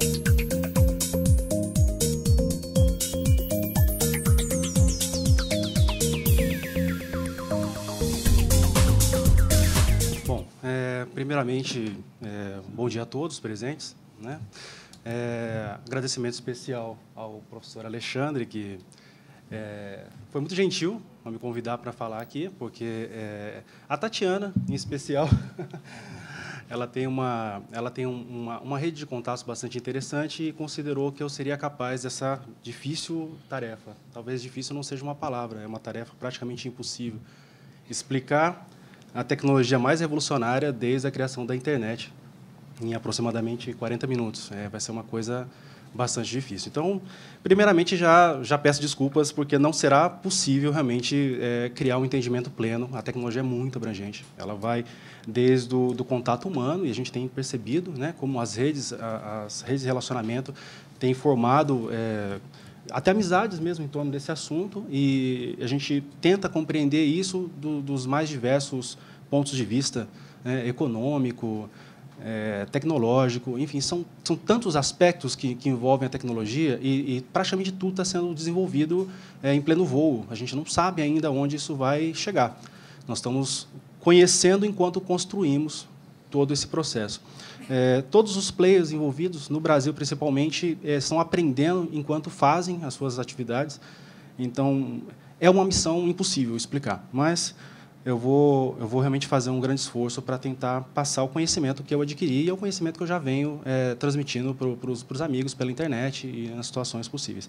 Bom, primeiramente, bom dia a todos presentes, né? Agradecimento especial ao professor Alexandre, que foi muito gentil ao me convidar para falar aqui, porque a Tatiana, em especial, ela tem uma rede de contatos bastante interessante e considerou que eu seria capaz dessa difícil tarefa. Talvez difícil não seja uma palavra, é uma tarefa praticamente impossível. Explicar a tecnologia mais revolucionária desde a criação da internet, em aproximadamente 40 minutos. Vai ser uma coisa bastante difícil. Então, primeiramente, já peço desculpas, porque não será possível realmente criar um entendimento pleno. A tecnologia é muito abrangente. Ela vai desde o contato humano, e a gente tem percebido, né, como as redes de relacionamento têm formado até amizades mesmo em torno desse assunto, e a gente tenta compreender isso dos mais diversos pontos de vista, econômico, tecnológico, enfim, são tantos aspectos que envolvem a tecnologia e praticamente tudo está sendo desenvolvido em pleno voo. A gente não sabe ainda onde isso vai chegar. Nós estamos conhecendo enquanto construímos todo esse processo. Todos os players envolvidos, no Brasil principalmente, estão aprendendo enquanto fazem as suas atividades. Então, é uma missão impossível explicar, mas eu vou realmente fazer um grande esforço para tentar passar o conhecimento que eu adquiri e o conhecimento que eu já venho transmitindo para os amigos pela internet e nas situações possíveis.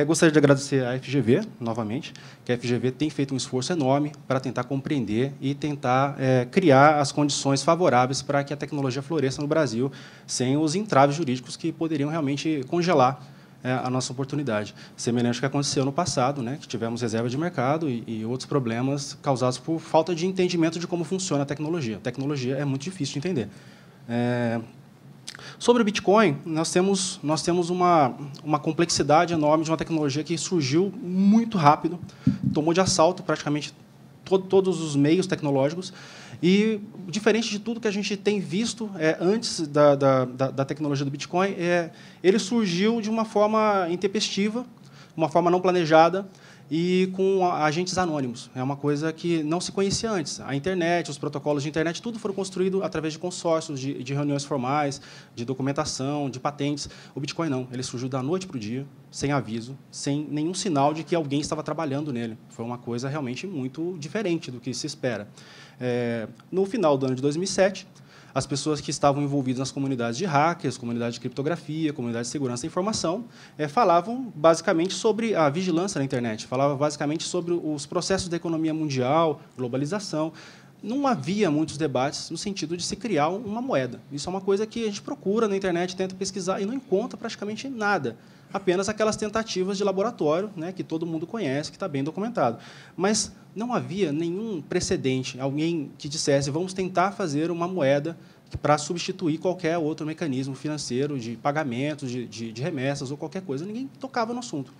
Gostaria de agradecer à FGV, novamente, que a FGV tem feito um esforço enorme para tentar compreender e tentar criar as condições favoráveis para que a tecnologia floresça no Brasil, sem os entraves jurídicos que poderiam realmente congelar a nossa oportunidade. Semelhante ao que aconteceu no passado, né, que tivemos reserva de mercado e outros problemas causados por falta de entendimento de como funciona a tecnologia. A tecnologia é muito difícil de entender. Sobre o Bitcoin, nós temos uma complexidade enorme de uma tecnologia que surgiu muito rápido, tomou de assalto praticamente todos os meios tecnológicos, e, diferente de tudo que a gente tem visto antes da tecnologia do Bitcoin, ele surgiu de uma forma intempestiva, uma forma não planejada, e com agentes anônimos. É uma coisa que não se conhecia antes. A internet, os protocolos de internet, tudo foram construídos através de consórcios, de reuniões formais, de documentação, de patentes. O Bitcoin não. Ele surgiu da noite para o dia, sem aviso, sem nenhum sinal de que alguém estava trabalhando nele. Foi uma coisa realmente muito diferente do que se espera. No final do ano de 2007, as pessoas que estavam envolvidas nas comunidades de hackers, comunidade de criptografia, comunidade de segurança da informação, falavam basicamente sobre a vigilância na internet, falavam basicamente sobre os processos da economia mundial, globalização. Não havia muitos debates no sentido de se criar uma moeda. Isso é uma coisa que a gente procura na internet, tenta pesquisar e não encontra praticamente nada. Apenas aquelas tentativas de laboratório, né, que todo mundo conhece, que está bem documentado. Mas não havia nenhum precedente, alguém que dissesse vamos tentar fazer uma moeda para substituir qualquer outro mecanismo financeiro de pagamento, de remessas ou qualquer coisa. Ninguém tocava no assunto.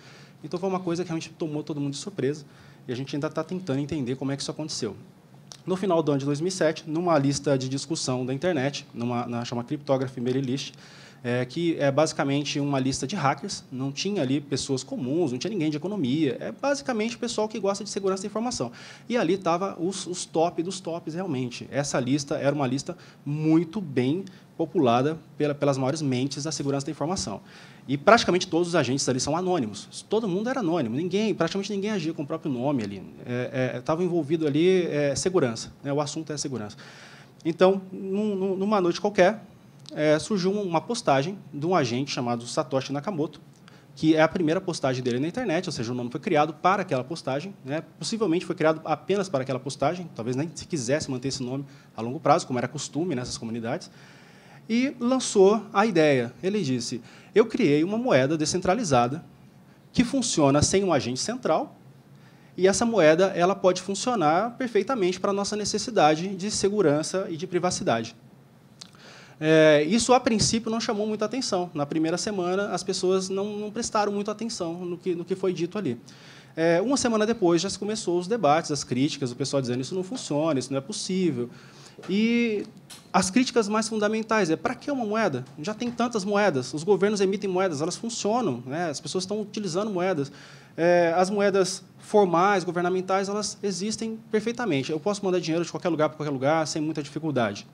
Então, foi uma coisa que realmente tomou todo mundo de surpresa e a gente ainda está tentando entender como é que isso aconteceu. No final do ano de 2007, numa lista de discussão da internet, na chamada Cryptography Mailing List, que é basicamente uma lista de hackers, não tinha ali pessoas comuns, não tinha ninguém de economia, é basicamente o pessoal que gosta de segurança da informação. E ali estavam os top dos tops, realmente. Essa lista era uma lista muito bem populada pelas maiores mentes da segurança da informação. E praticamente todos os agentes ali são anônimos. Todo mundo era anônimo, praticamente ninguém agia com o próprio nome ali. Estava envolvido ali segurança, né? O assunto é segurança. Então, numa noite qualquer, surgiu uma postagem de um agente chamado Satoshi Nakamoto, que é a primeira postagem dele na internet, ou seja, o nome foi criado para aquela postagem, né? Possivelmente foi criado apenas para aquela postagem, talvez nem se quisesse manter esse nome a longo prazo, como era costume nessas comunidades, e lançou a ideia. Ele disse, eu criei uma moeda descentralizada que funciona sem um agente central, e essa moeda ela pode funcionar perfeitamente para a nossa necessidade de segurança e de privacidade. Isso, a princípio, não chamou muita atenção. Na primeira semana, as pessoas não prestaram muita atenção no que foi dito ali. Uma semana depois, já se começou os debates, as críticas, o pessoal dizendo isso não funciona, isso não é possível. E as críticas mais fundamentais para que uma moeda? Já tem tantas moedas, os governos emitem moedas, elas funcionam, né? As pessoas estão utilizando moedas. As moedas formais, governamentais, elas existem perfeitamente. Eu posso mandar dinheiro de qualquer lugar para qualquer lugar, sem muita dificuldade.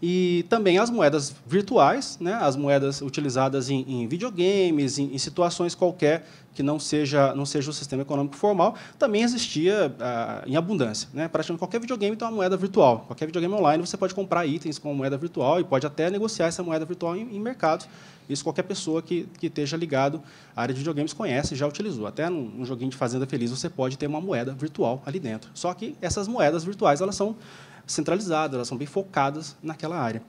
E também as moedas virtuais, né? As moedas utilizadas em videogames, em situações qualquer que não seja o sistema econômico formal, também existia em abundância, né? Praticamente qualquer videogame tem uma moeda virtual. Qualquer videogame online você pode comprar itens com moeda virtual e pode até negociar essa moeda virtual em mercados. Isso qualquer pessoa que esteja ligado à área de videogames conhece, já utilizou. Até num joguinho de Fazenda Feliz você pode ter uma moeda virtual ali dentro. Só que essas moedas virtuais elas são centralizadas, elas são bem focadas naquela área.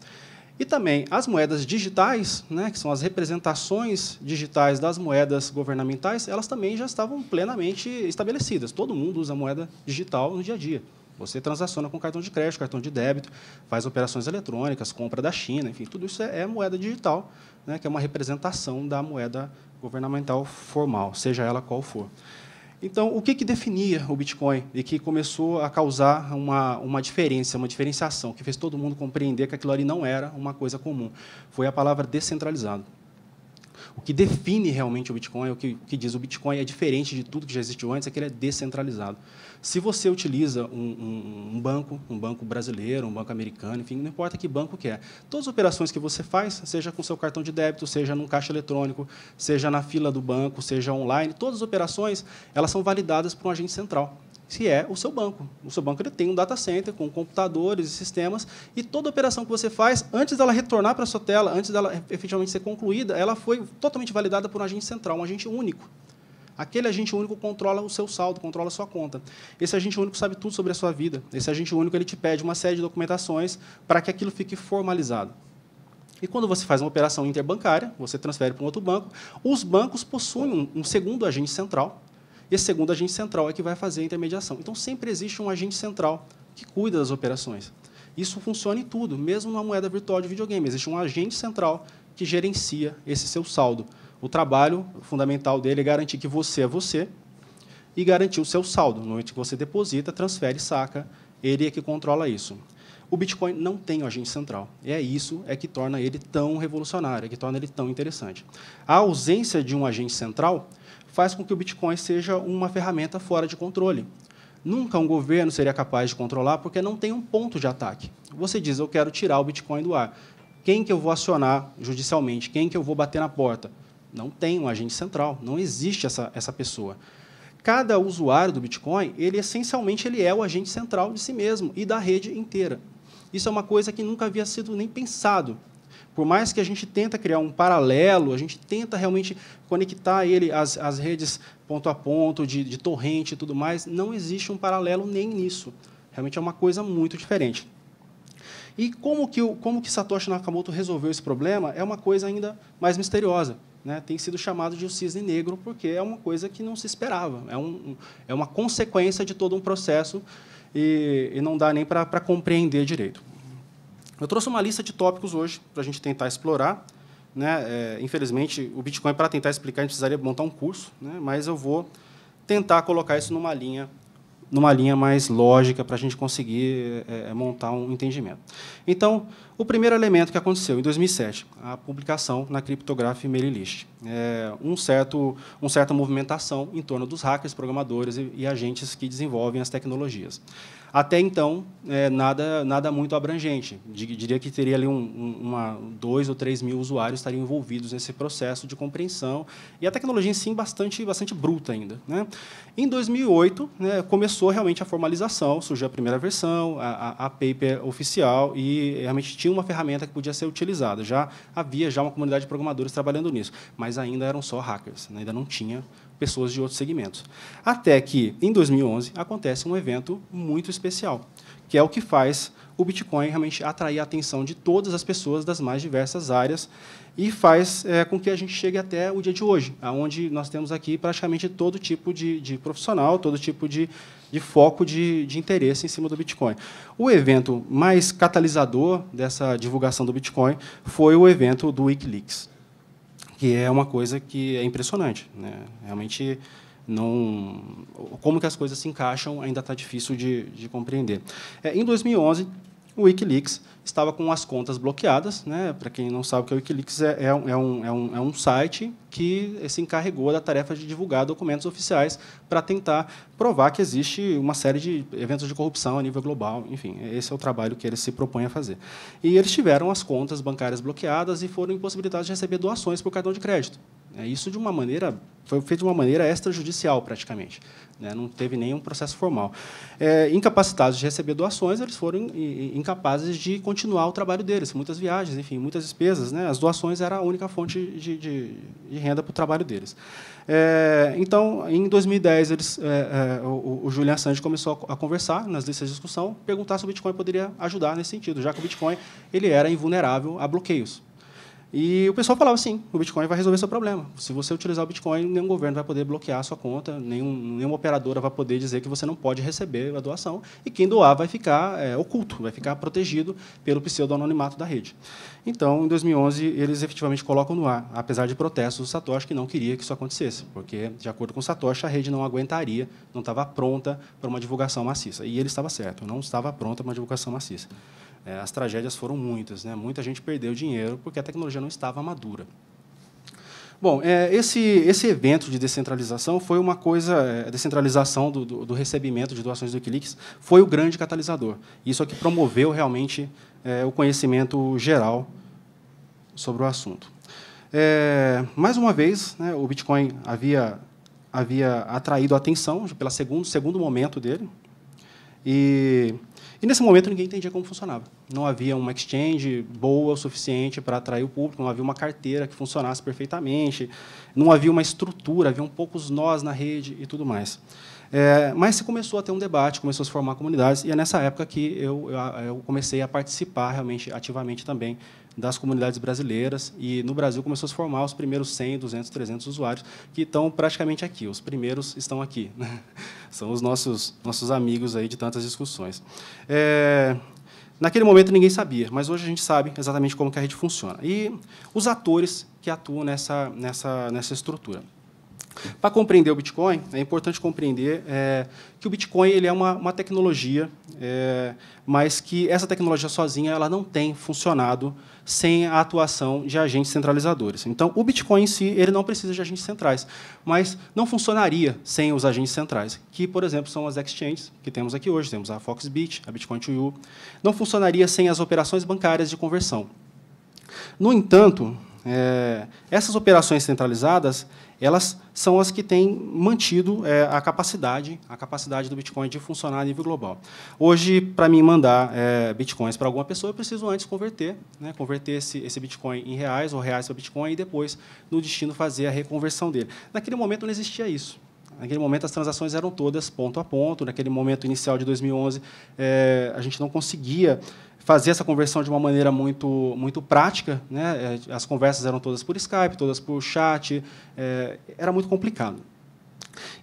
E também as moedas digitais, né, que são as representações digitais das moedas governamentais, elas também já estavam plenamente estabelecidas. Todo mundo usa moeda digital no dia a dia. Você transaciona com cartão de crédito, cartão de débito, faz operações eletrônicas, compra da China, enfim, tudo isso é moeda digital, né, que é uma representação da moeda governamental formal, seja ela qual for. Então, o que definia o Bitcoin e que começou a causar uma diferenciação, que fez todo mundo compreender que aquilo ali não era uma coisa comum? Foi a palavra descentralizado. O que define realmente o Bitcoin, o que diz o Bitcoin é diferente de tudo que já existiu antes, é que ele é descentralizado. Se você utiliza um banco brasileiro, um banco americano, enfim, não importa que banco que é, todas as operações que você faz, seja com seu cartão de débito, seja num caixa eletrônico, seja na fila do banco, seja online, todas as operações elas são validadas por um agente central, que é o seu banco. O seu banco ele tem um data center com computadores e sistemas, e toda operação que você faz, antes dela retornar para a sua tela, antes dela efetivamente ser concluída, ela foi totalmente validada por um agente central, um agente único. Aquele agente único controla o seu saldo, controla a sua conta. Esse agente único sabe tudo sobre a sua vida. Esse agente único ele te pede uma série de documentações para que aquilo fique formalizado. E quando você faz uma operação interbancária, você transfere para um outro banco, os bancos possuem um segundo agente central. Esse segundo agente central é que vai fazer a intermediação. Então, sempre existe um agente central que cuida das operações. Isso funciona em tudo, mesmo na moeda virtual de videogame. Existe um agente central que gerencia esse seu saldo. O trabalho fundamental dele é garantir que você é você e garantir o seu saldo. No momento que você deposita, transfere, saca, ele é que controla isso. O Bitcoin não tem um agente central. E isso que torna ele tão revolucionário, que torna ele tão interessante. A ausência de um agente central faz com que o Bitcoin seja uma ferramenta fora de controle. Nunca um governo seria capaz de controlar, porque não tem um ponto de ataque. Você diz, eu quero tirar o Bitcoin do ar. Quem que eu vou acionar judicialmente? Quem que eu vou bater na porta? Não tem um agente central, não existe essa pessoa. Cada usuário do Bitcoin, essencialmente, ele é o agente central de si mesmo e da rede inteira. Isso é uma coisa que nunca havia sido nem pensado. Por mais que a gente tenta criar um paralelo, a gente tenta realmente conectar ele às redes ponto a ponto, de torrente e tudo mais, não existe um paralelo nem nisso. Realmente é uma coisa muito diferente. E como que Satoshi Nakamoto resolveu esse problema é uma coisa ainda mais misteriosa. Né? Tem sido chamado de o cisne negro, porque é uma coisa que não se esperava. É uma consequência de todo um processo e não dá nem para compreender direito. Eu trouxe uma lista de tópicos hoje para a gente tentar explorar. Né? Infelizmente, o Bitcoin, para tentar explicar, a gente precisaria montar um curso, né? Mas eu vou tentar colocar isso numa linha mais lógica para a gente conseguir montar um entendimento. Então, o primeiro elemento que aconteceu em 2007, a publicação na Cryptography Mailing List, uma certa movimentação em torno dos hackers, programadores e agentes que desenvolvem as tecnologias. Até então, nada muito abrangente. Diria que teria ali 2 ou 3 mil usuários estariam envolvidos nesse processo de compreensão, e a tecnologia em si bastante bruta ainda. Né? Em 2008, né, começou realmente a formalização, surgiu a primeira versão, a paper oficial, e realmente tinha uma ferramenta que podia ser utilizada. Já havia uma comunidade de programadores trabalhando nisso, mas ainda eram só hackers, né? Ainda não tinha pessoas de outros segmentos. Até que, em 2011, acontece um evento muito especial, que é o que faz o Bitcoin realmente atrair a atenção de todas as pessoas das mais diversas áreas e faz com que a gente chegue até o dia de hoje, onde nós temos aqui praticamente todo tipo de profissional, todo tipo de foco de interesse em cima do Bitcoin. O evento mais catalisador dessa divulgação do Bitcoin foi o evento do Wikileaks, que é uma coisa que é impressionante. Né? Realmente, como que as coisas se encaixam ainda está difícil de compreender. Em 2011, o Wikileaks estava com as contas bloqueadas, né? Para quem não sabe o que é o Wikileaks, é um site que se encarregou da tarefa de divulgar documentos oficiais para tentar provar que existe uma série de eventos de corrupção a nível global. Enfim, esse é o trabalho que eles se propõem a fazer. E eles tiveram as contas bancárias bloqueadas e foram impossibilitados de receber doações por cartão de crédito. Isso foi feito de uma maneira extrajudicial, praticamente. Não teve nenhum processo formal. Incapacitados de receber doações, eles foram incapazes de continuar o trabalho deles. Muitas viagens, enfim, muitas despesas. As doações eram a única fonte de renda para o trabalho deles. Então, em 2010, o Julian Assange começou a conversar nas listas de discussão, perguntar se o Bitcoin poderia ajudar nesse sentido, já que o Bitcoin ele era invulnerável a bloqueios. E o pessoal falava assim, o Bitcoin vai resolver seu problema. Se você utilizar o Bitcoin, nenhum governo vai poder bloquear a sua conta, nenhuma operadora vai poder dizer que você não pode receber a doação, e quem doar vai ficar oculto, vai ficar protegido pelo pseudo-anonimato da rede. Então, em 2011, eles efetivamente colocam no ar, apesar de protestos do Satoshi, que não queria que isso acontecesse, porque, de acordo com o Satoshi, a rede não aguentaria, não estava pronta para uma divulgação maciça. E ele estava certo, não estava pronta para uma divulgação maciça. As tragédias foram muitas, muita gente perdeu dinheiro porque a tecnologia não estava madura. Bom, esse evento de descentralização foi uma coisa, a descentralização do recebimento de doações do Wikileaks foi o grande catalisador. Isso é que promoveu realmente o conhecimento geral sobre o assunto. Mais uma vez, o Bitcoin havia atraído a atenção pelo segundo momento dele, e nesse momento, ninguém entendia como funcionava. Não havia uma exchange boa o suficiente para atrair o público, não havia uma carteira que funcionasse perfeitamente, não havia uma estrutura, havia poucos nós na rede e tudo mais. Mas se começou a ter um debate, começou a se formar comunidades, e é nessa época que eu comecei a participar realmente ativamente também das comunidades brasileiras, e no Brasil começou a se formar os primeiros 100, 200, 300 usuários, que estão praticamente aqui. Os primeiros estão aqui. São os nossos amigos aí de tantas discussões. Naquele momento, ninguém sabia, mas hoje a gente sabe exatamente como que a rede funciona. E os atores que atuam nessa estrutura. Para compreender o Bitcoin, é importante compreender que o Bitcoin ele é uma tecnologia, mas que essa tecnologia sozinha ela não tem funcionado sem a atuação de agentes centralizadores. Então, o Bitcoin em si ele não precisa de agentes centrais, mas não funcionaria sem os agentes centrais, que, por exemplo, são as exchanges que temos aqui hoje. Temos a Foxbit, a Bitcoin2U. Não funcionaria sem as operações bancárias de conversão. No entanto, essas operações centralizadas elas são as que têm mantido a capacidade do Bitcoin de funcionar a nível global. Hoje, para mim mandar Bitcoins para alguma pessoa, eu preciso antes converter esse Bitcoin em reais ou reais para Bitcoin e depois, no destino, fazer a reconversão dele. Naquele momento, não existia isso. Naquele momento, as transações eram todas ponto a ponto. Naquele momento inicial de 2011, a gente não conseguia fazer essa conversão de uma maneira muito prática. As conversas eram todas por Skype, todas por chat. Era muito complicado.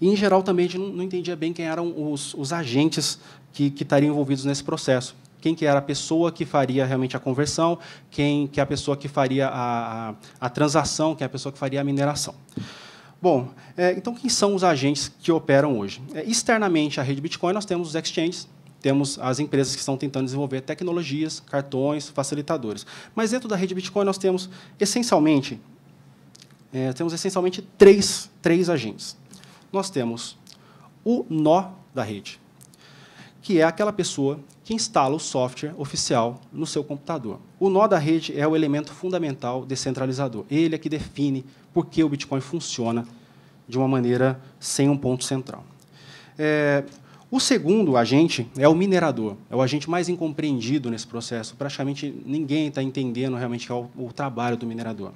E, em geral, também a gente não entendia bem quem eram os agentes que estariam envolvidos nesse processo. Quem que era a pessoa que faria realmente a conversão, quem que é a pessoa que faria a transação, quem é a pessoa que faria a mineração. Bom, então, quem são os agentes que operam hoje? Externamente à rede Bitcoin, nós temos os exchanges, temos as empresas que estão tentando desenvolver tecnologias, cartões, facilitadores. Mas, dentro da rede Bitcoin, nós temos, essencialmente, três agentes. Nós temos o nó da rede, que é aquela pessoa que instala o software oficial no seu computador. O nó da rede é o elemento fundamental descentralizador. Ele é que define por que o Bitcoin funciona de uma maneira sem um ponto central. O segundo agente é o minerador. É o agente mais incompreendido nesse processo. Praticamente ninguém está entendendo realmente o trabalho do minerador.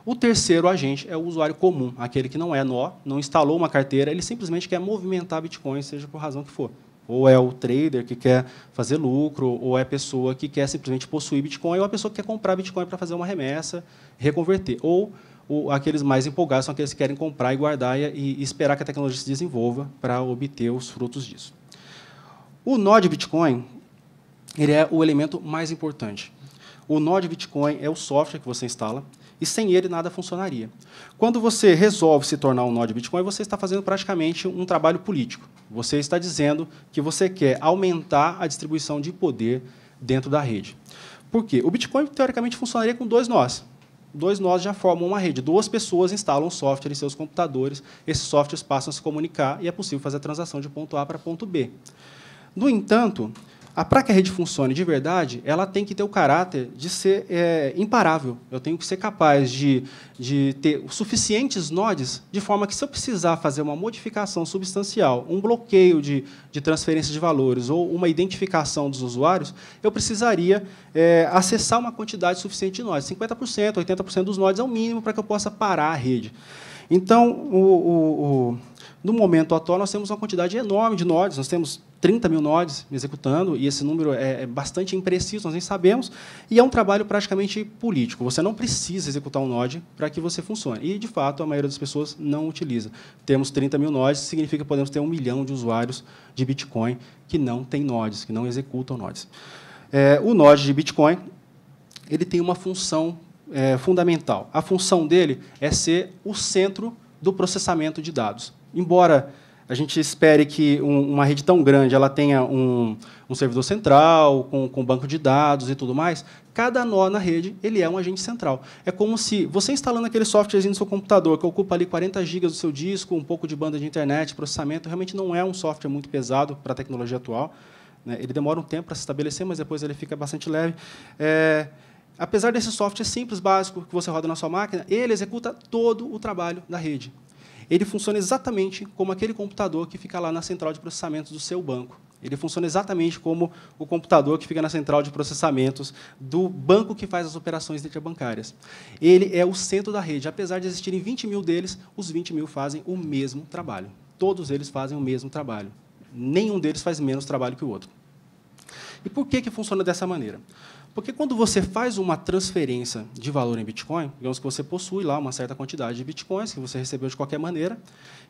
O terceiro agente é o usuário comum, aquele que não é nó, não instalou uma carteira, ele simplesmente quer movimentar Bitcoin, seja por razão que for. Ou é o trader que quer fazer lucro, ou é a pessoa que quer simplesmente possuir Bitcoin, ou a pessoa que quer comprar Bitcoin para fazer uma remessa, reconverter. Ou aqueles mais empolgados são aqueles que querem comprar e guardar e esperar que a tecnologia se desenvolva para obter os frutos disso. O nó de Bitcoin ele é o elemento mais importante. O Node Bitcoin é o software que você instala, e sem ele nada funcionaria. Quando você resolve se tornar um Node Bitcoin, você está fazendo praticamente um trabalho político. Você está dizendo que você quer aumentar a distribuição de poder dentro da rede. Por quê? O Bitcoin, teoricamente, funcionaria com 2 nós. 2 nós já formam uma rede. 2 pessoas instalam software em seus computadores, esses softwares passam a se comunicar e é possível fazer a transação de ponto A para ponto B. No entanto, para que a rede funcione de verdade, ela tem que ter o caráter de ser imparável. Eu tenho que ser capaz de ter suficientes nodes, de forma que, se eu precisar fazer uma modificação substancial, um bloqueio de transferência de valores ou uma identificação dos usuários, eu precisaria acessar uma quantidade suficiente de nodes. 50%, 80% dos nodes é o mínimo para que eu possa parar a rede. Então, no momento atual, nós temos uma quantidade enorme de nodes, nós temos 30 mil nodes executando, e esse número é bastante impreciso, nós nem sabemos, e é um trabalho praticamente político. Você não precisa executar um node para que você funcione. E, de fato, a maioria das pessoas não utiliza. Temos 30 mil nodes, significa que podemos ter 1 milhão de usuários de Bitcoin que não têm nodes, que não executam nodes. O node de Bitcoin ele tem uma função fundamental. A função dele é ser o centro do processamento de dados. Embora a gente espere que uma rede tão grande ela tenha um servidor central, com banco de dados e tudo mais, cada nó na rede ele é um agente central. É como se você instalando aquele softwarezinho no seu computador, que ocupa ali 40 GB do seu disco, um pouco de banda de internet, processamento, realmente não é um software muito pesado para a tecnologia atual. Né? Ele demora um tempo para se estabelecer, mas depois ele fica bastante leve. Apesar desse software simples, básico, que você roda na sua máquina, ele executa todo o trabalho da rede. Ele funciona exatamente como aquele computador que fica lá na central de processamento do seu banco. Ele funciona exatamente como o computador que fica na central de processamentos do banco que faz as operações interbancárias. Ele é o centro da rede. Apesar de existirem 20 mil deles, os 20 mil fazem o mesmo trabalho. Todos eles fazem o mesmo trabalho. Nenhum deles faz menos trabalho que o outro. E por que funciona dessa maneira? Porque quando você faz uma transferência de valor em Bitcoin, digamos que você possui lá uma certa quantidade de Bitcoins, que você recebeu de qualquer maneira,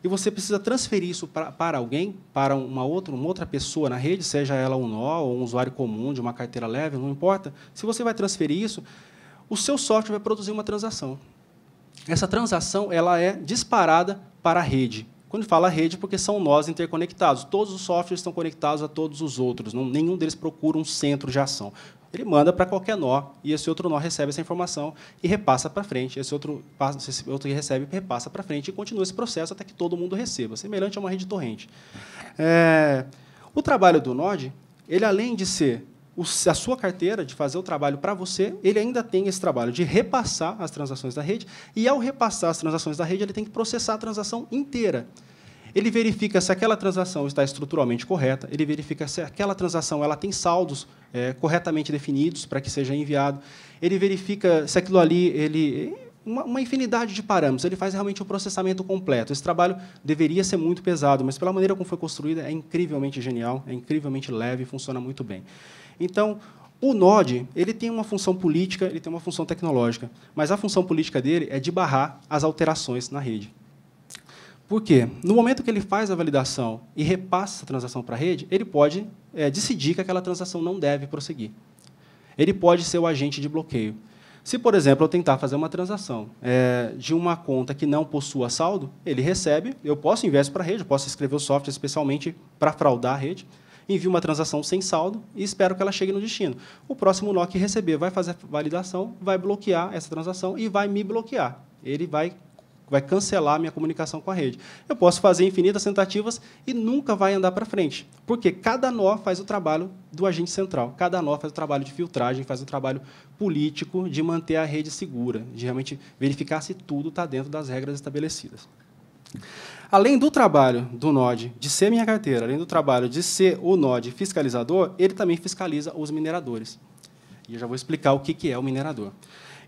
e você precisa transferir isso para alguém, para uma outra pessoa na rede, seja ela um nó ou um usuário comum de uma carteira leve, não importa. Se você vai transferir isso, o seu software vai produzir uma transação. Essa transação ela é disparada para a rede. Quando fala rede, porque são nós interconectados. Todos os softwares estão conectados a todos os outros. Nenhum deles procura um centro de ação. Ele manda para qualquer nó, e esse outro nó recebe essa informação e repassa para frente. Esse outro que recebe repassa para frente, e continua esse processo até que todo mundo receba, semelhante a uma rede torrente. O trabalho do Node, ele, além de ser a sua carteira, de fazer o trabalho para você, ele ainda tem esse trabalho de repassar as transações da rede, e, ao repassar as transações da rede, ele tem que processar a transação inteira. Ele verifica se aquela transação está estruturalmente correta, ele verifica se aquela transação ela tem saldos corretamente definidos para que seja enviado, ele verifica se aquilo ali, uma infinidade de parâmetros, ele faz realmente o processamento completo. Esse trabalho deveria ser muito pesado, mas, pela maneira como foi construída, é incrivelmente genial, é incrivelmente leve e funciona muito bem. Então, o Node ele tem uma função política, ele tem uma função tecnológica, mas a função política dele é de barrar as alterações na rede. Por quê? No momento que ele faz a validação e repassa a transação para a rede, ele pode decidir que aquela transação não deve prosseguir. Ele pode ser o agente de bloqueio. Se, por exemplo, eu tentar fazer uma transação de uma conta que não possua saldo, ele recebe, eu posso enviar isso para a rede, eu posso escrever o software especialmente para fraudar a rede, envio uma transação sem saldo e espero que ela chegue no destino. O próximo nó que receber vai fazer a validação, vai bloquear essa transação e vai me bloquear. Ele vai cancelar a minha comunicação com a rede. Eu posso fazer infinitas tentativas e nunca vai andar para frente, porque cada nó faz o trabalho do agente central, cada nó faz o trabalho de filtragem, faz o trabalho político de manter a rede segura, de realmente verificar se tudo está dentro das regras estabelecidas. Além do trabalho do Node de ser minha carteira, além do trabalho de ser o Node fiscalizador, ele também fiscaliza os mineradores. E eu já vou explicar o que é o minerador.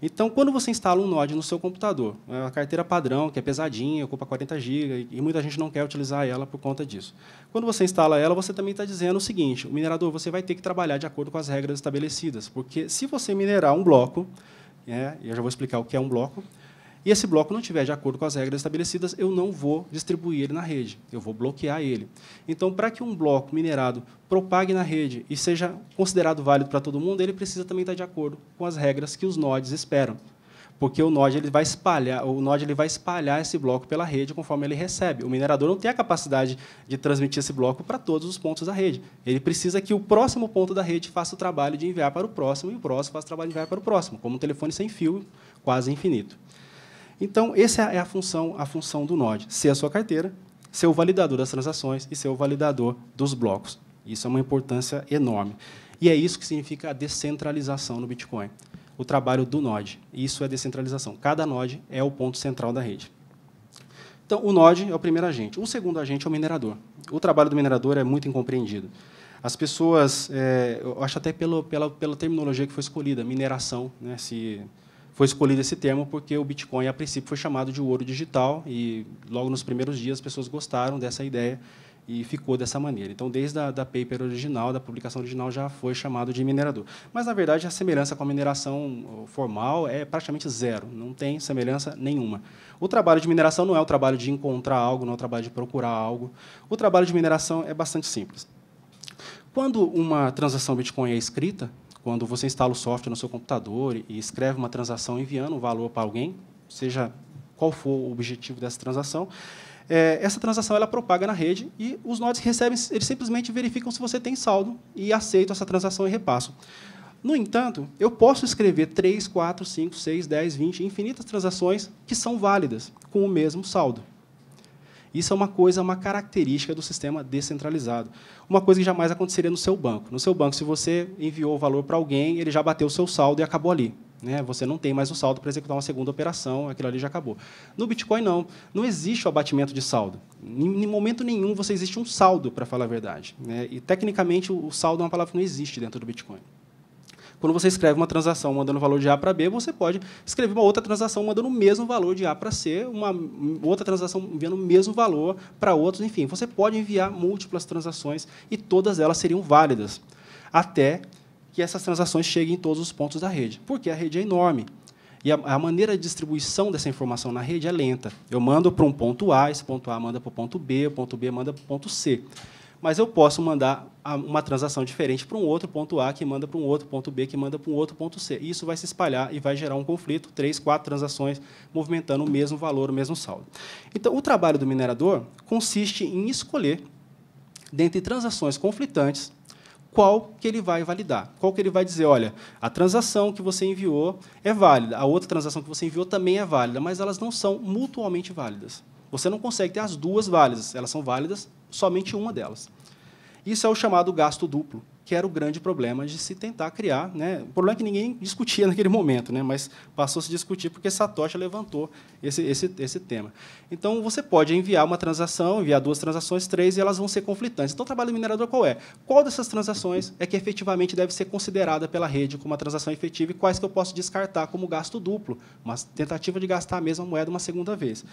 Então, quando você instala um Node no seu computador, é uma carteira padrão, que é pesadinha, ocupa 40 GB, e muita gente não quer utilizar ela por conta disso. Quando você instala ela, você também está dizendo o seguinte: o minerador você vai ter que trabalhar de acordo com as regras estabelecidas, porque se você minerar um bloco, eu já vou explicar o que é um bloco, e esse bloco não estiver de acordo com as regras estabelecidas, eu não vou distribuir ele na rede, eu vou bloquear ele. Então, para que um bloco minerado propague na rede e seja considerado válido para todo mundo, ele precisa também estar de acordo com as regras que os nodes esperam. Porque o node ele vai espalhar esse bloco pela rede conforme ele recebe. O minerador não tem a capacidade de transmitir esse bloco para todos os pontos da rede. Ele precisa que o próximo ponto da rede faça o trabalho de enviar para o próximo, e o próximo faça o trabalho de enviar para o próximo, como um telefone sem fio, quase infinito. Então, essa é a função do node, ser a sua carteira, ser o validador das transações e ser o validador dos blocos. Isso é uma importância enorme. E é isso que significa a descentralização no Bitcoin. O trabalho do node. Isso é descentralização. Cada node é o ponto central da rede. Então, o node é o primeiro agente. O segundo agente é o minerador. O trabalho do minerador é muito incompreendido. As pessoas, eu acho até pela terminologia que foi escolhida, mineração, né, se foi escolhido esse termo porque o Bitcoin, a princípio, foi chamado de ouro digital, e, logo nos primeiros dias, as pessoas gostaram dessa ideia e ficou dessa maneira. Então, desde a paper original, da publicação original, já foi chamado de minerador. Mas, na verdade, a semelhança com a mineração formal é praticamente zero, não tem semelhança nenhuma. O trabalho de mineração não é o trabalho de encontrar algo, não é o trabalho de procurar algo. O trabalho de mineração é bastante simples. Quando uma transação Bitcoin é escrita, quando você instala o software no seu computador e escreve uma transação enviando um valor para alguém, seja qual for o objetivo dessa transação, essa transação ela propaga na rede e os nodes recebem, eles simplesmente verificam se você tem saldo e aceitam essa transação e repassam. No entanto, eu posso escrever 3, 4, 5, 6, 10, 20, infinitas transações que são válidas com o mesmo saldo. Isso é uma característica do sistema descentralizado. Uma coisa que jamais aconteceria no seu banco. No seu banco, se você enviou o valor para alguém, ele já bateu o seu saldo e acabou ali. Né? Você não tem mais o saldo para executar uma segunda operação, aquilo ali já acabou. No Bitcoin, não. Não existe o abatimento de saldo. Em momento nenhum você existe um saldo, para falar a verdade. Né? E, tecnicamente, o saldo é uma palavra que não existe dentro do Bitcoin. Quando você escreve uma transação mandando valor de A para B, você pode escrever uma outra transação mandando o mesmo valor de A para C, uma outra transação enviando o mesmo valor para outros. Enfim, você pode enviar múltiplas transações e todas elas seriam válidas, até que essas transações cheguem em todos os pontos da rede, porque a rede é enorme. E a maneira de distribuição dessa informação na rede é lenta. Eu mando para um ponto A, esse ponto A manda para o ponto B manda para o ponto C. Mas eu posso mandar uma transação diferente para um outro ponto A, que manda para um outro ponto B, que manda para um outro ponto C. E isso vai se espalhar e vai gerar um conflito, 3, 4 transações movimentando o mesmo valor, o mesmo saldo. Então, o trabalho do minerador consiste em escolher, dentre transações conflitantes, qual que ele vai validar, qual que ele vai dizer, olha, a transação que você enviou é válida, a outra transação que você enviou também é válida, mas elas não são mutuamente válidas. Você não consegue ter as duas válidas, elas são válidas somente uma delas. Isso é o chamado gasto duplo, que era o grande problema de se tentar criar. Né? O problema é que ninguém discutia naquele momento, né? Mas passou a se discutir porque Satoshi levantou esse tema. Então, você pode enviar uma transação, enviar 2 transações, 3, e elas vão ser conflitantes. Então, o trabalho do minerador qual é? Qual dessas transações é que efetivamente deve ser considerada pela rede como uma transação efetiva e quais que eu posso descartar como gasto duplo, uma tentativa de gastar a mesma moeda uma segunda vez.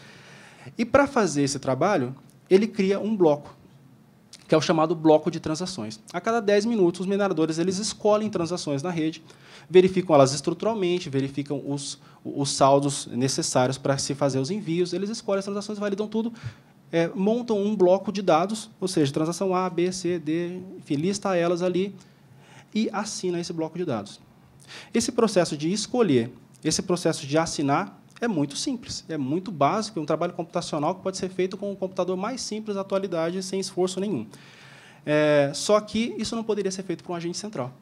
E, para fazer esse trabalho, ele cria um bloco, que é o chamado bloco de transações. A cada 10 minutos, os mineradores eles escolhem transações na rede, verificam elas estruturalmente, verificam os saldos necessários para se fazer os envios, eles escolhem as transações, validam tudo, montam um bloco de dados, ou seja, transação A, B, C, D, enfim, lista elas ali e assina esse bloco de dados. Esse processo de escolher, esse processo de assinar, é muito simples, é muito básico, é um trabalho computacional que pode ser feito com o computador mais simples da atualidade, sem esforço nenhum. Só que isso não poderia ser feito por um agente central.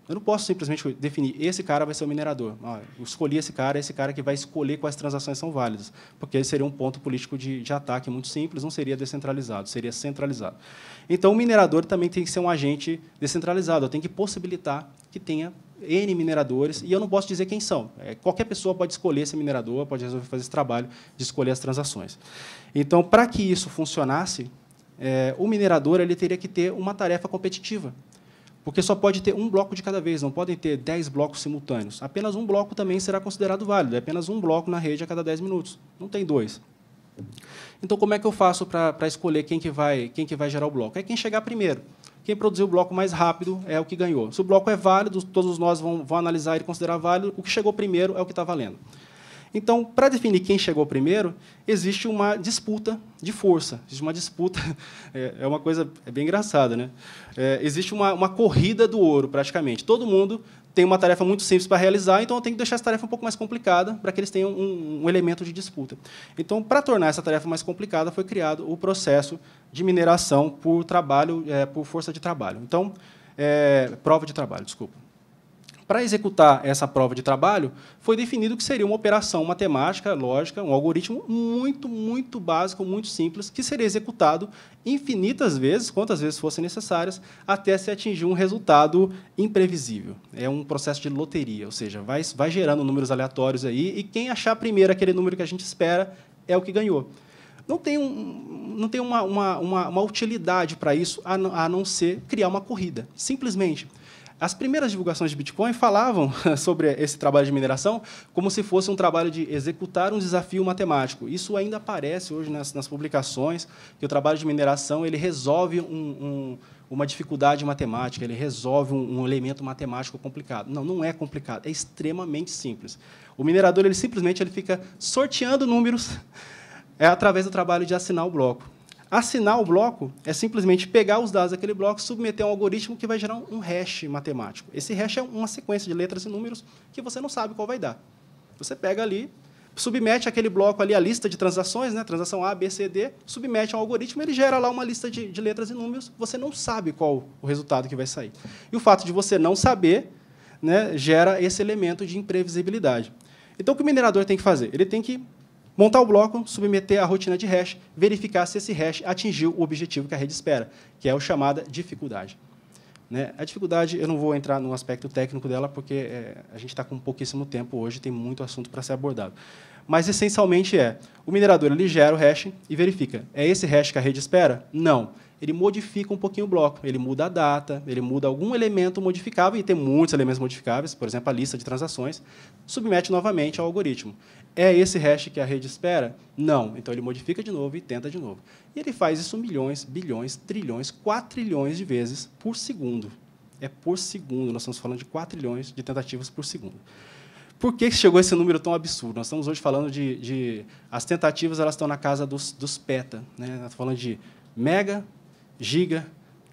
Eu não posso simplesmente definir, esse cara vai ser o minerador. Eu escolhi esse cara que vai escolher quais transações são válidas, porque esse seria um ponto político de ataque muito simples, não seria descentralizado, seria centralizado. Então, o minerador também tem que ser um agente descentralizado, eu tenho que possibilitar que tenha N mineradores, e eu não posso dizer quem são. Qualquer pessoa pode escolher esse minerador, pode resolver fazer esse trabalho de escolher as transações. Então, para que isso funcionasse, o minerador ele teria que ter uma tarefa competitiva, porque só pode ter um bloco de cada vez, não podem ter 10 blocos simultâneos. Apenas um bloco também será considerado válido, é apenas um bloco na rede a cada 10 minutos, não tem 2. Então, como é que eu faço para escolher quem que vai gerar o bloco? É quem chegar primeiro. Quem produziu o bloco mais rápido é o que ganhou. Se o bloco é válido, todos nós vão analisar e considerar válido, o que chegou primeiro é o que está valendo. Então, para definir quem chegou primeiro, existe uma disputa de força. Existe uma disputa, é uma coisa bem engraçada, né? Existe uma corrida do ouro, praticamente. Todo mundo tem uma tarefa muito simples para realizar, então eu tenho que deixar essa tarefa um pouco mais complicada para que eles tenham um elemento de disputa. Então, para tornar essa tarefa mais complicada, foi criado o processo de mineração por trabalho, por força de trabalho. Então, prova de trabalho, desculpa. Para executar essa prova de trabalho, foi definido que seria uma operação matemática, lógica, um algoritmo muito básico, muito simples, que seria executado infinitas vezes, quantas vezes fossem necessárias, até se atingir um resultado imprevisível. É um processo de loteria, ou seja, vai gerando números aleatórios aí, e quem achar primeiro aquele número que a gente espera é o que ganhou. Não tem uma utilidade para isso, a não ser criar uma corrida. Simplesmente. As primeiras divulgações de Bitcoin falavam sobre esse trabalho de mineração como se fosse um trabalho de executar um desafio matemático. Isso ainda aparece hoje nas publicações, que o trabalho de mineração ele resolve uma dificuldade matemática, ele resolve um elemento matemático complicado. Não, não é complicado, é extremamente simples. O minerador ele simplesmente fica sorteando números através do trabalho de assinar o bloco. Assinar o bloco é simplesmente pegar os dados daquele bloco, submeter a um algoritmo que vai gerar um hash matemático. Esse hash é uma sequência de letras e números que você não sabe qual vai dar. Você pega ali, submete aquele bloco ali, a lista de transações, né, transação A, B, C, D, submete a um algoritmo, ele gera lá uma lista de letras e números, você não sabe qual o resultado que vai sair. E o fato de você não saber, né, gera esse elemento de imprevisibilidade. Então, o que o minerador tem que fazer? Ele tem que montar o bloco, submeter a rotina de hash, verificar se esse hash atingiu o objetivo que a rede espera, que é a chamada dificuldade. A dificuldade, eu não vou entrar no aspecto técnico dela, porque a gente está com pouquíssimo tempo hoje, tem muito assunto para ser abordado. Mas, essencialmente, o minerador ele gera o hash e verifica. É esse hash que a rede espera? Não. Ele modifica um pouquinho o bloco, ele muda a data, ele muda algum elemento modificável, e tem muitos elementos modificáveis, por exemplo, a lista de transações, submete novamente ao algoritmo. É esse hash que a rede espera? Não. Então, ele modifica de novo e tenta de novo. E ele faz isso milhões, bilhões, trilhões, 4 trilhões de vezes por segundo. É por segundo, nós estamos falando de 4 trilhões de tentativas por segundo. Por que chegou esse número tão absurdo? Nós estamos hoje falando as tentativas elas estão na casa dos peta. Nós estamos falando de mega, giga,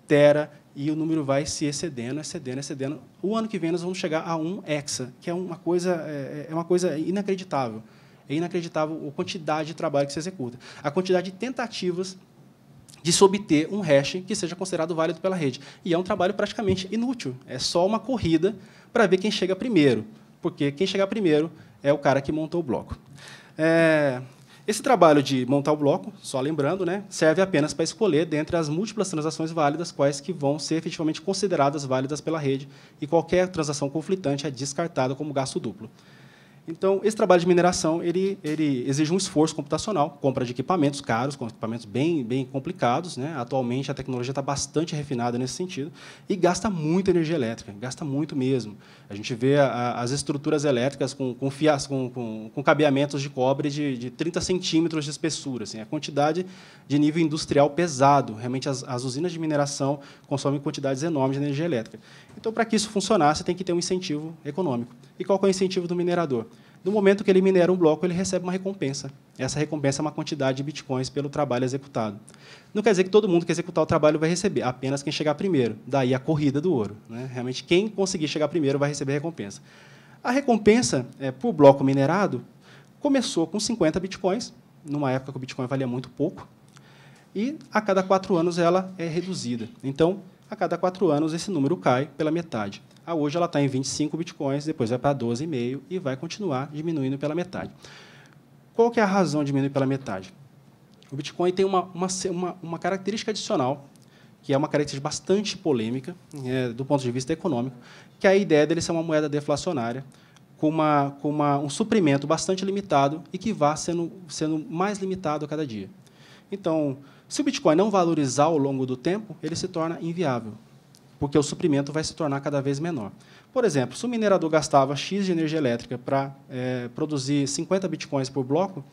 tera, e o número vai se excedendo, excedendo, excedendo. O ano que vem nós vamos chegar a 1 hexa, que é uma coisa inacreditável. É inacreditável a quantidade de trabalho que se executa. A quantidade de tentativas de se obter um hash que seja considerado válido pela rede. E é um trabalho praticamente inútil. É só uma corrida para ver quem chega primeiro, porque quem chegar primeiro é o cara que montou o bloco. Esse trabalho de montar o bloco, só lembrando, serve apenas para escolher dentre as múltiplas transações válidas quais que vão ser efetivamente consideradas válidas pela rede, e qualquer transação conflitante é descartada como gasto duplo. Então, esse trabalho de mineração ele exige um esforço computacional, compra de equipamentos caros, com equipamentos bem complicados. Atualmente, a tecnologia está bastante refinada nesse sentido, e gasta muita energia elétrica, gasta muito mesmo. A gente vê as estruturas elétricas com cabeamentos de cobre de 30 centímetros de espessura. Assim, a quantidade de nível industrial pesado. Realmente, as usinas de mineração consomem quantidades enormes de energia elétrica. Então, para que isso funcionasse, tem que ter um incentivo econômico. E qual é o incentivo do minerador? No momento que ele minera um bloco, ele recebe uma recompensa. Essa recompensa é uma quantidade de bitcoins pelo trabalho executado. Não quer dizer que todo mundo que executar o trabalho vai receber, apenas quem chegar primeiro. Daí a corrida do ouro. Realmente, quem conseguir chegar primeiro vai receber a recompensa. A recompensa por bloco minerado começou com 50 bitcoins, numa época que o bitcoin valia muito pouco, e a cada 4 anos ela é reduzida. Então, a cada 4 anos, esse número cai pela metade. Hoje ela está em 25 bitcoins, depois vai para 12,5 e vai continuar diminuindo pela metade. Qual que é a razão de diminuir pela metade? O Bitcoin tem uma característica adicional, que é uma característica bastante polêmica, do ponto de vista econômico, que é a ideia dele ser uma moeda deflacionária, com um suprimento bastante limitado e que vá sendo mais limitado a cada dia. Então, se o Bitcoin não valorizar ao longo do tempo, ele se torna inviável, porque o suprimento vai se tornar cada vez menor. Por exemplo, se o minerador gastava X de energia elétrica para produzir 50 bitcoins por bloco,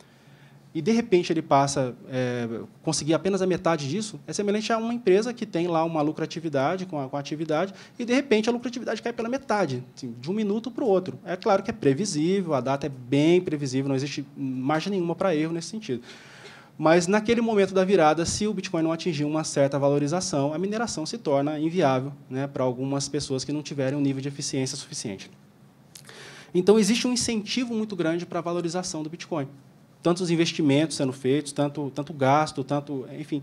e, de repente, ele passa a conseguir apenas a metade disso, é semelhante a uma empresa que tem lá uma lucratividade com a atividade e, de repente, a lucratividade cai pela metade, assim, de um minuto para o outro. É claro que é previsível, a data é bem previsível, não existe margem nenhuma para erro nesse sentido. Mas, naquele momento da virada, se o Bitcoin não atingir uma certa valorização, a mineração se torna inviável, né, para algumas pessoas que não tiverem um nível de eficiência suficiente. Então, existe um incentivo muito grande para a valorização do Bitcoin. Tantos investimentos sendo feitos, tanto gasto, enfim,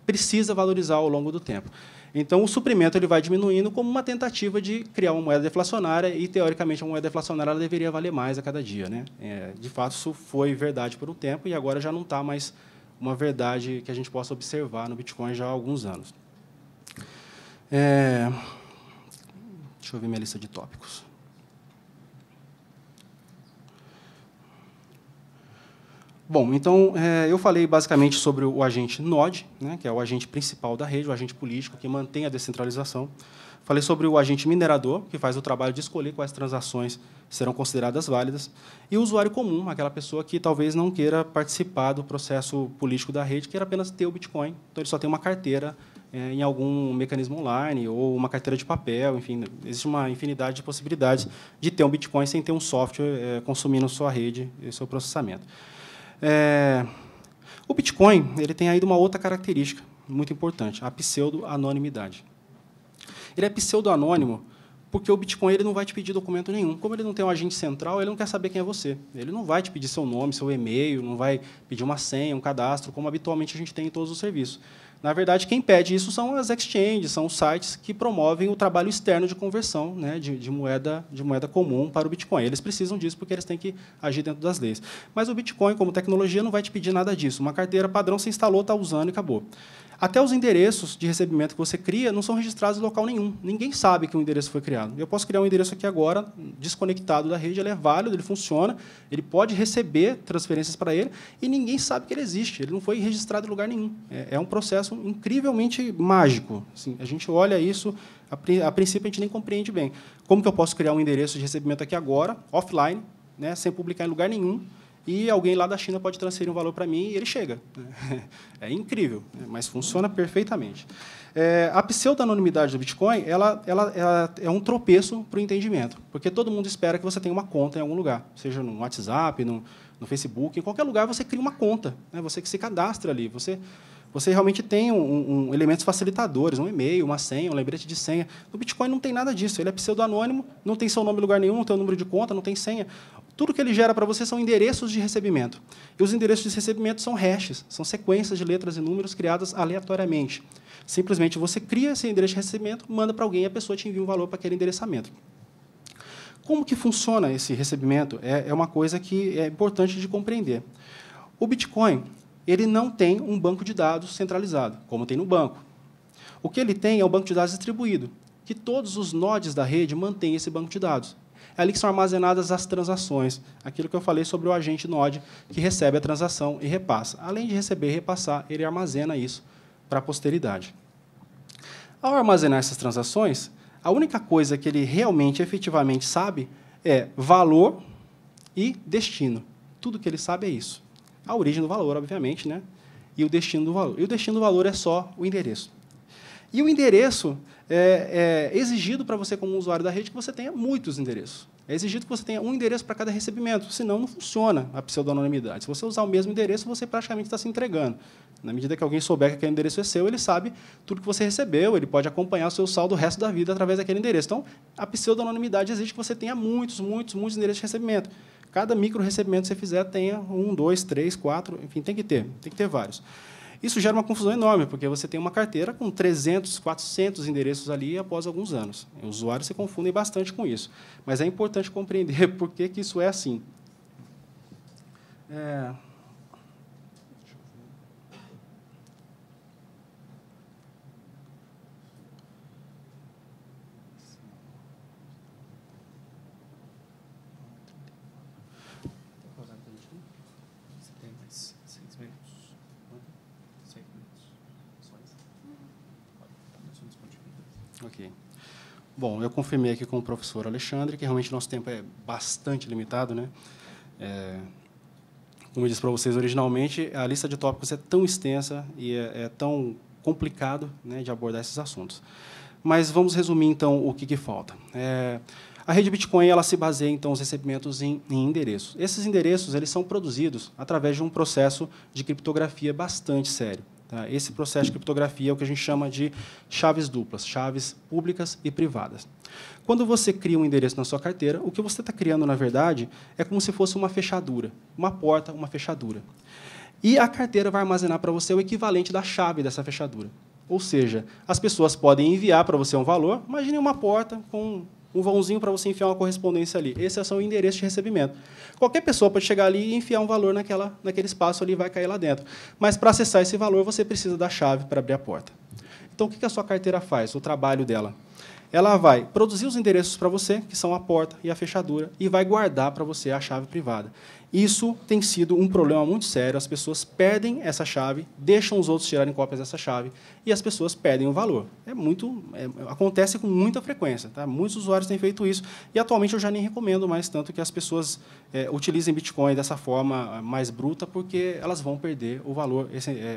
precisa valorizar ao longo do tempo. Então, o suprimento ele vai diminuindo como uma tentativa de criar uma moeda deflacionária e, teoricamente, a moeda deflacionária ela deveria valer mais a cada dia, né? De fato, isso foi verdade por um tempo e agora já não está mais uma verdade que a gente possa observar no Bitcoin já há alguns anos. Deixa eu ver minha lista de tópicos. Bom, então, eu falei basicamente sobre o agente Node, né, que é o agente principal da rede, o agente político que mantém a descentralização. Falei sobre o agente minerador, que faz o trabalho de escolher quais transações serão consideradas válidas, e o usuário comum, aquela pessoa que talvez não queira participar do processo político da rede, queira apenas ter o Bitcoin. Então, ele só tem uma carteira em algum mecanismo online ou uma carteira de papel, enfim, existe uma infinidade de possibilidades de ter um Bitcoin sem ter um software consumindo sua rede e seu processamento. O Bitcoin ele tem ainda uma outra característica muito importante, a pseudo-anonimidade. Ele é pseudo-anônimo porque o Bitcoin ele não vai te pedir documento nenhum. Como ele não tem um agente central, ele não quer saber quem é você. Ele não vai te pedir seu nome, seu e-mail, não vai pedir uma senha, um cadastro, como habitualmente a gente tem em todos os serviços. Na verdade, quem pede isso são as exchanges, são os sites que promovem o trabalho externo de conversão, né, de moeda comum para o Bitcoin. Eles precisam disso porque eles têm que agir dentro das leis. Mas o Bitcoin, como tecnologia, não vai te pedir nada disso. Uma carteira padrão você instalou, está usando e acabou. Até os endereços de recebimento que você cria não são registrados em local nenhum. Ninguém sabe que um endereço foi criado. Eu posso criar um endereço aqui agora, desconectado da rede, ele é válido, ele funciona, ele pode receber transferências para ele, e ninguém sabe que ele existe. Ele não foi registrado em lugar nenhum. É um processo incrivelmente mágico. Assim, a gente olha isso, a princípio a gente nem compreende bem. Como que eu posso criar um endereço de recebimento aqui agora, offline, né, sem publicar em lugar nenhum, e alguém lá da China pode transferir um valor para mim e ele chega. É incrível, mas funciona perfeitamente. A pseudo-anonimidade do Bitcoin ela é um tropeço para o entendimento, porque todo mundo espera que você tenha uma conta em algum lugar, seja no WhatsApp, no Facebook, em qualquer lugar você cria uma conta, né? Você que se cadastra ali, você realmente tem elementos facilitadores, um e-mail, uma senha, um lembrete de senha. No Bitcoin não tem nada disso, ele é pseudo-anônimo, não tem seu nome em lugar nenhum, não tem o número de conta, não tem senha. Tudo que ele gera para você são endereços de recebimento. E os endereços de recebimento são hashes, são sequências de letras e números criadas aleatoriamente. Simplesmente você cria esse endereço de recebimento, manda para alguém e a pessoa te envia um valor para aquele endereçamento. Como que funciona esse recebimento? É uma coisa que é importante de compreender. O Bitcoin ele não tem um banco de dados centralizado, como tem no banco. O que ele tem é um banco de dados distribuído, que todos os nodes da rede mantêm esse banco de dados. É ali que são armazenadas as transações, aquilo que eu falei sobre o agente Node, que recebe a transação e repassa. Além de receber e repassar, ele armazena isso para a posteridade. Ao armazenar essas transações, a única coisa que ele realmente, efetivamente sabe é valor e destino. Tudo que ele sabe é isso. A origem do valor, obviamente, né? E o destino do valor. E o destino do valor é só o endereço. E o endereço é exigido para você, como usuário da rede, que você tenha muitos endereços. É exigido que você tenha um endereço para cada recebimento, senão não funciona a pseudonimidade. Se você usar o mesmo endereço, você praticamente está se entregando. Na medida que alguém souber que aquele endereço é seu, ele sabe tudo que você recebeu, ele pode acompanhar o seu saldo o resto da vida através daquele endereço. Então, a pseudonimidade exige que você tenha muitos endereços de recebimento. Cada micro recebimento que você fizer tenha 1, 2, 3, 4, enfim, tem que ter vários. Isso gera uma confusão enorme, porque você tem uma carteira com 300, 400 endereços ali após alguns anos. Os usuários se confundem bastante com isso. Mas é importante compreender por que isso é assim. Ok. Bom, eu confirmei aqui com o professor Alexandre que realmente nosso tempo é bastante limitado, né? como eu disse para vocês originalmente, a lista de tópicos é tão extensa e é tão complicado, né, de abordar esses assuntos. Mas vamos resumir, então, o que falta. A rede Bitcoin ela se baseia, então, os recebimentos em endereços. Esses endereços eles são produzidos através de um processo de criptografia bastante sério. Tá? Esse processo de criptografia é o que a gente chama de chaves duplas, chaves públicas e privadas. Quando você cria um endereço na sua carteira, o que você está criando, na verdade, é como se fosse uma fechadura, uma porta, uma fechadura. E a carteira vai armazenar para você o equivalente da chave dessa fechadura. Ou seja, as pessoas podem enviar para você um valor, imagine uma porta com um vãozinho para você enfiar uma correspondência ali. Esse é o seu endereço de recebimento. Qualquer pessoa pode chegar ali e enfiar um valor naquele espaço ali e vai cair lá dentro. Mas, para acessar esse valor, você precisa da chave para abrir a porta. Então, o que a sua carteira faz? O trabalho dela. Ela vai produzir os endereços para você, que são a porta e a fechadura, e vai guardar para você a chave privada. Isso tem sido um problema muito sério. As pessoas perdem essa chave, deixam os outros tirarem cópias dessa chave, e as pessoas perdem o valor. Acontece com muita frequência. Tá? Muitos usuários têm feito isso, e atualmente eu já nem recomendo mais tanto que as pessoas utilizem Bitcoin dessa forma mais bruta, porque elas vão perder o valor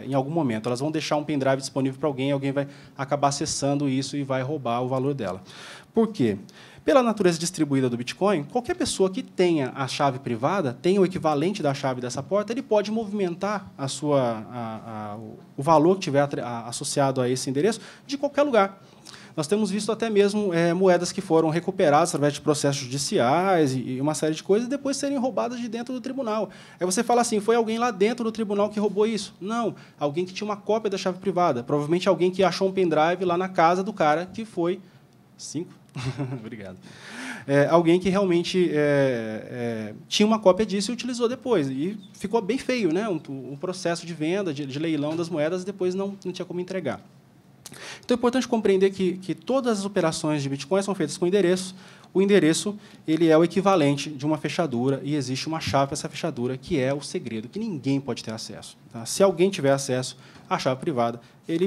em algum momento. Elas vão deixar um pendrive disponível para alguém vai acabar acessando isso e vai roubar o valor dela. Por quê? Pela natureza distribuída do Bitcoin, qualquer pessoa que tenha a chave privada, tenha o equivalente da chave dessa porta, ele pode movimentar o valor que tiver associado a esse endereço de qualquer lugar. Nós temos visto até mesmo moedas que foram recuperadas através de processos judiciais e uma série de coisas, e depois serem roubadas de dentro do tribunal. Aí você fala assim, foi alguém lá dentro do tribunal que roubou isso? Não, alguém que tinha uma cópia da chave privada. Provavelmente alguém que achou um pendrive lá na casa do cara que foi... 5? Obrigado. Alguém que realmente tinha uma cópia disso e utilizou depois. E ficou bem feio, né? Um processo de venda, de leilão das moedas, e depois não tinha como entregar. Então, é importante compreender que todas as operações de Bitcoin são feitas com endereços. O endereço ele é o equivalente de uma fechadura, e existe uma chave para essa fechadura, que é o segredo, que ninguém pode ter acesso. Tá? Se alguém tiver acesso à chave privada,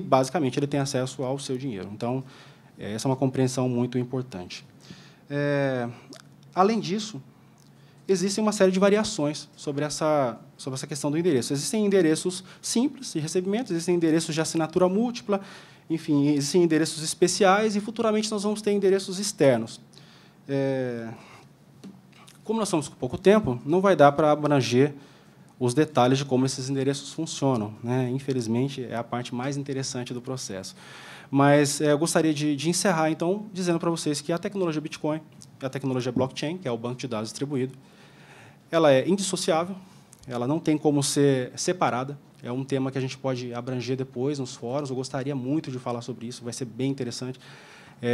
basicamente ele tem acesso ao seu dinheiro. Então, essa é uma compreensão muito importante. Além disso, existem uma série de variações sobre essa questão do endereço. Existem endereços simples de recebimento, existem endereços de assinatura múltipla, enfim, existem endereços especiais, e futuramente nós vamos ter endereços externos. Como nós estamos com pouco tempo, não vai dar para abranger os detalhes de como esses endereços funcionam, né? Infelizmente, é a parte mais interessante do processo. Mas eu gostaria de encerrar, então, dizendo para vocês que a tecnologia Bitcoin, a tecnologia blockchain, que é o banco de dados distribuído, ela é indissociável, ela não tem como ser separada. É um tema que a gente pode abranger depois nos fóruns. Eu gostaria muito de falar sobre isso, vai ser bem interessante.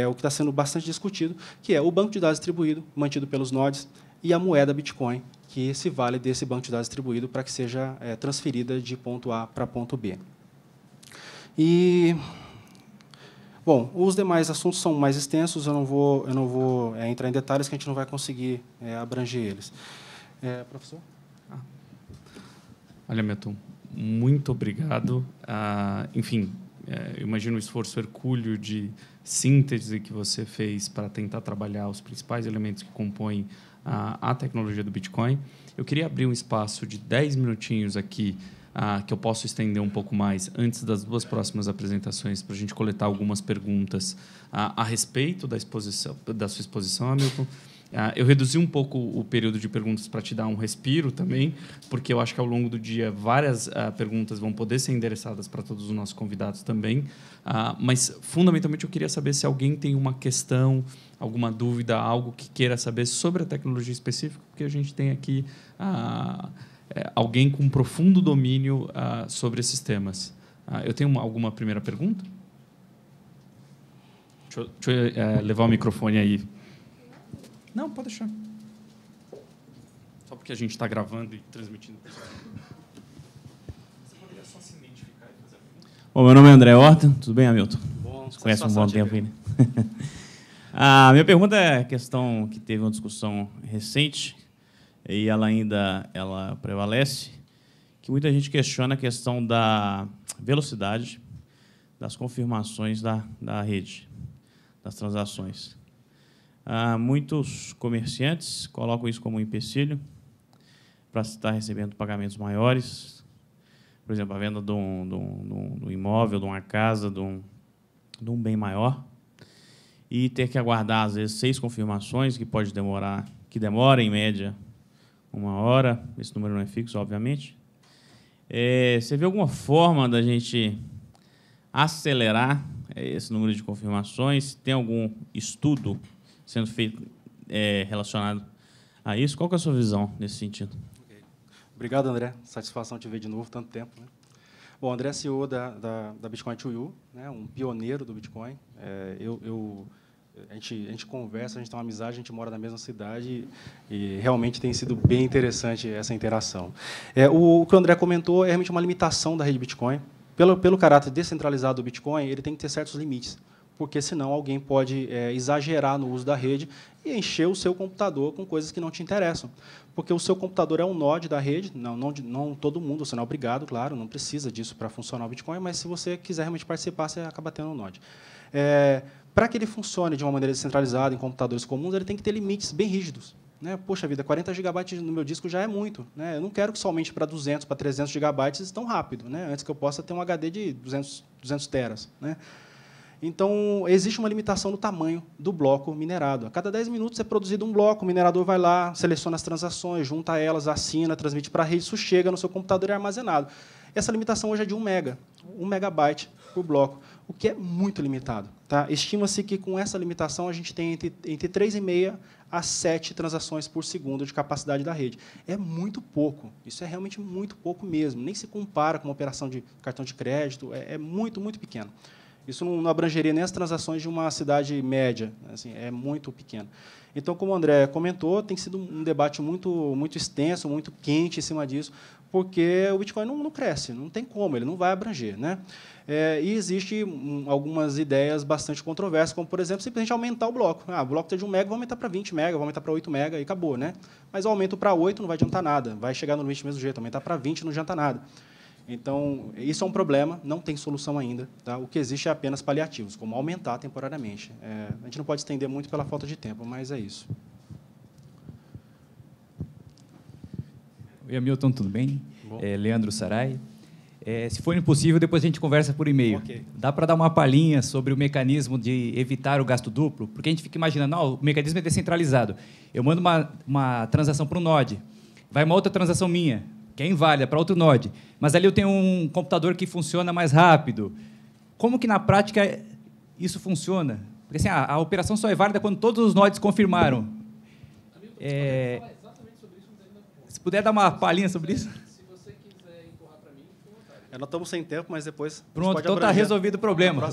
O que está sendo bastante discutido, que é o banco de dados distribuído, mantido pelos nodes, e a moeda Bitcoin, que se vale desse banco de dados distribuído para que seja transferida de ponto A para ponto B. Bom, os demais assuntos são mais extensos, eu não vou entrar em detalhes, que a gente não vai conseguir abranger eles. Professor? Olha, Milton, muito obrigado. Enfim, eu imagino o esforço hercúleo de síntese que você fez para tentar trabalhar os principais elementos que compõem a tecnologia do Bitcoin. Eu queria abrir um espaço de 10 minutinhos aqui, que eu posso estender um pouco mais antes das duas próximas apresentações, para a gente coletar algumas perguntas a respeito da sua exposição, Hamilton. Eu reduzi um pouco o período de perguntas para te dar um respiro também, porque eu acho que ao longo do dia várias perguntas vão poder ser endereçadas para todos os nossos convidados também. Mas, fundamentalmente, eu queria saber se alguém tem uma questão, alguma dúvida, algo que queira saber sobre a tecnologia específica, porque a gente tem aqui alguém com um profundo domínio sobre esses temas. Eu tenho alguma primeira pergunta? Deixa eu levar o microfone aí. Não, pode deixar. Só porque a gente está gravando e transmitindo. Você poderia só se identificar e fazer a pergunta? Bom, meu nome é André Horta. Tudo bem, Hamilton? Bom, você conhece um bom tempo aí, né? A minha pergunta é a questão que teve uma discussão recente, e ela ainda prevalece, que muita gente questiona a questão da velocidade das confirmações da rede, das transações. Muitos comerciantes colocam isso como um empecilho, para estar recebendo pagamentos maiores, por exemplo, a venda de um imóvel, de uma casa, de um bem maior, e ter que aguardar, às vezes, 6 confirmações, que demora, em média, 1 hora. Esse número não é fixo, obviamente. Você vê alguma forma da gente acelerar esse número de confirmações? Tem algum estudo sendo feito relacionado a isso? Qual que é a sua visão nesse sentido? Obrigado, André. Satisfação te ver de novo, tanto tempo, né? Bom, André é CEO da Bitcoin to You, né? Um pioneiro do Bitcoin. A gente conversa, a gente tem uma amizade, a gente mora na mesma cidade e realmente tem sido bem interessante essa interação. O que o André comentou é realmente uma limitação da rede Bitcoin. Pelo caráter descentralizado do Bitcoin, ele tem que ter certos limites, porque senão alguém pode exagerar no uso da rede e encher o seu computador com coisas que não te interessam. Porque o seu computador é um node da rede, não todo mundo, você não é obrigado, claro, não precisa disso para funcionar o Bitcoin, mas se você quiser realmente participar, você acaba tendo um node. Para que ele funcione de uma maneira descentralizada em computadores comuns, ele tem que ter limites bem rígidos. Né? Poxa vida, 40 GB no meu disco já é muito. Né? Eu não quero que somente para 200, para 300 GB tão rápido, né? Antes que eu possa ter um HD de 200 teras. Né? Então, existe uma limitação no tamanho do bloco minerado. A cada 10 minutos é produzido um bloco, o minerador vai lá, seleciona as transações, junta elas, assina, transmite para a rede, isso chega no seu computador e é armazenado. Essa limitação hoje é de 1 mega, 1 megabyte por bloco, o que é muito limitado. Tá? Estima-se que, com essa limitação, a gente tem entre 3,5 a 7 transações por segundo de capacidade da rede. É muito pouco. Isso é realmente muito pouco mesmo. Nem se compara com uma operação de cartão de crédito. É muito, muito pequeno. Isso não abrangeria nem as transações de uma cidade média. Assim, é muito pequeno. Então, como o André comentou, tem sido um debate muito extenso, muito quente em cima disso, porque o Bitcoin não cresce, não tem como, ele não vai abranger. Né? E existem algumas ideias bastante controversas, como, por exemplo, simplesmente aumentar o bloco. O bloco de 1 mega, vou aumentar para 20 mega, vou aumentar para 8 mega e acabou. Né? Mas o aumento para 8 não vai adiantar nada, vai chegar no limite do mesmo jeito, aumentar para 20 não adianta nada. Então, isso é um problema, não tem solução ainda. Tá? O que existe é apenas paliativos, como aumentar temporariamente. A gente não pode estender muito pela falta de tempo, mas é isso. Oi, Hamilton, tudo bem? Leandro Sarai. Se for impossível, depois a gente conversa por e-mail. Okay. Dá para dar uma palhinha sobre o mecanismo de evitar o gasto duplo? Porque a gente fica imaginando, o mecanismo é descentralizado. Eu mando uma transação para um node, vai uma outra transação minha, que é inválida, para outro node. Mas ali eu tenho um computador que funciona mais rápido. Como que, na prática, isso funciona? Porque assim, a operação só é válida quando todos os nodes confirmaram. Se puder dar uma palhinha sobre isso. Se você quiser empurrar para mim, fique à vontade. Nós estamos sem tempo, mas depois... Pronto, então está resolvido o problema.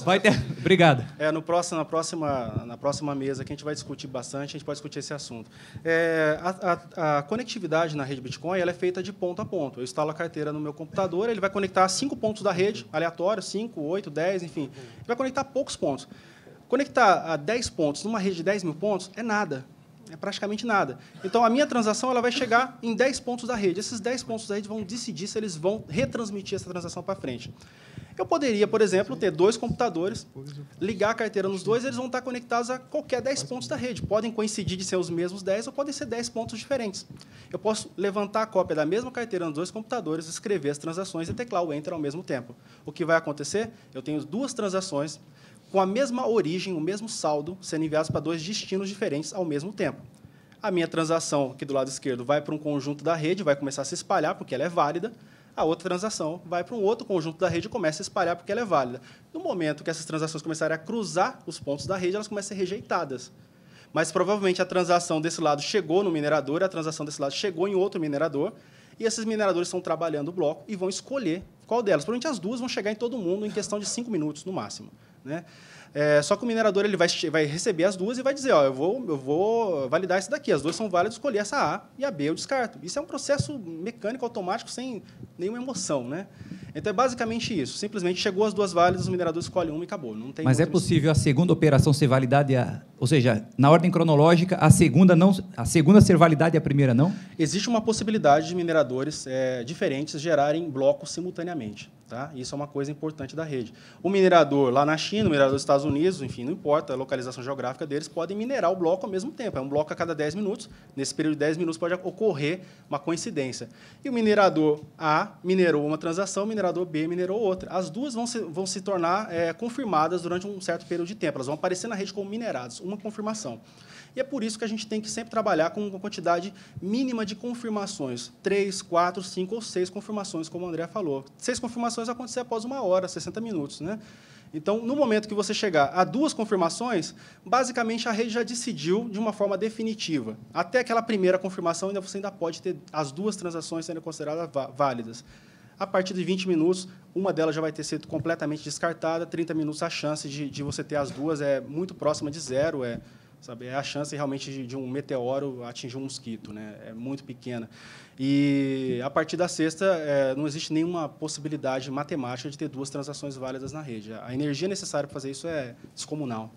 Obrigado. Na próxima mesa, que a gente vai discutir bastante, a gente pode discutir esse assunto. A conectividade na rede Bitcoin ela é feita de ponto a ponto. Eu instalo a carteira no meu computador, ele vai conectar 5 pontos da rede, aleatórios, 5, 8, 10, enfim. Ele vai conectar poucos pontos. Conectar a 10 pontos numa rede de 10 mil pontos é nada. É praticamente nada. Então, a minha transação ela vai chegar em 10 pontos da rede. Esses 10 pontos da rede vão decidir se eles vão retransmitir essa transação para frente. Eu poderia, por exemplo, ter 2 computadores, ligar a carteira nos dois, eles vão estar conectados a qualquer 10 pontos da rede. Podem coincidir de ser os mesmos 10 ou podem ser 10 pontos diferentes. Eu posso levantar a cópia da mesma carteira nos 2 computadores, escrever as transações e teclar o Enter ao mesmo tempo. O que vai acontecer? Eu tenho 2 transações com a mesma origem, o mesmo saldo, sendo enviados para 2 destinos diferentes ao mesmo tempo. A minha transação, aqui do lado esquerdo, vai para um conjunto da rede, vai começar a se espalhar, porque ela é válida. A outra transação vai para um outro conjunto da rede e começa a se espalhar, porque ela é válida. No momento que essas transações começarem a cruzar os pontos da rede, elas começam a ser rejeitadas. Mas, provavelmente, a transação desse lado chegou no minerador, a transação desse lado chegou em outro minerador, e esses mineradores estão trabalhando o bloco e vão escolher qual delas. Provavelmente as 2 vão chegar em todo mundo em questão de 5 minutos, no máximo. Né? Só que o minerador ele vai receber as 2 e vai dizer, eu vou validar isso daqui, as 2 são válidas, escolher essa A e a B eu descarto. Isso é um processo mecânico, automático, sem nenhuma emoção. Né? Então, é basicamente isso. Simplesmente chegou as 2 válidas, o minerador escolhe uma e acabou. Não tem. Mas é possível a segunda operação ser validada, ou seja, na ordem cronológica, a segunda ser validada e a primeira não? Existe uma possibilidade de mineradores diferentes gerarem blocos simultaneamente. Tá? Isso é uma coisa importante da rede. O minerador lá na China, o minerador dos Estados Unidos, enfim, não importa a localização geográfica deles, podem minerar o bloco ao mesmo tempo. É um bloco a cada 10 minutos. Nesse período de 10 minutos pode ocorrer uma coincidência. E o minerador A minerou uma transação, o minerador B minerou outra. As duas vão se tornar confirmadas durante um certo período de tempo. Elas vão aparecer na rede como minerados, uma confirmação. E é por isso que a gente tem que sempre trabalhar com uma quantidade mínima de confirmações. 3, 4, 5 ou 6 confirmações, como o André falou. 6 confirmações vão acontecer após 1 hora, 60 minutos. Né? Então, no momento que você chegar a 2 confirmações, basicamente a rede já decidiu de uma forma definitiva. Até aquela primeira confirmação, você ainda pode ter as 2 transações sendo consideradas válidas. A partir de 20 minutos, uma delas já vai ter sido completamente descartada. 30 minutos, a chance de você ter as 2 é muito próxima de zero. É a chance realmente de um meteoro atingir um mosquito, né? É muito pequena. E, a partir da sexta, não existe nenhuma possibilidade matemática de ter 2 transações válidas na rede. A energia necessária para fazer isso é descomunal.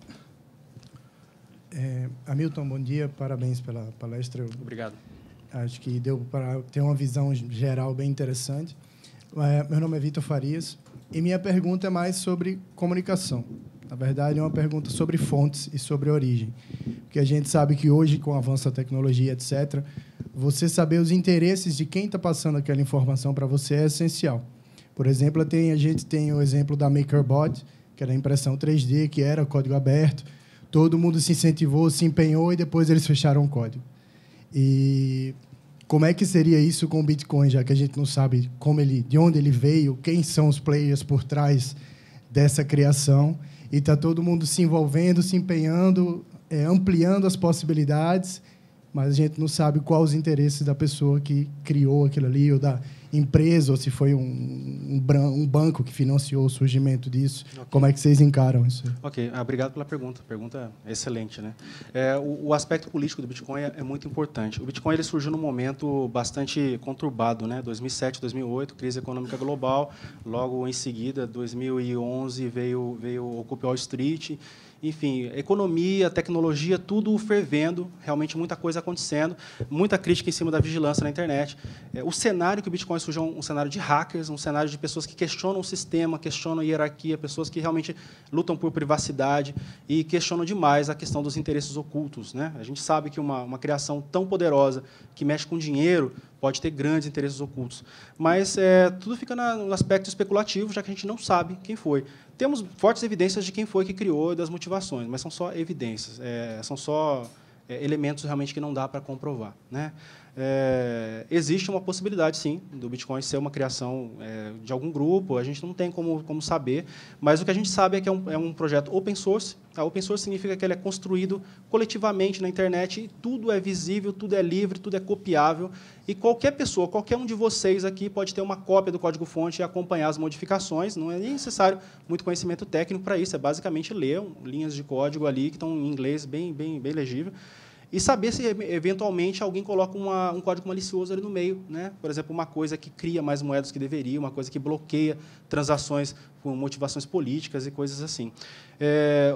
Hamilton, bom dia. Parabéns pela palestra. Obrigado. Acho que deu para ter uma visão geral bem interessante. Meu nome é Vitor Farias e minha pergunta é mais sobre comunicação. Na verdade, é uma pergunta sobre fontes e sobre origem. Porque a gente sabe que hoje, com o avanço da tecnologia, etc., você saber os interesses de quem está passando aquela informação para você é essencial. Por exemplo, a gente tem o exemplo da MakerBot, que era a impressão 3D, que era código aberto. Todo mundo se incentivou, se empenhou e depois eles fecharam o código. E como é que seria isso com o Bitcoin, já que a gente não sabe de onde ele veio, quem são os players por trás dessa criação? E está todo mundo se envolvendo, se empenhando, ampliando as possibilidades, mas a gente não sabe quais os interesses da pessoa que criou aquilo ali, ou da empresa, ou se foi um banco que financiou o surgimento disso. Okay. Como é que vocês encaram isso? Ok, obrigado pela pergunta. Pergunta excelente, né? O aspecto político do Bitcoin é muito importante. O Bitcoin ele surgiu num momento bastante conturbado, né? 2007, 2008, crise econômica global. Logo em seguida, 2011 veio o Occupy Wall Street. Enfim, economia, tecnologia, tudo fervendo, realmente muita coisa acontecendo, muita crítica em cima da vigilância na internet. O cenário que o Bitcoin surgiu é um cenário de hackers, um cenário de pessoas que questionam o sistema, questionam a hierarquia, pessoas que realmente lutam por privacidade e questionam demais a questão dos interesses ocultos. Né? A gente sabe que uma criação tão poderosa, que mexe com dinheiro, pode ter grandes interesses ocultos. Mas tudo fica no aspecto especulativo, já que a gente não sabe quem foi. Temos fortes evidências de quem foi que criou e das motivações, mas são só evidências, são só elementos realmente que não dá para comprovar. Né? Existe uma possibilidade, sim, do Bitcoin ser uma criação de algum grupo, a gente não tem como saber, mas o que a gente sabe é que é um projeto open source. Open source significa que ele é construído coletivamente na internet, e tudo é visível, tudo é livre, tudo é copiável, e qualquer pessoa, qualquer um de vocês aqui pode ter uma cópia do código-fonte e acompanhar as modificações. Não é nem necessário muito conhecimento técnico para isso, é basicamente ler linhas de código ali que estão em inglês bem legível, e saber se, eventualmente, alguém coloca um código malicioso ali no meio. Né? Por exemplo, uma coisa que cria mais moedas que deveria, uma coisa que bloqueia transações com motivações políticas e coisas assim.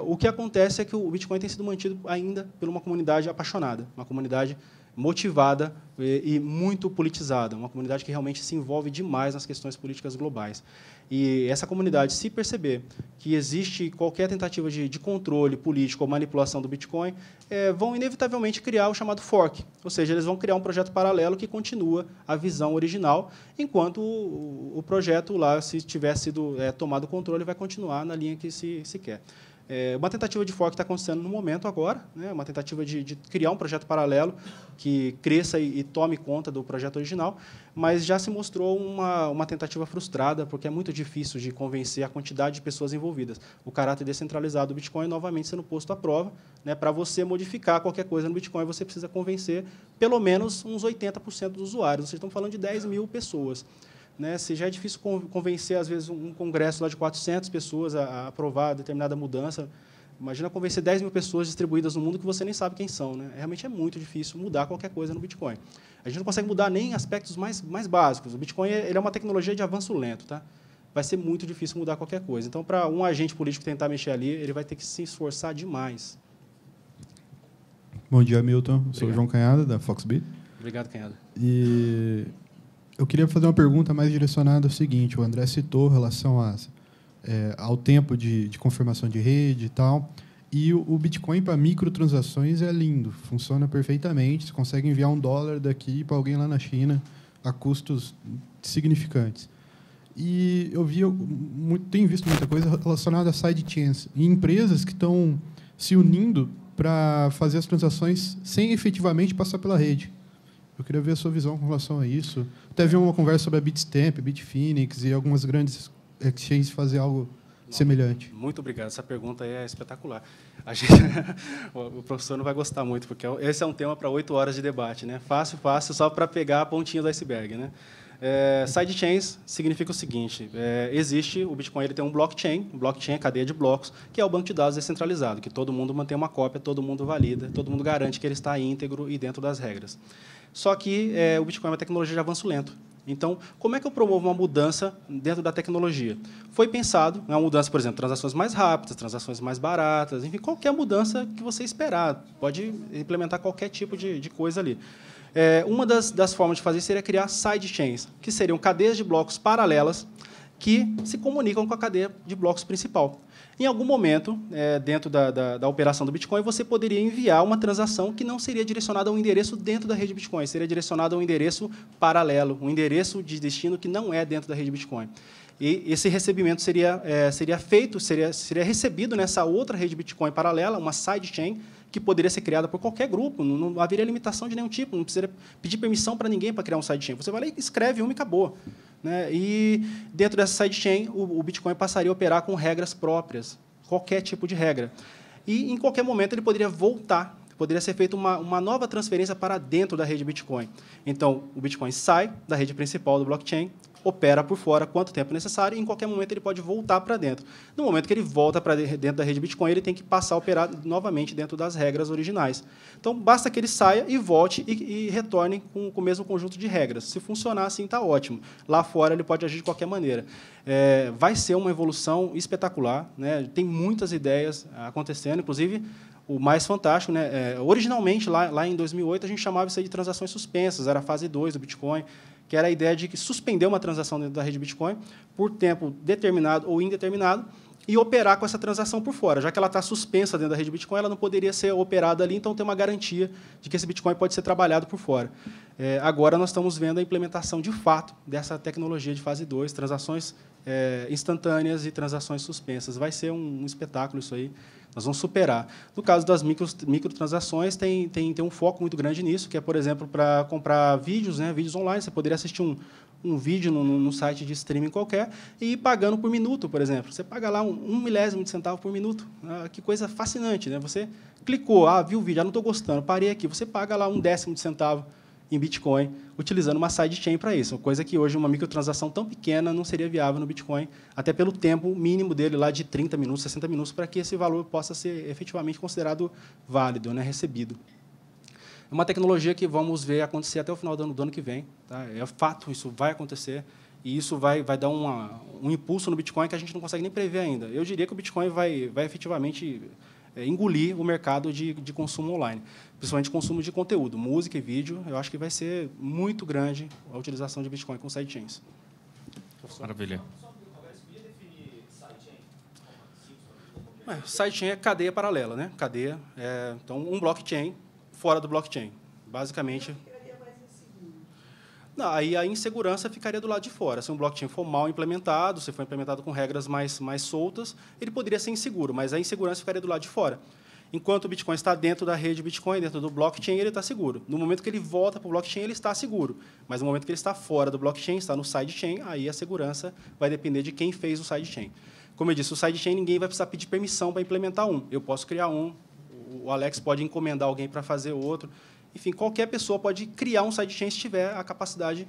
O que acontece é que o Bitcoin tem sido mantido ainda por uma comunidade apaixonada, uma comunidade motivada e muito politizada, uma comunidade que realmente se envolve demais nas questões políticas globais. E essa comunidade, se perceber que existe qualquer tentativa de controle político ou manipulação do Bitcoin, vão inevitavelmente criar o chamado fork, ou seja, eles vão criar um projeto paralelo que continua a visão original, enquanto o projeto lá, se tiver sido tomado o controle, vai continuar na linha que se quer. Uma tentativa de fork está acontecendo no momento agora, né? Uma tentativa de criar um projeto paralelo que cresça e tome conta do projeto original, mas já se mostrou uma tentativa frustrada, porque é muito difícil de convencer a quantidade de pessoas envolvidas. O caráter descentralizado do Bitcoin novamente sendo posto à prova. Né? Para você modificar qualquer coisa no Bitcoin, você precisa convencer pelo menos uns 80% dos usuários. Vocês estão falando de 10 mil pessoas. Né? Se já é difícil convencer, às vezes, um congresso lá de 400 pessoas a aprovar determinada mudança, imagina convencer 10 mil pessoas distribuídas no mundo que você nem sabe quem são. Né? Realmente é muito difícil mudar qualquer coisa no Bitcoin. A gente não consegue mudar nem aspectos mais básicos. O Bitcoin ele é uma tecnologia de avanço lento. Tá? Vai ser muito difícil mudar qualquer coisa. Então, para um agente político tentar mexer ali, ele vai ter que se esforçar demais. Bom dia, Milton. Eu sou o João Canhada, da Foxbit. Obrigado, Canhada. E Eu queria fazer uma pergunta mais direcionada ao seguinte: o André citou em relação ao tempo de confirmação de rede e tal. E o Bitcoin para microtransações é lindo, funciona perfeitamente. Você consegue enviar $1 daqui para alguém lá na China a custos significantes. E eu tenho visto muita coisa relacionada a sidechains e empresas que estão se unindo para fazer as transações sem efetivamente passar pela rede. Eu queria ver a sua visão com relação a isso. Até vi uma conversa sobre a Bitstamp, Bitfinex e algumas grandes exchanges fazer algo semelhante. Muito obrigado. Essa pergunta é espetacular. O professor não vai gostar muito, porque esse é um tema para 8 horas de debate, né? Fácil, só para pegar a pontinha do iceberg, né? Sidechains significa o seguinte: existe o Bitcoin, ele tem um blockchain é cadeia de blocos, que é o banco de dados descentralizado, que todo mundo mantém uma cópia, todo mundo valida, todo mundo garante que ele está íntegro e dentro das regras. Só que o Bitcoin é uma tecnologia de avanço lento. Então, como é que eu promovo uma mudança dentro da tecnologia? Foi pensado, uma mudança, por exemplo, transações mais rápidas, transações mais baratas, enfim, qualquer mudança que você esperar. Pode implementar qualquer tipo de coisa ali. Uma das formas de fazer seria criar sidechains, que seriam cadeias de blocos paralelas que se comunicam com a cadeia de blocos principal. Em algum momento, dentro da operação do Bitcoin, você poderia enviar uma transação que não seria direcionada a um endereço dentro da rede Bitcoin, seria direcionada a um endereço paralelo, um endereço de destino que não é dentro da rede Bitcoin. E esse recebimento seria recebido nessa outra rede Bitcoin paralela, uma sidechain, que poderia ser criada por qualquer grupo, não haveria limitação de nenhum tipo, não precisaria pedir permissão para ninguém para criar um sidechain. Você vai lá e escreve uma e acabou. Né? E, dentro dessa sidechain, o Bitcoin passaria a operar com regras próprias, qualquer tipo de regra. E, em qualquer momento, ele poderia voltar, poderia ser feita uma nova transferência para dentro da rede Bitcoin. Então, o Bitcoin sai da rede principal do blockchain, opera por fora quanto tempo necessário, e em qualquer momento ele pode voltar para dentro. No momento que ele volta para dentro da rede Bitcoin, ele tem que passar a operar novamente dentro das regras originais. Então, basta que ele saia e volte e retorne com o mesmo conjunto de regras. Se funcionar assim, está ótimo. Lá fora, ele pode agir de qualquer maneira. Vai ser uma evolução espetacular, né? Tem muitas ideias acontecendo, inclusive o mais fantástico, né? Originalmente, lá em 2008, a gente chamava isso aí de transações suspensas, era a fase 2 do Bitcoin, que era a ideia de que suspender uma transação dentro da rede Bitcoin por tempo determinado ou indeterminado e operar com essa transação por fora. Já que ela está suspensa dentro da rede Bitcoin, ela não poderia ser operada ali, então tem uma garantia de que esse Bitcoin pode ser trabalhado por fora. Agora nós estamos vendo a implementação de fato dessa tecnologia de fase 2, transações instantâneas e transações suspensas. Vai ser um espetáculo isso aí. Nós vamos superar. No caso das microtransações, tem um foco muito grande nisso, que é, por exemplo, para comprar vídeos, né, vídeos online. Você poderia assistir um vídeo no site de streaming qualquer e ir pagando por minuto, por exemplo. Você paga lá um milésimo de centavo por minuto. Que coisa fascinante, né? Você clicou, viu o vídeo, não estou gostando, parei aqui. Você paga lá 1/10 de centavo em Bitcoin, utilizando uma sidechain para isso, coisa que hoje uma microtransação tão pequena não seria viável no Bitcoin, até pelo tempo mínimo dele lá de 30 minutos, 60 minutos, para que esse valor possa ser efetivamente considerado válido, né, recebido. É uma tecnologia que vamos ver acontecer até o final do ano que vem. Tá? É fato, isso vai acontecer, e isso vai dar um impulso no Bitcoin que a gente não consegue nem prever ainda. Eu diria que o Bitcoin vai efetivamente engolir o mercado de consumo online, principalmente consumo de conteúdo, música e vídeo. Eu acho que vai ser muito grande a utilização de Bitcoin com sidechains. Maravilha. Sidechain é cadeia paralela, né? Cadeia, então um blockchain fora do blockchain, basicamente. Não, aí a insegurança ficaria do lado de fora. Se um blockchain for mal implementado, se for implementado com regras mais soltas, ele poderia ser inseguro, mas a insegurança ficaria do lado de fora. Enquanto o Bitcoin está dentro da rede Bitcoin, dentro do blockchain, ele está seguro. No momento que ele volta para o blockchain, ele está seguro. Mas no momento que ele está fora do blockchain, está no sidechain, aí a segurança vai depender de quem fez o sidechain. Como eu disse, o sidechain ninguém vai precisar pedir permissão para implementar um. Eu posso criar um, o Alex pode encomendar alguém para fazer outro. Enfim, qualquer pessoa pode criar um sidechain se tiver a capacidade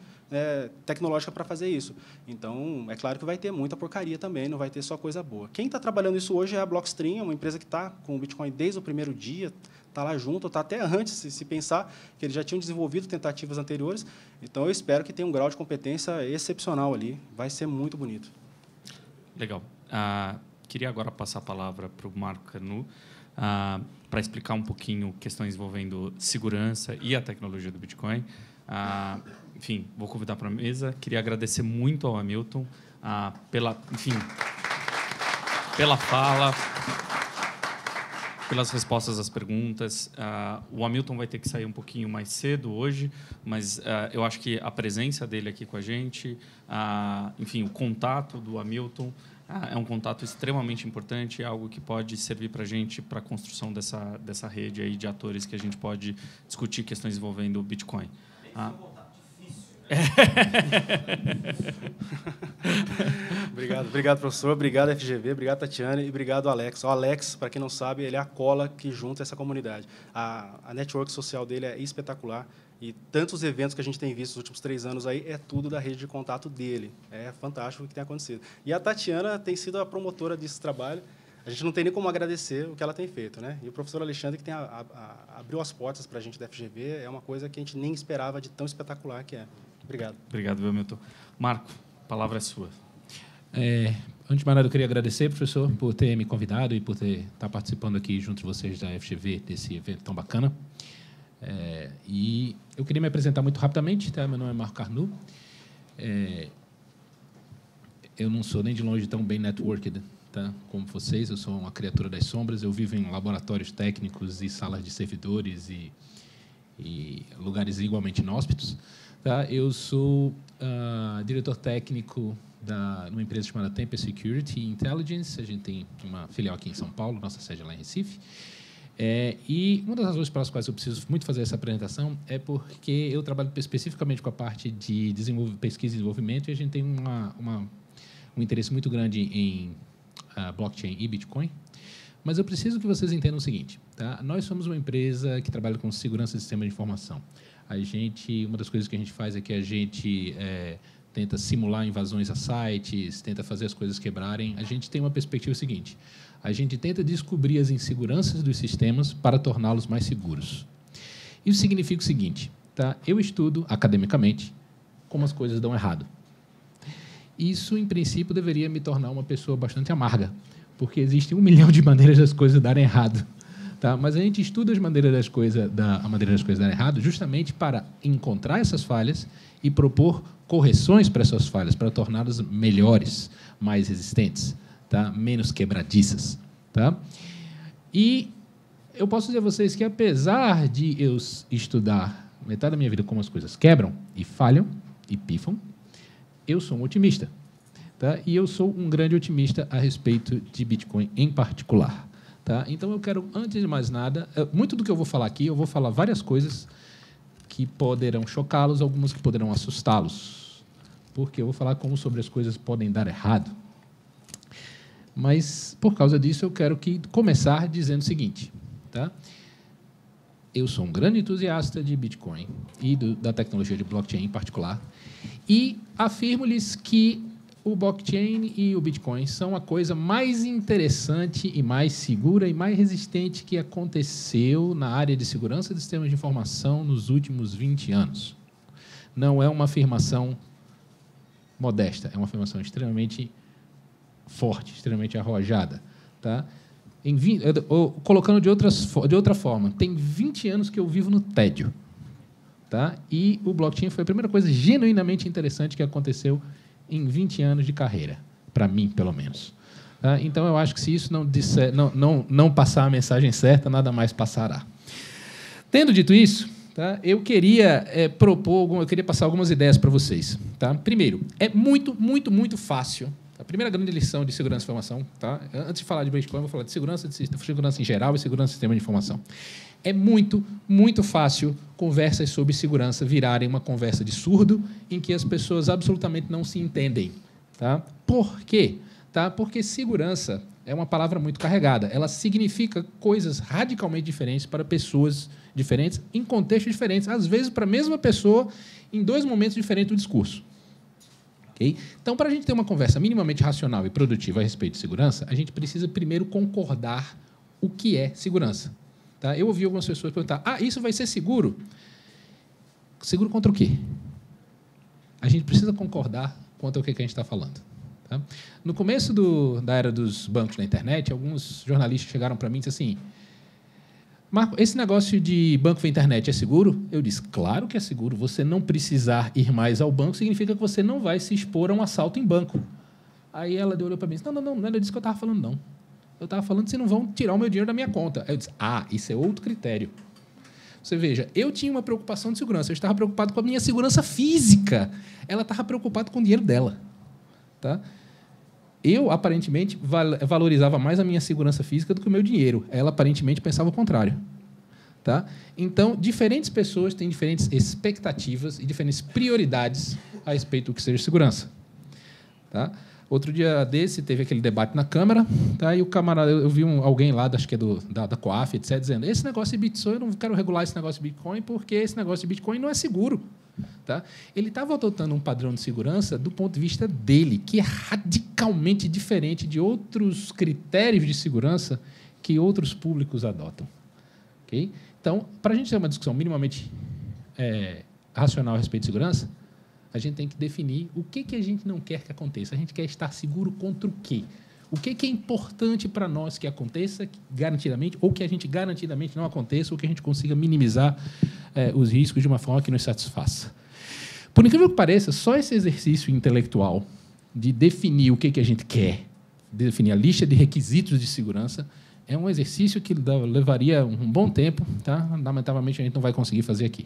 tecnológica para fazer isso. Então, é claro que vai ter muita porcaria também, não vai ter só coisa boa. Quem está trabalhando isso hoje é a Blockstream, uma empresa que está com o Bitcoin desde o primeiro dia, está lá junto, está até antes, se pensar que eles já tinham desenvolvido tentativas anteriores. Então, eu espero que tenha um grau de competência excepcional ali. Vai ser muito bonito. Legal. Queria agora passar a palavra para o Marco Carnu, para explicar um pouquinho questões envolvendo segurança e a tecnologia do Bitcoin. enfim, vou convidar para a mesa. Queria agradecer muito ao Hamilton pela fala, pelas respostas às perguntas. O Hamilton vai ter que sair um pouquinho mais cedo hoje, mas eu acho que a presença dele aqui com a gente, enfim, o contato do Hamilton é um contato extremamente importante, algo que pode servir para a gente, para a construção dessa rede aí de atores que a gente pode discutir questões envolvendo o Bitcoin. Obrigado, professor. Obrigado, FGV. Obrigado, Tatiana. E obrigado, Alex. O Alex, para quem não sabe, ele é a cola que junta essa comunidade. A network social dele é espetacular. E tantos eventos que a gente tem visto nos últimos 3 anos aí, é tudo da rede de contato dele. É fantástico o que tem acontecido. E a Tatiana tem sido a promotora desse trabalho. A gente não tem nem como agradecer o que ela tem feito, né? E o professor Alexandre, que tem abriu as portas para a gente da FGV, é uma coisa que a gente nem esperava de tão espetacular que é. Obrigado. Obrigado, Hamilton. Marco, a palavra é sua. Antes de mais nada, eu queria agradecer, professor, por ter me convidado e por estar participando aqui junto de vocês da FGV, desse evento tão bacana. E eu queria me apresentar muito rapidamente. Tá? Meu nome é Marco Carnu. Eu não sou nem de longe tão bem networked, tá? Como vocês. Eu sou uma criatura das sombras. Eu vivo em laboratórios técnicos e salas de servidores e lugares igualmente inóspitos. Tá? Eu sou diretor técnico numa empresa chamada Tempest Security Intelligence. A gente tem uma filial aqui em São Paulo, nossa sede é lá em Recife. E uma das razões pelas quais eu preciso muito fazer essa apresentação é porque eu trabalho especificamente com a parte de pesquisa e desenvolvimento, e a gente tem um interesse muito grande em blockchain e Bitcoin. Mas eu preciso que vocês entendam o seguinte, tá? Nós somos uma empresa que trabalha com segurança de sistema de informação. Uma das coisas que a gente faz é que a gente tenta simular invasões a sites, tenta fazer as coisas quebrarem. A gente tem uma perspectiva seguinte: a gente tenta descobrir as inseguranças dos sistemas para torná-los mais seguros. Isso significa o seguinte, tá? Eu estudo academicamente como as coisas dão errado. Isso, em princípio, deveria me tornar uma pessoa bastante amarga, porque existem 1 milhão de maneiras das coisas darem errado. Tá? Mas a gente estuda a maneira das coisas darem errado justamente para encontrar essas falhas e propor correções para essas falhas, para torná-las melhores, mais resistentes, tá? Menos quebradiças. Tá? E eu posso dizer a vocês que, apesar de eu estudar metade da minha vida como as coisas quebram e falham e pifam, eu sou um otimista. Tá? E eu sou um grande otimista a respeito de Bitcoin em particular. Tá? Então, eu quero, antes de mais nada, muito do que eu vou falar aqui, eu vou falar várias coisas que poderão chocá-los, algumas que poderão assustá-los, porque eu vou falar como sobre as coisas podem dar errado. Mas, por causa disso, eu quero começar dizendo o seguinte. Tá? Eu sou um grande entusiasta de Bitcoin e da tecnologia de blockchain em particular, e afirmo-lhes que o blockchain e o Bitcoin são a coisa mais interessante e mais segura e mais resistente que aconteceu na área de segurança de sistemas de informação nos últimos 20 anos. Não é uma afirmação modesta, é uma afirmação extremamente forte, extremamente arrojada. Tá? Colocando de outra forma, tem 20 anos que eu vivo no tédio. Tá? E o blockchain foi a primeira coisa genuinamente interessante que aconteceu em 20 anos de carreira, para mim, pelo menos. Tá? Então, eu acho que se isso não passar a mensagem certa, nada mais passará. Tendo dito isso, tá? Eu queria passar algumas ideias para vocês. Tá? Primeiro, é muito, muito, muito fácil. A primeira grande lição de segurança de informação, tá? Antes de falar de Bitcoin, eu vou falar de segurança em geral e segurança de sistema de informação. É muito, muito fácil conversas sobre segurança virarem uma conversa de surdo em que as pessoas absolutamente não se entendem. Tá? Por quê? Tá? Porque segurança é uma palavra muito carregada. Ela significa coisas radicalmente diferentes para pessoas diferentes, em contextos diferentes, às vezes para a mesma pessoa, em 2 momentos diferentes do discurso. Okay? Então, para a gente ter uma conversa minimamente racional e produtiva a respeito de segurança, a gente precisa primeiro concordar o que é segurança. Tá? Eu ouvi algumas pessoas perguntar: isso vai ser seguro? Seguro contra o quê? A gente precisa concordar quanto ao que a gente está falando. Tá? No começo da era dos bancos na internet, alguns jornalistas chegaram para mim e disseram assim: Marco, esse negócio de banco via internet é seguro? Eu disse, claro que é seguro. Você não precisar ir mais ao banco significa que você não vai se expor a um assalto em banco. Aí ela olhou para mim e disse, não era disso que eu estava falando, não. Eu estava falando que vocês não vão tirar o meu dinheiro da minha conta. Aí eu disse, isso é outro critério. Você veja, eu tinha uma preocupação de segurança, eu estava preocupado com a minha segurança física. Ela estava preocupada com o dinheiro dela. Tá? Eu, aparentemente, valorizava mais a minha segurança física do que o meu dinheiro. Ela, aparentemente, pensava o contrário. Tá? Então, diferentes pessoas têm diferentes expectativas e diferentes prioridades a respeito do que seja segurança. Tá? Outro dia desse, teve aquele debate na Câmara, tá? E o camarada, eu vi alguém lá, acho que é da Coaf, etc., dizendo, esse negócio de Bitcoin, eu não quero regular esse negócio de Bitcoin porque esse negócio de Bitcoin não é seguro. Tá? Ele estava adotando um padrão de segurança do ponto de vista dele, que é radicalmente diferente de outros critérios de segurança que outros públicos adotam. Okay? Então, para a gente ter uma discussão minimamente racional a respeito de segurança, a gente tem que definir o que a gente não quer que aconteça. A gente quer estar seguro contra o quê? O que é importante para nós que aconteça garantidamente, ou que a gente garantidamente não aconteça, ou que a gente consiga minimizar os riscos de uma forma que nos satisfaça. Por incrível que pareça, só esse exercício intelectual de definir o que a gente quer, de definir a lista de requisitos de segurança, é um exercício que levaria um bom tempo. Tá? Lamentavelmente, a gente não vai conseguir fazer aqui.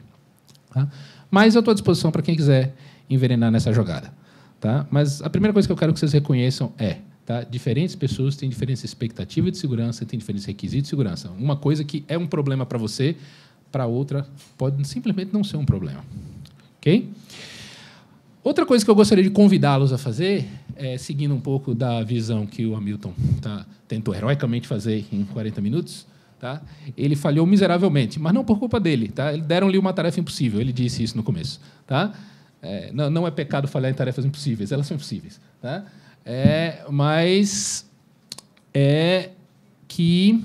Tá? Mas eu estou à disposição para quem quiser envenenar nessa jogada. Tá? Mas a primeira coisa que eu quero que vocês reconheçam tá? Diferentes pessoas têm diferentes expectativas de segurança, têm diferentes requisitos de segurança. Uma coisa que é um problema para você, para outra pode simplesmente não ser um problema. Okay? Outra coisa que eu gostaria de convidá-los a fazer, seguindo um pouco da visão que o Hamilton tentou heroicamente fazer em 40 minutos, tá? Ele falhou miseravelmente, mas não por culpa dele. Tá? Deram-lhe uma tarefa impossível, ele disse isso no começo. Tá? Não é pecado falhar em tarefas impossíveis, elas são impossíveis. Tá? Mas é que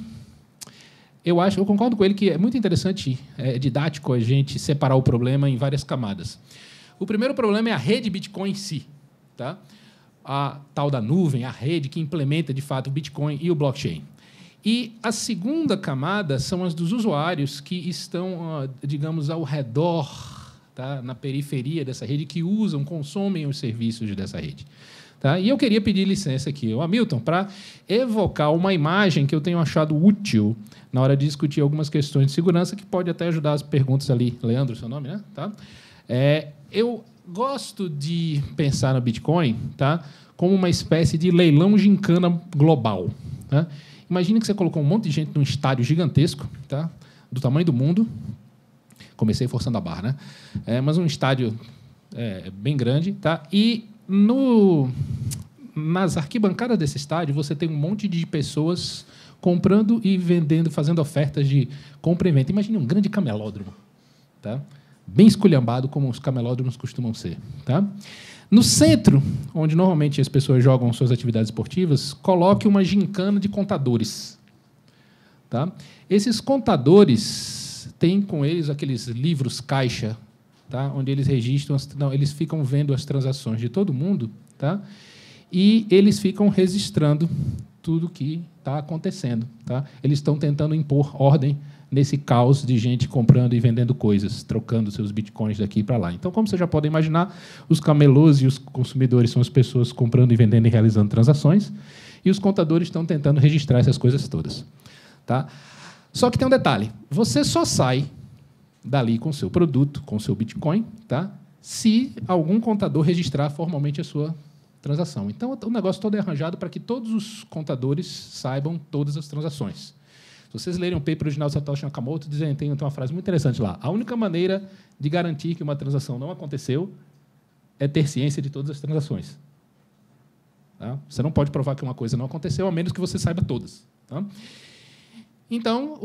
eu concordo com ele que é muito interessante, didático a gente separar o problema em várias camadas. O primeiro problema é a rede Bitcoin em si, tá? A tal da nuvem, a rede que implementa, de fato, o Bitcoin e o blockchain. E a segunda camada são as dos usuários que estão, digamos, ao redor, tá? Na periferia dessa rede, que usam, consomem os serviços dessa rede. Tá? E eu queria pedir licença aqui ao Hamilton para evocar uma imagem que eu tenho achado útil na hora de discutir algumas questões de segurança, que pode até ajudar as perguntas ali. Leandro, seu nome, né? Tá? Eu gosto de pensar no Bitcoin, tá? Como uma espécie de leilão gincana global. Tá? Imagine que você colocou um monte de gente num estádio gigantesco, tá? Do tamanho do mundo. Comecei forçando a barra, né? Mas um estádio bem grande. Tá? E nas arquibancadas desse estádio, você tem um monte de pessoas comprando e vendendo, fazendo ofertas de compra e venda. Imagine um grande camelódromo. Tá? Bem esculhambado, como os camelódromos costumam ser. Tá? No centro, onde normalmente as pessoas jogam suas atividades esportivas, coloque uma gincana de contadores. Tá? Esses contadores têm com eles aqueles livros caixa, tá? Onde eles registram, eles ficam vendo as transações de todo mundo, tá? E eles ficam registrando tudo que está acontecendo. Tá? Eles estão tentando impor ordem nesse caos de gente comprando e vendendo coisas, trocando seus bitcoins daqui para lá. Então, como vocês já podem imaginar, os camelôs e os consumidores são as pessoas comprando e vendendo e realizando transações, e os contadores estão tentando registrar essas coisas todas. Tá? Só que tem um detalhe. Você só sai dali com o seu produto, com o seu bitcoin, tá? Se algum contador registrar formalmente a sua transação. Então, o negócio todo é arranjado para que todos os contadores saibam todas as transações. Se vocês lerem um paper original de Satoshi Nakamoto, tem uma frase muito interessante lá. A única maneira de garantir que uma transação não aconteceu é ter ciência de todas as transações. Tá? Você não pode provar que uma coisa não aconteceu, a menos que você saiba todas. Tá? Então,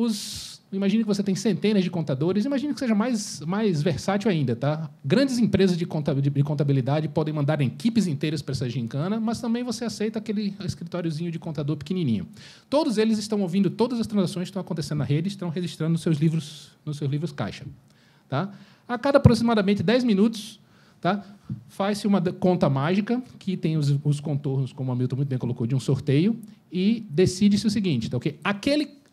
imagine que você tem centenas de contadores, imagine que seja mais versátil ainda. Tá? Grandes empresas de contabilidade podem mandar equipes inteiras para essa gincana, mas também você aceita aquele escritóriozinho de contador pequenininho. Todos eles estão ouvindo todas as transações que estão acontecendo na rede, estão registrando nos seus livros caixa. Tá? A cada aproximadamente 10 minutos, tá? Faz-se uma conta mágica, que tem os contornos, como o Hamilton muito bem colocou, de um sorteio, e decide-se o seguinte, tá, okay?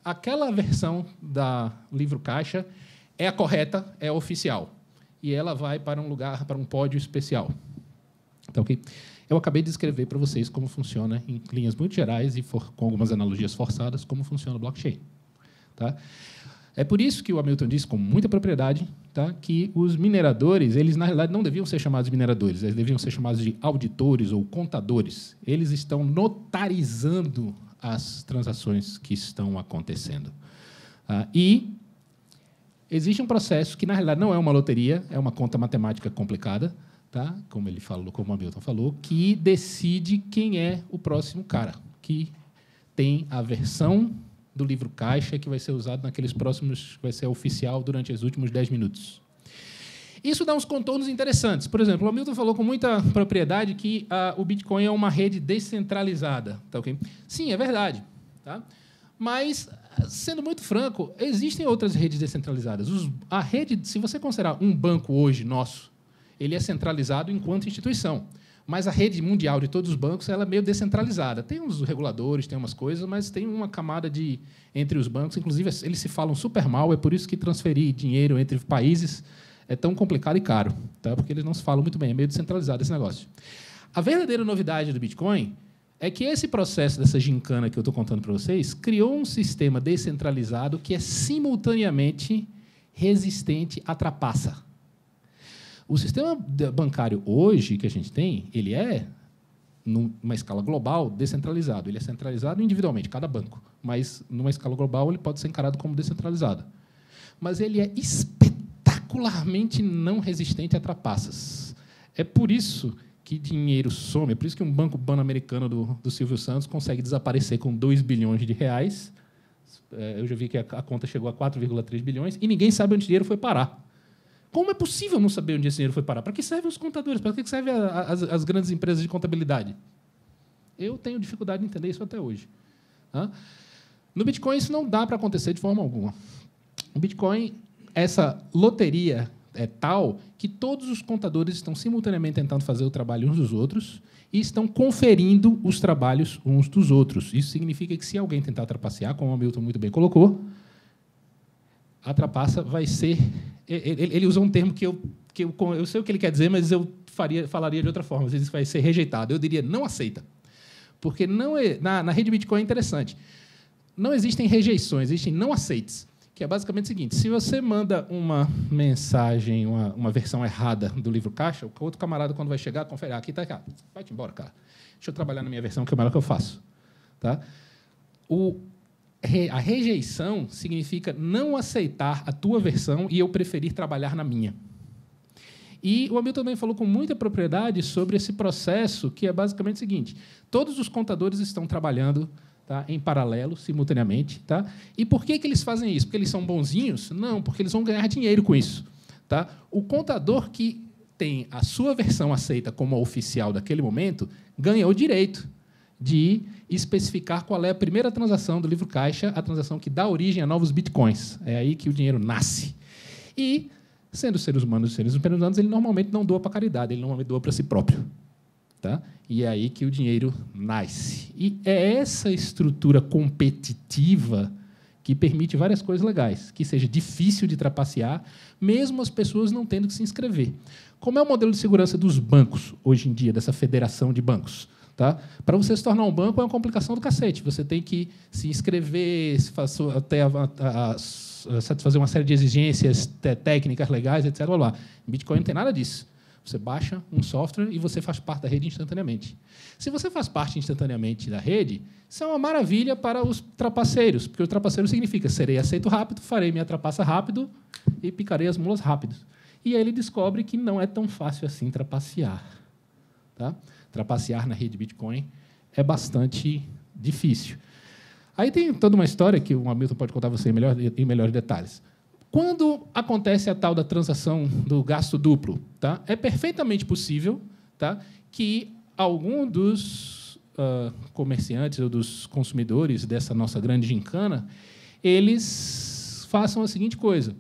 aquela versão da livro caixa é a correta, é a oficial. E ela vai para um lugar, para um pódio especial. Tá, ok? Eu acabei de descrever para vocês como funciona, em linhas muito gerais e com algumas analogias forçadas, como funciona o blockchain. Tá? É por isso que o Hamilton disse, com muita propriedade, tá, que os mineradores, eles, na realidade, não deviam ser chamados de mineradores, eles deviam ser chamados de auditores ou contadores. Eles estão notarizando as transações que estão acontecendo. E existe um processo que, na realidade, não é uma loteria, é uma conta matemática complicada, tá? Como ele falou, como o Hamilton falou, que decide quem é o próximo cara, que tem a versão do livro caixa que vai ser usado naqueles próximos, que vai ser oficial durante os últimos 10 minutos. Isso dá uns contornos interessantes. Por exemplo, o Hamilton falou com muita propriedade que o Bitcoin é uma rede descentralizada. Tá, okay? Sim, é verdade. Tá? Mas, sendo muito franco, existem outras redes descentralizadas. A rede, se você considerar um banco hoje nosso, ele é centralizado enquanto instituição. Mas a rede mundial de todos os bancos ela é meio descentralizada. Tem uns reguladores, tem umas coisas, mas tem uma camada entre os bancos. Inclusive, eles se falam super mal, é por isso que transferir dinheiro entre países é tão complicado e caro, tá? Porque eles não se falam muito bem, é meio descentralizado esse negócio. A verdadeira novidade do Bitcoin é que esse processo dessa gincana que eu estou contando para vocês criou um sistema descentralizado que é simultaneamente resistente à trapaça. O sistema bancário hoje que a gente tem, ele é, numa escala global, descentralizado. Ele é centralizado individualmente, cada banco. Mas, numa escala global, ele pode ser encarado como descentralizado. Mas ele é espetacularmente não resistente a trapaças. É por isso que dinheiro some, é por isso que um banco pan-americano do Silvio Santos consegue desaparecer com 2 bilhões de reais. Eu já vi que a conta chegou a 4,3 bilhões e ninguém sabe onde o dinheiro foi parar. Como é possível não saber onde esse dinheiro foi parar? Para que servem os contadores? Para que servem as grandes empresas de contabilidade? Eu tenho dificuldade de entender isso até hoje. No Bitcoin, isso não dá para acontecer de forma alguma. O Bitcoin, essa loteria é tal que todos os contadores estão simultaneamente tentando fazer o trabalho uns dos outros e estão conferindo os trabalhos uns dos outros. Isso significa que, se alguém tentar trapacear, como o Hamilton muito bem colocou, a trapaça vai ser... Ele usou um termo que eu sei o que ele quer dizer, mas eu falaria de outra forma. Às vezes vai ser rejeitado. Eu diria não aceita. Porque não é, na rede Bitcoin é interessante. Não existem rejeições, existem não aceites. Que é basicamente o seguinte: se você manda uma mensagem, uma versão errada do livro caixa, o outro camarada, quando vai chegar, confere. Aqui está, cara. Vai-te embora, cara. Deixa eu trabalhar na minha versão, que é o melhor que eu faço. Tá? A rejeição significa não aceitar a tua versão e eu preferir trabalhar na minha. E o Hamilton também falou com muita propriedade sobre esse processo, que é basicamente o seguinte: todos os contadores estão trabalhando, tá, em paralelo, simultaneamente. Tá? E por que eles fazem isso? Porque eles são bonzinhos? Não, porque eles vão ganhar dinheiro com isso. Tá? O contador que tem a sua versão aceita como a oficial daquele momento ganha o direito de especificar qual é a primeira transação do livro caixa, a transação que dá origem a novos bitcoins. É aí que o dinheiro nasce. E, sendo seres humanos, ele normalmente não doa para caridade, ele normalmente doa para si próprio. Tá? E é aí que o dinheiro nasce. E é essa estrutura competitiva que permite várias coisas legais, que seja difícil de trapacear, mesmo as pessoas não tendo que se inscrever. Como é o modelo de segurança dos bancos, hoje em dia, dessa federação de bancos? Tá? Para você se tornar um banco é uma complicação do cacete. Você tem que se inscrever, satisfazer uma série de exigências técnicas, legais, etc. Blá, blá. Em Bitcoin não tem nada disso. Você baixa um software e você faz parte da rede instantaneamente. Se você faz parte instantaneamente da rede, isso é uma maravilha para os trapaceiros, porque o trapaceiro significa: serei aceito rápido, farei minha trapaça rápido e picarei as mulas rápido. E aí ele descobre que não é tão fácil assim trapacear. Tá? Trapacear na rede Bitcoin é bastante difícil. Aí tem toda uma história que o Hamilton pode contar a você em melhores detalhes. Quando acontece a tal da transação do gasto duplo, tá? É perfeitamente possível, tá, que algum dos comerciantes ou dos consumidores dessa nossa grande gincana, eles façam a seguinte coisa: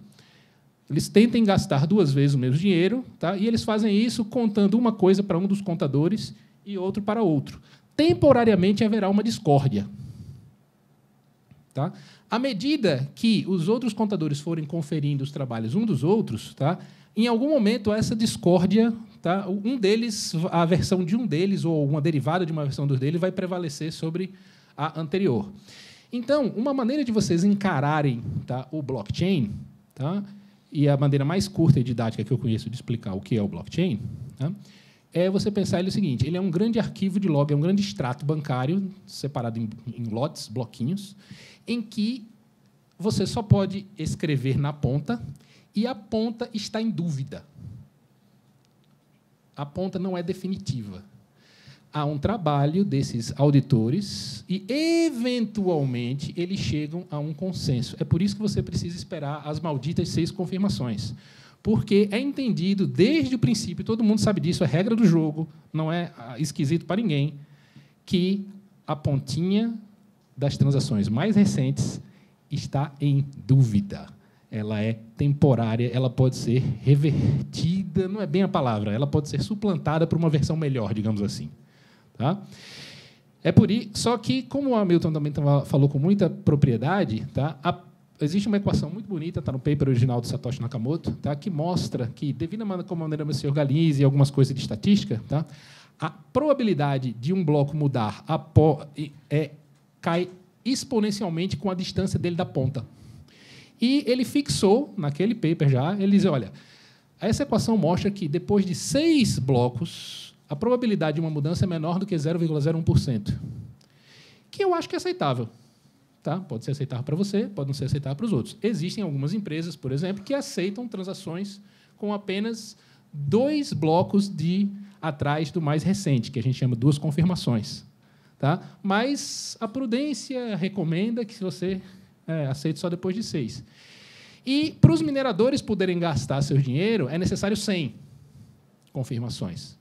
eles tentem gastar 2 vezes o mesmo dinheiro, tá? E eles fazem isso contando uma coisa para um dos contadores e outro para outro. Temporariamente haverá uma discórdia. tá? À medida que os outros contadores forem conferindo os trabalhos um dos outros, tá? Em algum momento essa discórdia, tá? Um deles, a versão de um deles ou uma derivada de uma versão dos dele vai prevalecer sobre a anterior. Então, uma maneira de vocês encararem, tá, o blockchain, tá? E a maneira mais curta e didática que eu conheço de explicar o que é o blockchain, tá? É você pensar ele o seguinte: ele é um grande arquivo de log, é um grande extrato bancário separado em lotes, bloquinhos, em que você só pode escrever na ponta e a ponta está em dúvida. A ponta não é definitiva. Há um trabalho desses auditores e, eventualmente, eles chegam a um consenso. É por isso que você precisa esperar as malditas 6 confirmações. Porque é entendido desde o princípio, todo mundo sabe disso, é regra do jogo, não é esquisito para ninguém, que a pontinha das transações mais recentes está em dúvida. Ela é temporária, ela pode ser revertida, não é bem a palavra, ela pode ser suplantada por uma versão melhor, digamos assim. Tá? É por isso, só que, como o Hamilton também falou com muita propriedade, tá? Existe uma equação muito bonita, está no paper original do Satoshi Nakamoto, tá? Que mostra que, devido à maneira como se organiza e algumas coisas de estatística, tá? A probabilidade de um bloco mudar cai exponencialmente com a distância dele da ponta. E ele fixou, naquele paper já, ele diz, olha, essa equação mostra que, depois de 6 blocos, a probabilidade de uma mudança é menor do que 0,01%, que eu acho que é aceitável. Tá? Pode ser aceitável para você, pode não ser aceitável para os outros. Existem algumas empresas, por exemplo, que aceitam transações com apenas 2 blocos atrás do mais recente, que a gente chama 2 confirmações. Tá? Mas a prudência recomenda que você aceite só depois de 6. E, para os mineradores poderem gastar seu dinheiro, é necessário 100 confirmações.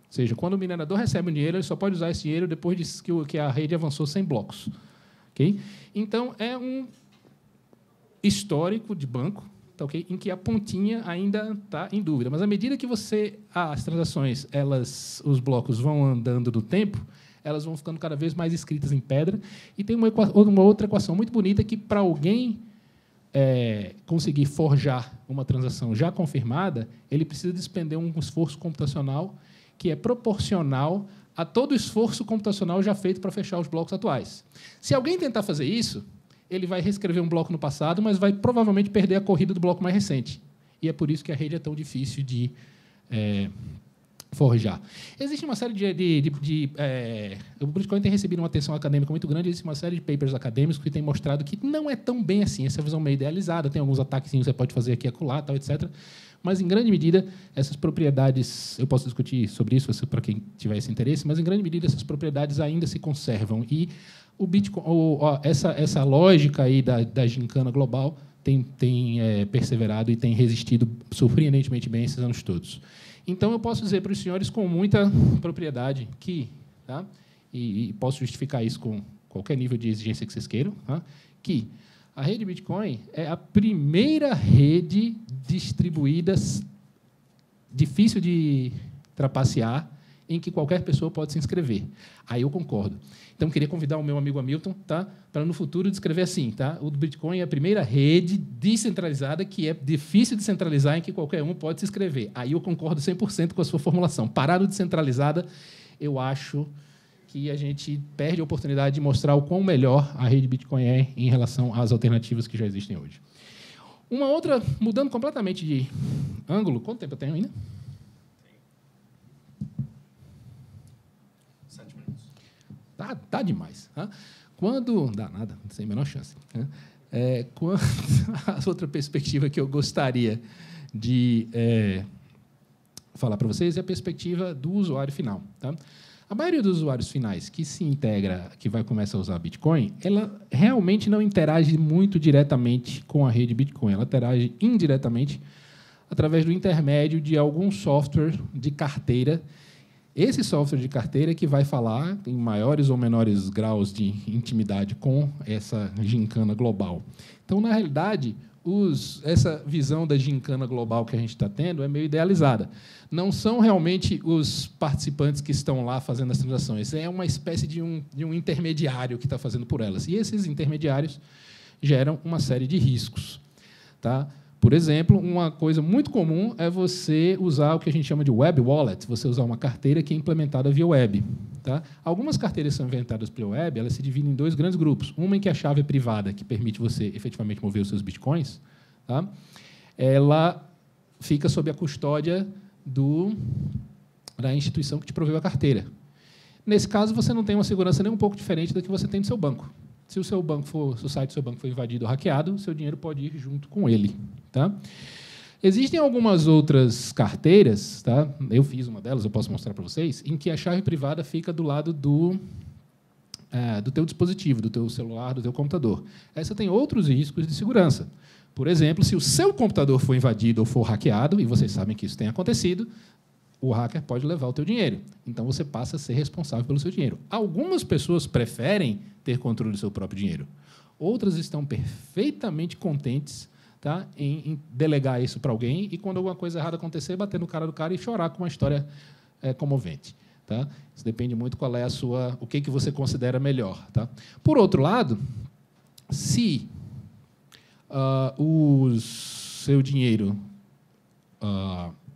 Ou seja, quando o minerador recebe um dinheiro, ele só pode usar esse dinheiro depois que a rede avançou 100 blocos. Okay? Então, é um histórico de banco, tá, okay? Em que a pontinha ainda está em dúvida. Mas, à medida que as transações, os blocos vão andando no tempo, elas vão ficando cada vez mais escritas em pedra. E tem uma outra equação muito bonita que, para alguém conseguir forjar uma transação já confirmada, ele precisa despender um esforço computacional que é proporcional a todo o esforço computacional já feito para fechar os blocos atuais. Se alguém tentar fazer isso, ele vai reescrever um bloco no passado, mas vai provavelmente perder a corrida do bloco mais recente. E é por isso que a rede é tão difícil de forjar. Existe uma série o Bitcoin tem recebido uma atenção acadêmica muito grande, existe uma série de papers acadêmicos que têm mostrado que não é tão bem assim, essa visão meio idealizada, tem alguns ataques que você pode fazer aqui e acolá, tal, etc. Mas, em grande medida, essas propriedades, eu posso discutir sobre isso para quem tiver esse interesse, mas, em grande medida, essas propriedades ainda se conservam. E o Bitcoin, essa lógica aí da gincana global tem perseverado e tem resistido surpreendentemente bem esses anos todos. Então, eu posso dizer para os senhores com muita propriedade que, tá? E posso justificar isso com qualquer nível de exigência que vocês queiram, tá? Que a rede Bitcoin é a primeira rede distribuída, difícil de trapacear, em que qualquer pessoa pode se inscrever. Aí eu concordo. Então, queria convidar o meu amigo Hamilton, tá, para, no futuro, descrever assim. Tá? O Bitcoin é a primeira rede descentralizada que é difícil de centralizar, em que qualquer um pode se inscrever. Aí eu concordo 100% com a sua formulação. Parado descentralizada, eu acho que a gente perde a oportunidade de mostrar o quão melhor a rede Bitcoin é em relação às alternativas que já existem hoje. Uma outra, mudando completamente de ângulo, quanto tempo eu tenho ainda? 7 minutos. Tá demais. Hein? Quando... Dá nada, sem a menor chance. Quando a outra perspectiva que eu gostaria de falar para vocês é a perspectiva do usuário final. Tá? A maioria dos usuários finais que se integra, que vai começar a usar Bitcoin, ela realmente não interage muito diretamente com a rede Bitcoin. Ela interage indiretamente através do intermédio de algum software de carteira. Esse software de carteira que vai falar em maiores ou menores graus de intimidade com essa gincana global. Então, na realidade, essa visão da gincana global que a gente está tendo é meio idealizada. Não são realmente os participantes que estão lá fazendo as transações. É uma espécie de um intermediário que está fazendo por elas. E esses intermediários geram uma série de riscos. Tá? Por exemplo, uma coisa muito comum é você usar o que a gente chama de web wallet, você usar uma carteira que é implementada via web. Tá? Algumas carteiras são inventadas pela web, elas se dividem em 2 grandes grupos. Uma em que a chave privada, que permite você efetivamente mover os seus bitcoins, tá? Ela fica sob a custódia da instituição que te proveu a carteira. Nesse caso, você não tem uma segurança nem um pouco diferente da que você tem no seu banco. Se o site do seu banco for invadido ou hackeado, o seu dinheiro pode ir junto com ele. Tá? Existem algumas outras carteiras, tá? Eu fiz uma delas, eu posso mostrar para vocês, em que a chave privada fica do lado do teu dispositivo, do teu celular, do teu computador. Essa tem outros riscos de segurança. Por exemplo, se o seu computador for invadido ou for hackeado, e vocês sabem que isso tem acontecido, o hacker pode levar o teu dinheiro. Então, você passa a ser responsável pelo seu dinheiro. Algumas pessoas preferem ter controle do seu próprio dinheiro. Outras estão perfeitamente contentes, tá, em delegar isso para alguém e, quando alguma coisa errada acontecer, bater no cara do cara e chorar com uma história comovente. Tá? Isso depende muito qual é o que você considera melhor. Tá? Por outro lado, se o seu dinheiro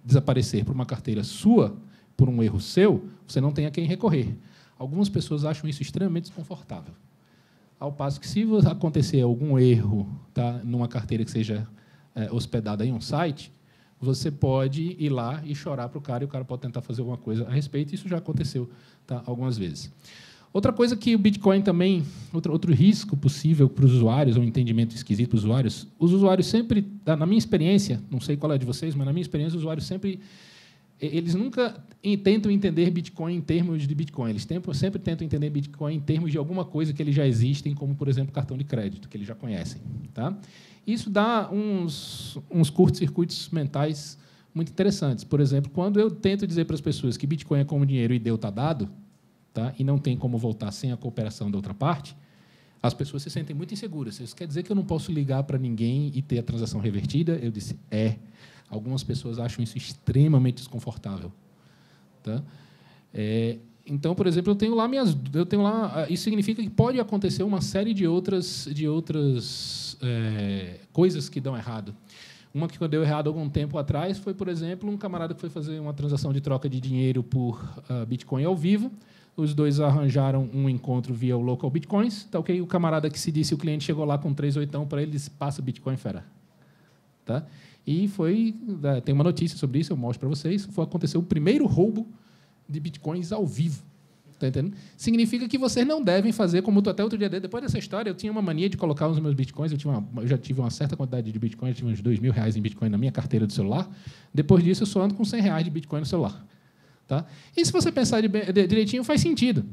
desaparecer por uma carteira sua, por um erro seu, você não tem a quem recorrer. Algumas pessoas acham isso extremamente desconfortável. Ao passo que, se acontecer algum erro, tá, numa carteira que seja hospedada em um site, você pode ir lá e chorar para o cara, e o cara pode tentar fazer alguma coisa a respeito. Isso já aconteceu, tá, algumas vezes. Outra coisa que o Bitcoin também, outro risco possível para os usuários, um entendimento esquisito para os usuários sempre, na minha experiência, não sei qual é a de vocês, mas na minha experiência, os usuários eles nunca tentam entender Bitcoin em termos de Bitcoin. Eles sempre tentam entender Bitcoin em termos de alguma coisa que eles já existem, como, por exemplo, cartão de crédito, que eles já conhecem. Tá? Isso dá uns curtos-circuitos mentais muito interessantes. Por exemplo, quando eu tento dizer para as pessoas que Bitcoin é como dinheiro e deu está dado, tá, e não tem como voltar sem a cooperação da outra parte, as pessoas se sentem muito inseguras. Isso quer dizer que eu não posso ligar para ninguém e ter a transação revertida? Eu disse, Algumas pessoas acham isso extremamente desconfortável. Tá? Então, por exemplo, eu tenho lá isso significa que pode acontecer uma série de outras coisas que dão errado. Uma que deu errado algum tempo atrás foi, por exemplo, um camarada que foi fazer uma transação de troca de dinheiro por Bitcoin ao vivo. Os dois arranjaram um encontro via o Local Bitcoins. Tá, okay? O camarada que se disse, o cliente chegou lá com 3 para ele, disse, passa Bitcoin, fera. Tá? E tem uma notícia sobre isso, eu mostro para vocês. Aconteceu o primeiro roubo de Bitcoins ao vivo. Tá entendendo? Significa que vocês não devem fazer, como até outro dia, depois dessa história, eu tinha uma mania de colocar os meus Bitcoins, eu já tive uma certa quantidade de Bitcoins, eu tive uns R$2.000 em Bitcoin na minha carteira do celular. Depois disso, eu só ando com R$100 de Bitcoin no celular. Tá? E, se você pensar direitinho, faz sentido.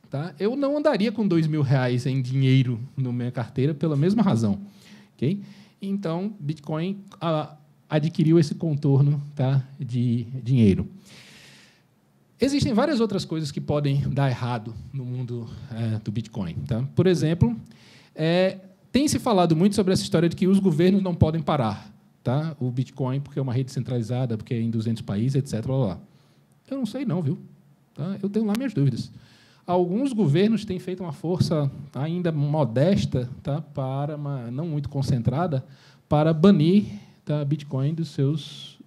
Tá? Eu não andaria com R$2.000 em dinheiro na minha carteira pela mesma razão. Okay? Então, Bitcoin adquiriu esse contorno, tá, de dinheiro. Existem várias outras coisas que podem dar errado no mundo do Bitcoin. Tá? Por exemplo, tem se falado muito sobre essa história de que os governos não podem parar, tá, o Bitcoin, porque é uma rede centralizada, porque é em 200 países, etc. Blá, blá. Eu não sei, não, viu? Tá? Eu tenho lá minhas dúvidas. Alguns governos têm feito uma força ainda modesta, tá, não muito concentrada, para banir, tá, Bitcoin das suas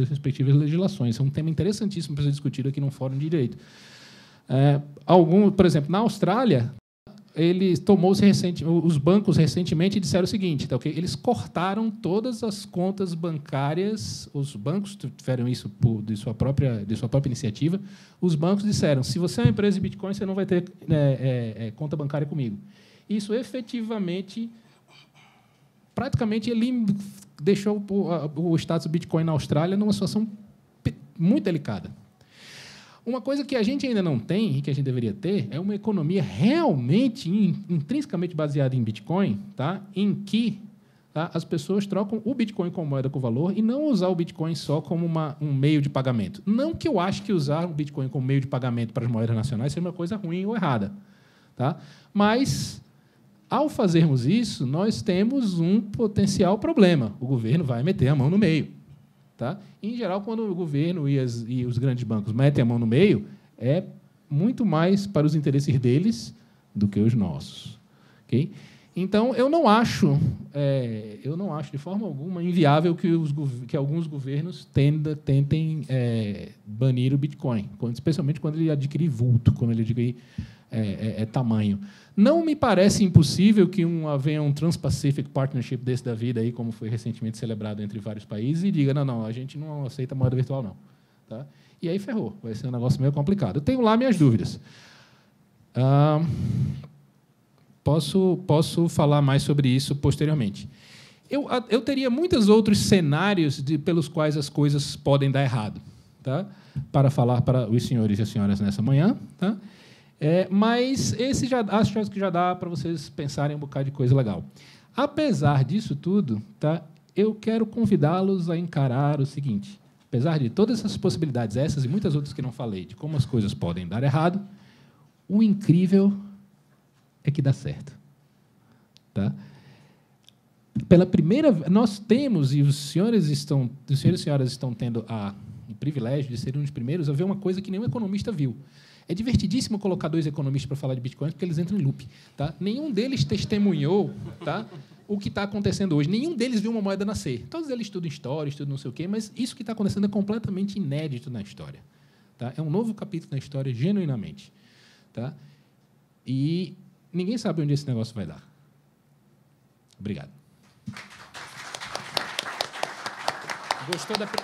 respectivas legislações. É um tema interessantíssimo para ser discutido aqui num fórum de direito. Por exemplo, na Austrália, os bancos recentemente disseram o seguinte, tá, okay? Eles cortaram todas as contas bancárias, os bancos tiveram isso de sua própria iniciativa, os bancos disseram, se você é uma empresa de Bitcoin, você não vai ter conta bancária comigo. Isso, efetivamente, praticamente, ele deixou o status do Bitcoin na Austrália numa situação muito delicada. Uma coisa que a gente ainda não tem e que a gente deveria ter é uma economia realmente intrinsecamente baseada em Bitcoin, tá? Em que, tá, as pessoas trocam o Bitcoin como moeda com valor e não usar o Bitcoin só como um meio de pagamento. Não que eu ache que usar o Bitcoin como meio de pagamento para as moedas nacionais seja uma coisa ruim ou errada. Tá? Mas Ao fazermos isso, nós temos um potencial problema. O governo vai meter a mão no meio. Tá? Em geral, quando o governo e os grandes bancos metem a mão no meio, é muito mais para os interesses deles do que os nossos. Okay? Então, eu não acho de forma alguma inviável que alguns governos tentem banir o Bitcoin, especialmente quando ele adquirir vulto, quando ele adquirir tamanho. Não me parece impossível que venha um Trans-Pacific Partnership desse da vida, aí, como foi recentemente celebrado entre vários países, e diga, não, a gente não aceita moeda virtual, não. Tá? E aí ferrou, vai ser um negócio meio complicado. Eu tenho lá minhas dúvidas. Posso falar mais sobre isso posteriormente. Eu teria muitos outros cenários pelos quais as coisas podem dar errado, tá? Para falar para os senhores e as senhoras nessa manhã. Tá? Mas esse acho que já dá para vocês pensarem um bocado de coisa legal. Apesar disso tudo, tá? Eu quero convidá-los a encarar o seguinte. Apesar de todas essas possibilidades, essas e muitas outras que não falei, de como as coisas podem dar errado, o incrível é que dá certo. Tá? Pela primeira vez, nós temos, e os senhores e senhoras estão tendo o privilégio de serem um dos primeiros a ver uma coisa que nenhum economista viu. É divertidíssimo colocar dois economistas para falar de Bitcoin, porque eles entram em loop. Tá? Nenhum deles testemunhou, tá, o que está acontecendo hoje. Nenhum deles viu uma moeda nascer. Todos eles estudam história, estudam não sei o quê, mas isso que está acontecendo é completamente inédito na história. Tá? É um novo capítulo na história, genuinamente. Tá? E ninguém sabe onde esse negócio vai dar. Obrigado.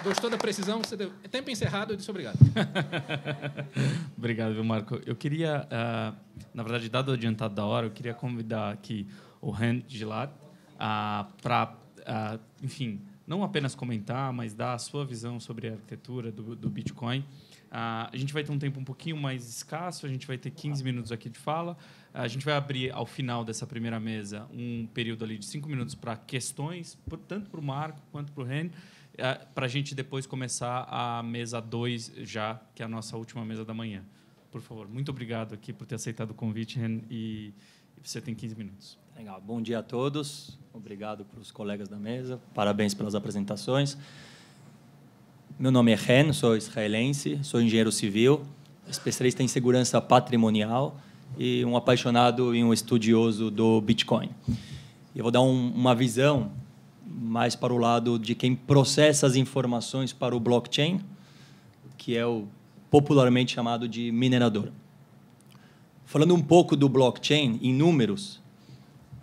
Gostou da precisão? Tempo encerrado, eu disse obrigado. Obrigado, viu, Marco? Eu queria, na verdade, dado o adiantado da hora, eu queria convidar aqui o Ren Gilad para, enfim, não apenas comentar, mas dar a sua visão sobre a arquitetura do Bitcoin. A gente vai ter um tempo um pouquinho mais escasso, a gente vai ter 15 minutos aqui de fala. A gente vai abrir, ao final dessa primeira mesa, um período ali de 5 minutos para questões, tanto para o Marco quanto para o Ren, para a gente depois começar a mesa 2, já, que é a nossa última mesa da manhã. Por favor, muito obrigado aqui por ter aceitado o convite, Ren, e você tem 15 minutos. Legal. Bom dia a todos. Obrigado para os colegas da mesa. Parabéns pelas apresentações. Meu nome é Ren, sou israelense, sou engenheiro civil, especialista em segurança patrimonial e um apaixonado e um estudioso do Bitcoin. Eu vou dar uma visão mais para o lado de quem processa as informações para o blockchain, que é o popularmente chamado de minerador. Falando um pouco do blockchain em números,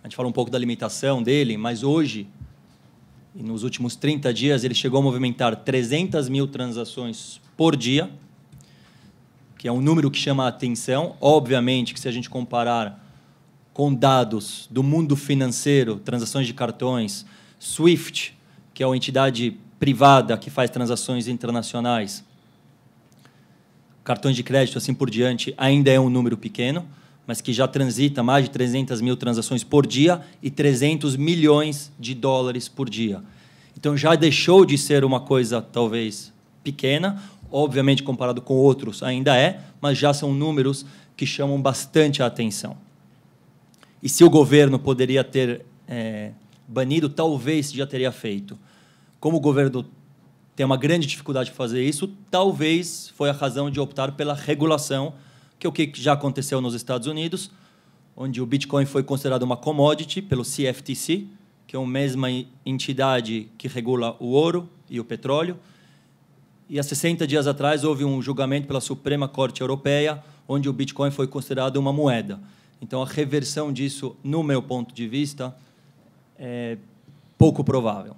a gente fala um pouco da limitação dele, mas hoje, e nos últimos 30 dias, ele chegou a movimentar 300 mil transações por dia, que é um número que chama a atenção. Obviamente que, se a gente comparar com dados do mundo financeiro, transações de cartões, SWIFT, que é uma entidade privada que faz transações internacionais, cartões de crédito, assim por diante, ainda é um número pequeno, mas que já transita mais de 300 mil transações por dia e 300 milhões de dólares por dia. Então, já deixou de ser uma coisa, talvez, pequena. Obviamente, comparado com outros, ainda é, mas já são números que chamam bastante a atenção. E se o governo poderia ter banido, talvez já teria feito. Como o governo tem uma grande dificuldade de fazer isso, talvez foi a razão de optar pela regulação, que é o que já aconteceu nos Estados Unidos, onde o Bitcoin foi considerado uma commodity pelo CFTC, que é a mesma entidade que regula o ouro e o petróleo. E há 60 dias atrás houve um julgamento pela Suprema Corte Europeia, onde o Bitcoin foi considerado uma moeda. Então, a reversão disso, no meu ponto de vista, é pouco provável.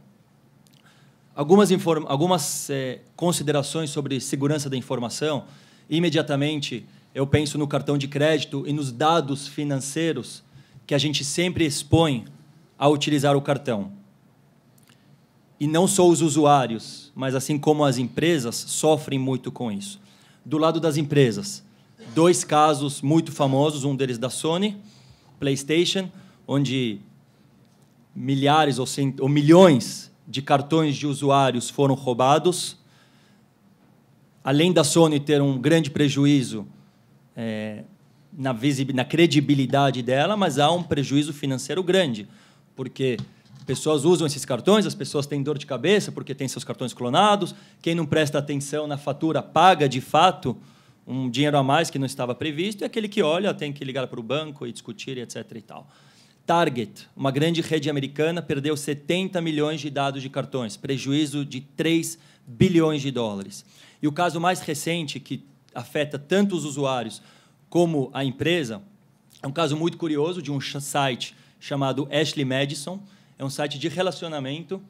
Algumas considerações sobre segurança da informação. Imediatamente, eu penso no cartão de crédito e nos dados financeiros que a gente sempre expõe a utilizar o cartão. E não só os usuários, mas assim como as empresas sofrem muito com isso. Do lado das empresas, 2 casos muito famosos, um deles da Sony, PlayStation, onde milhares ou milhões de cartões de usuários foram roubados. Além da Sony ter um grande prejuízo na credibilidade dela, mas há um prejuízo financeiro grande, porque pessoas usam esses cartões, as pessoas têm dor de cabeça porque têm seus cartões clonados, quem não presta atenção na fatura paga, de fato, um dinheiro a mais que não estava previsto, e aquele que olha tem que ligar para o banco e discutir, etc. e tal. Target, uma grande rede americana, perdeu 70 milhões de dados de cartões, prejuízo de 3 bilhões de dólares. E o caso mais recente, que afeta tanto os usuários como a empresa, é um caso muito curioso de um site chamado Ashley Madison. É um site de relacionamento,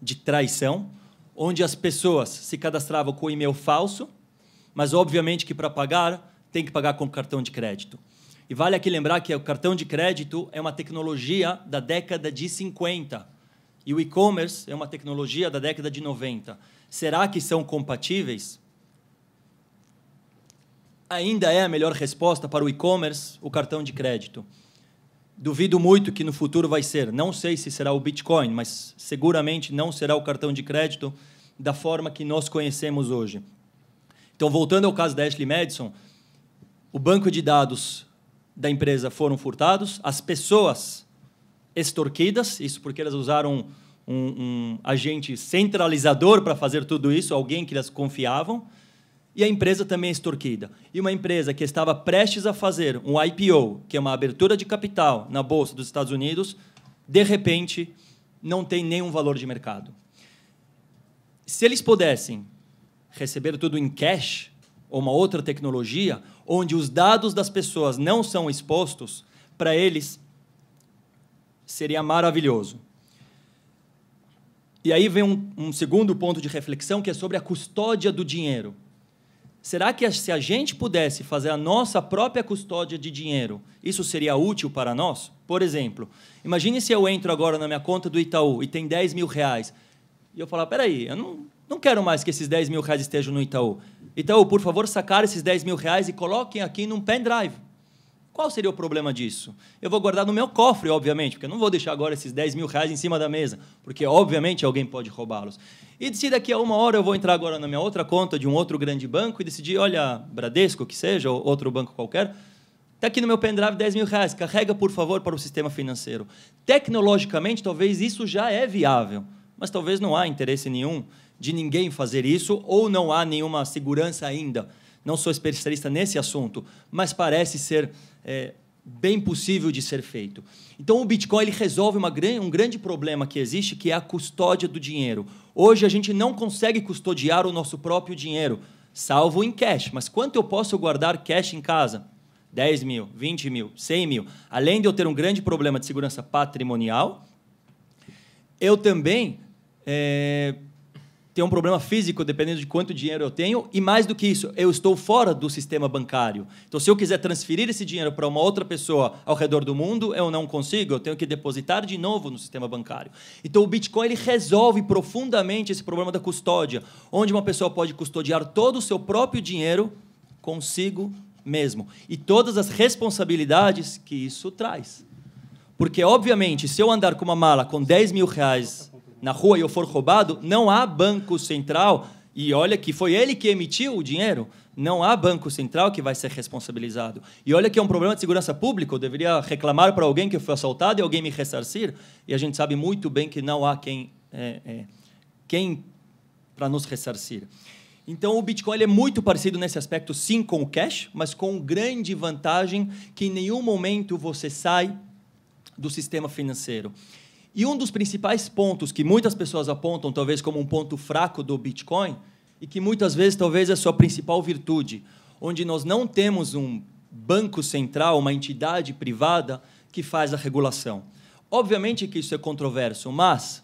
de traição, onde as pessoas se cadastravam com e-mail falso, mas, obviamente, que para pagar, tem que pagar com cartão de crédito. E vale aqui lembrar que o cartão de crédito é uma tecnologia da década de 50, e o e-commerce é uma tecnologia da década de 90. Será que são compatíveis? Ainda é a melhor resposta para o e-commerce o cartão de crédito. Duvido muito que no futuro vai ser. Não sei se será o Bitcoin, mas seguramente não será o cartão de crédito da forma que nós conhecemos hoje. Então, voltando ao caso da Ashley Madison, o banco de dados da empresa foram furtados, as pessoas extorquidas, isso porque elas usaram um agente centralizador para fazer tudo isso, alguém que elas confiavam, e a empresa também é extorquida. E uma empresa que estava prestes a fazer um IPO, que é uma abertura de capital na Bolsa dos Estados Unidos, de repente, não tem nenhum valor de mercado. Se eles pudessem receber tudo em cash, ou uma outra tecnologia, onde os dados das pessoas não são expostos, para eles seria maravilhoso. E aí vem um segundo ponto de reflexão, que é sobre a custódia do dinheiro. Será que se a gente pudesse fazer a nossa própria custódia de dinheiro, isso seria útil para nós? Por exemplo, imagine se eu entro agora na minha conta do Itaú e tem 10 mil reais, e eu falar, peraí, eu não quero mais que esses 10 mil reais estejam no Itaú. Itaú, por favor, sacar esses 10 mil reais e coloquem aqui num pendrive. Qual seria o problema disso? Eu vou guardar no meu cofre, obviamente, porque eu não vou deixar agora esses 10 mil reais em cima da mesa, porque, obviamente, alguém pode roubá-los. E se daqui a uma hora eu vou entrar agora na minha outra conta de um outro grande banco e decidir, olha, Bradesco, que seja, ou outro banco qualquer, está aqui no meu pendrive 10 mil reais, carrega, por favor, para o sistema financeiro. Tecnologicamente, talvez isso já é viável, mas talvez não há interesse nenhum de ninguém fazer isso, ou não há nenhuma segurança ainda. Não sou especialista nesse assunto, mas parece ser bem possível de ser feito. Então, o Bitcoin ele resolve um grande problema que existe, que é a custódia do dinheiro. Hoje, a gente não consegue custodiar o nosso próprio dinheiro, salvo em cash. Mas quanto eu posso guardar cash em casa? 10 mil, 20 mil, 100 mil. Além de eu ter um grande problema de segurança patrimonial, eu também tenho um problema físico, dependendo de quanto dinheiro eu tenho, e mais do que isso, eu estou fora do sistema bancário. Então, se eu quiser transferir esse dinheiro para uma outra pessoa ao redor do mundo, eu não consigo, eu tenho que depositar de novo no sistema bancário. Então, o Bitcoin ele resolve profundamente esse problema da custódia, onde uma pessoa pode custodiar todo o seu próprio dinheiro consigo mesmo, e todas as responsabilidades que isso traz. Porque, obviamente, se eu andar com uma mala com 10 mil reais na rua e eu for roubado, não há banco central, e olha que foi ele que emitiu o dinheiro, não há banco central que vai ser responsabilizado. E olha que é um problema de segurança pública, eu deveria reclamar para alguém que eu fui assaltado e alguém me ressarcir, e a gente sabe muito bem que não há quem para nos ressarcir. Então, o Bitcoin ele é muito parecido nesse aspecto, sim, com o cash, mas com grande vantagem que em nenhum momento você sai do sistema financeiro. E um dos principais pontos que muitas pessoas apontam, talvez como um ponto fraco do Bitcoin, e que muitas vezes talvez é a sua principal virtude, onde nós não temos um banco central, uma entidade privada que faz a regulação. Obviamente que isso é controverso, mas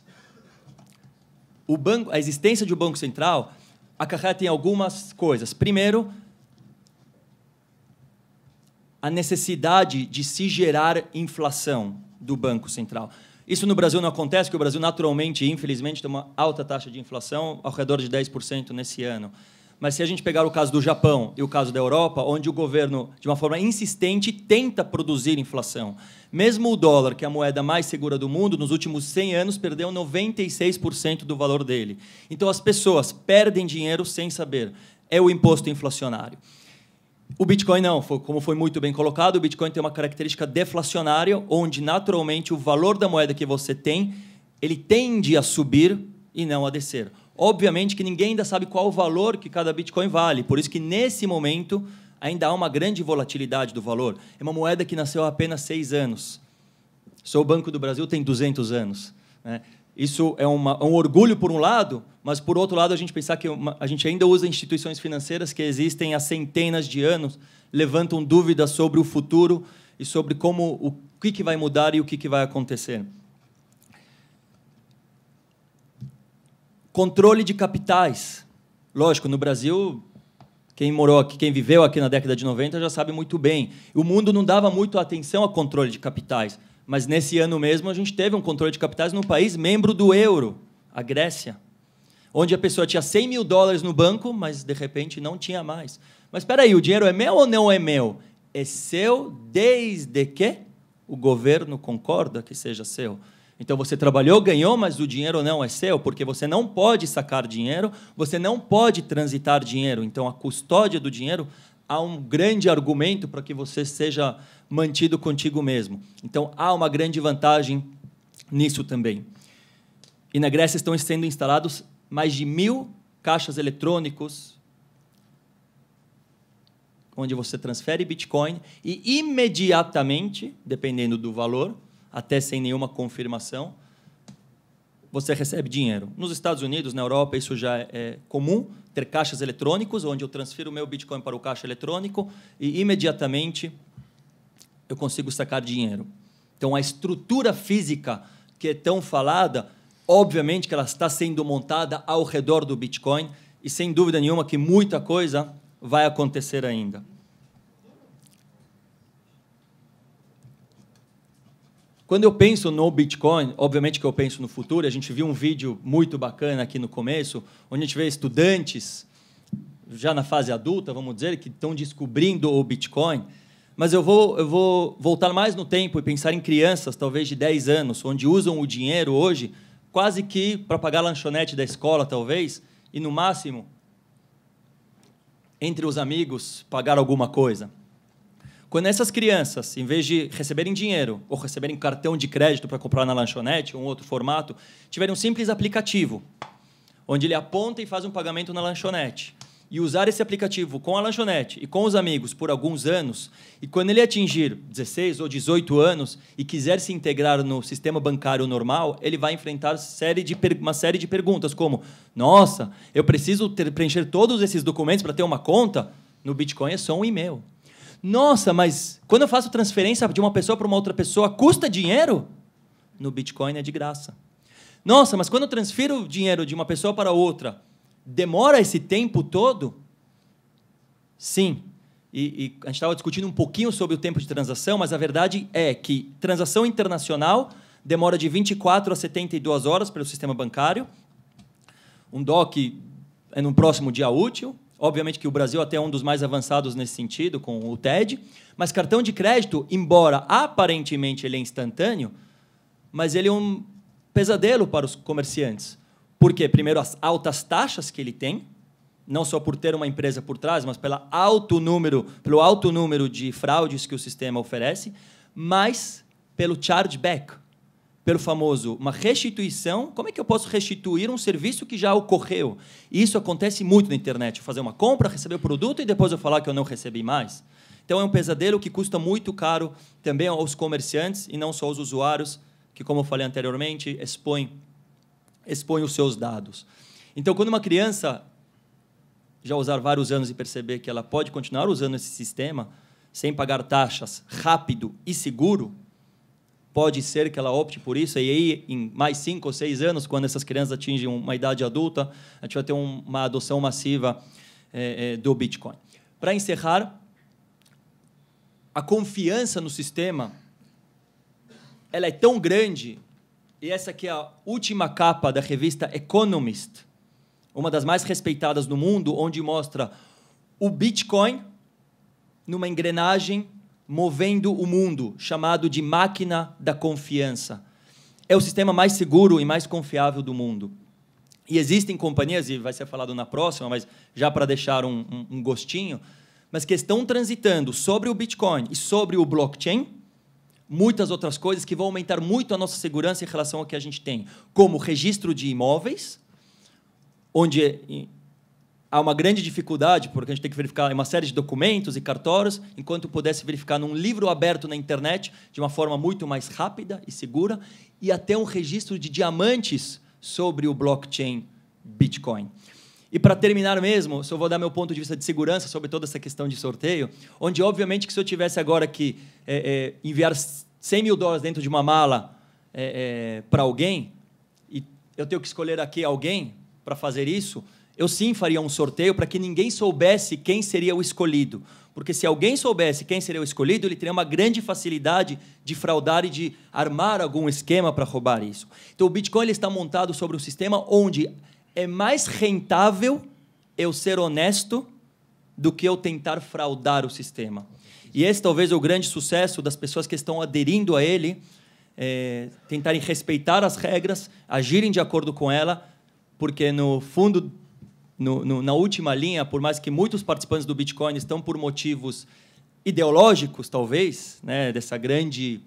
a existência de um banco central acarreta em algumas coisas. Primeiro, a necessidade de se gerar inflação do Banco Central. Isso no Brasil não acontece, porque o Brasil naturalmente, infelizmente, tem uma alta taxa de inflação, ao redor de 10% nesse ano. Mas se a gente pegar o caso do Japão e o caso da Europa, onde o governo, de uma forma insistente, tenta produzir inflação. Mesmo o dólar, que é a moeda mais segura do mundo, nos últimos 100 anos perdeu 96% do valor dele. Então, as pessoas perdem dinheiro sem saber. É o imposto inflacionário. O Bitcoin não, como foi muito bem colocado, o Bitcoin tem uma característica deflacionária, onde naturalmente o valor da moeda que você tem, ele tende a subir e não a descer. Obviamente que ninguém ainda sabe qual o valor que cada Bitcoin vale, por isso que nesse momento ainda há uma grande volatilidade do valor. É uma moeda que nasceu há apenas 6 anos. Só o Banco do Brasil tem 200 anos. Né? Isso é um orgulho por um lado, mas por outro lado a gente pensar que a gente ainda usa instituições financeiras que existem há centenas de anos, levantam dúvidas sobre o futuro e sobre o que vai mudar e o que vai acontecer. Controle de capitais. Lógico, no Brasil, quem morou aqui, quem viveu aqui na década de 90 já sabe muito bem. O mundo não dava muito atenção a controle de capitais. Mas, nesse ano mesmo, a gente teve um controle de capitais num país membro do euro, a Grécia, onde a pessoa tinha 100 mil dólares no banco, mas, de repente, não tinha mais. Mas, espera aí, o dinheiro é meu ou não é meu? É seu desde que o governo concorda que seja seu. Então, você trabalhou, ganhou, mas o dinheiro não é seu, porque você não pode sacar dinheiro, você não pode transitar dinheiro. Então, a custódia do dinheiro, há um grande argumento para que você seja mantido contigo mesmo. Então, há uma grande vantagem nisso também. E na Grécia estão sendo instalados mais de 1.000 caixas eletrônicos, onde você transfere Bitcoin e, imediatamente, dependendo do valor, até sem nenhuma confirmação, você recebe dinheiro. Nos Estados Unidos, na Europa, isso já é comum, ter caixas eletrônicos, onde eu transfiro o meu Bitcoin para o caixa eletrônico e, imediatamente, eu consigo sacar dinheiro. Então, a estrutura física que é tão falada, obviamente que ela está sendo montada ao redor do Bitcoin e, sem dúvida nenhuma, que muita coisa vai acontecer ainda. Quando eu penso no Bitcoin, obviamente que eu penso no futuro, a gente viu um vídeo muito bacana aqui no começo, onde a gente vê estudantes, já na fase adulta, vamos dizer, que estão descobrindo o Bitcoin. Mas eu vou voltar mais no tempo e pensar em crianças, talvez de 10 anos, onde usam o dinheiro hoje quase que para pagar a lanchonete da escola, talvez, e, no máximo, entre os amigos, pagar alguma coisa. Quando essas crianças, em vez de receberem dinheiro ou receberem cartão de crédito para comprar na lanchonete ou um outro formato, tiverem um simples aplicativo, onde ele aponta e faz um pagamento na lanchonete, e usar esse aplicativo com a lanchonete e com os amigos por alguns anos, e quando ele atingir 16 ou 18 anos e quiser se integrar no sistema bancário normal, ele vai enfrentar uma série de perguntas, como: nossa, eu preciso preencher todos esses documentos para ter uma conta? No Bitcoin é só um e-mail. Nossa, mas quando eu faço transferência de uma pessoa para uma outra pessoa, custa dinheiro? No Bitcoin é de graça. Nossa, mas quando eu transfiro dinheiro de uma pessoa para outra, demora esse tempo todo? Sim. E a gente estava discutindo um pouquinho sobre o tempo de transação, mas a verdade é que transação internacional demora de 24 a 72 horas pelo sistema bancário. Um DOC é no próximo dia útil. Obviamente que o Brasil até é um dos mais avançados nesse sentido, com o TED. Mas cartão de crédito, embora aparentemente ele é instantâneo, mas ele é um pesadelo para os comerciantes. Por quê? Primeiro, as altas taxas que ele tem, não só por ter uma empresa por trás, mas pelo alto número de fraudes que o sistema oferece, mas pelo chargeback, pelo famoso, uma restituição. Como é que eu posso restituir um serviço que já ocorreu? E isso acontece muito na internet. Eu fazer uma compra, receber o produto e depois eu falar que eu não recebi mais. Então, é um pesadelo que custa muito caro também aos comerciantes e não só aos usuários, que, como eu falei anteriormente, expõem os seus dados. Então, quando uma criança já usar vários anos e perceber que ela pode continuar usando esse sistema sem pagar taxas, rápido e seguro, pode ser que ela opte por isso, e aí, em mais 5 ou 6 anos, quando essas crianças atingem uma idade adulta, a gente vai ter uma adoção massiva do Bitcoin. Para encerrar, a confiança no sistema ela é tão grande, e essa aqui é a última capa da revista Economist, uma das mais respeitadas no mundo, onde mostra o Bitcoin numa engrenagem movendo o mundo, chamado de máquina da confiança. É o sistema mais seguro e mais confiável do mundo. E existem companhias, e vai ser falado na próxima, mas já para deixar um gostinho, mas que estão transitando sobre o Bitcoin e sobre o blockchain, muitas outras coisas que vão aumentar muito a nossa segurança em relação ao que a gente tem, como registro de imóveis, onde há uma grande dificuldade, porque a gente tem que verificar uma série de documentos e cartórios, enquanto pudesse verificar num livro aberto na internet, de uma forma muito mais rápida e segura, e até um registro de diamantes sobre o blockchain Bitcoin. E, para terminar mesmo, só vou dar meu ponto de vista de segurança sobre toda essa questão de sorteio, onde, obviamente, que se eu tivesse agora que enviar $100 mil dentro de uma mala para alguém, e eu tenho que escolher aqui alguém para fazer isso, eu sim faria um sorteio para que ninguém soubesse quem seria o escolhido. Porque se alguém soubesse quem seria o escolhido, ele teria uma grande facilidade de fraudar e de armar algum esquema para roubar isso. Então, o Bitcoin ele está montado sobre um sistema onde é mais rentável eu ser honesto do que eu tentar fraudar o sistema. E esse talvez é o grande sucesso das pessoas que estão aderindo a ele, tentarem respeitar as regras, agirem de acordo com ela, porque, no fundo, na última linha, por mais que muitos participantes do Bitcoin estão por motivos ideológicos, talvez, né, dessa grande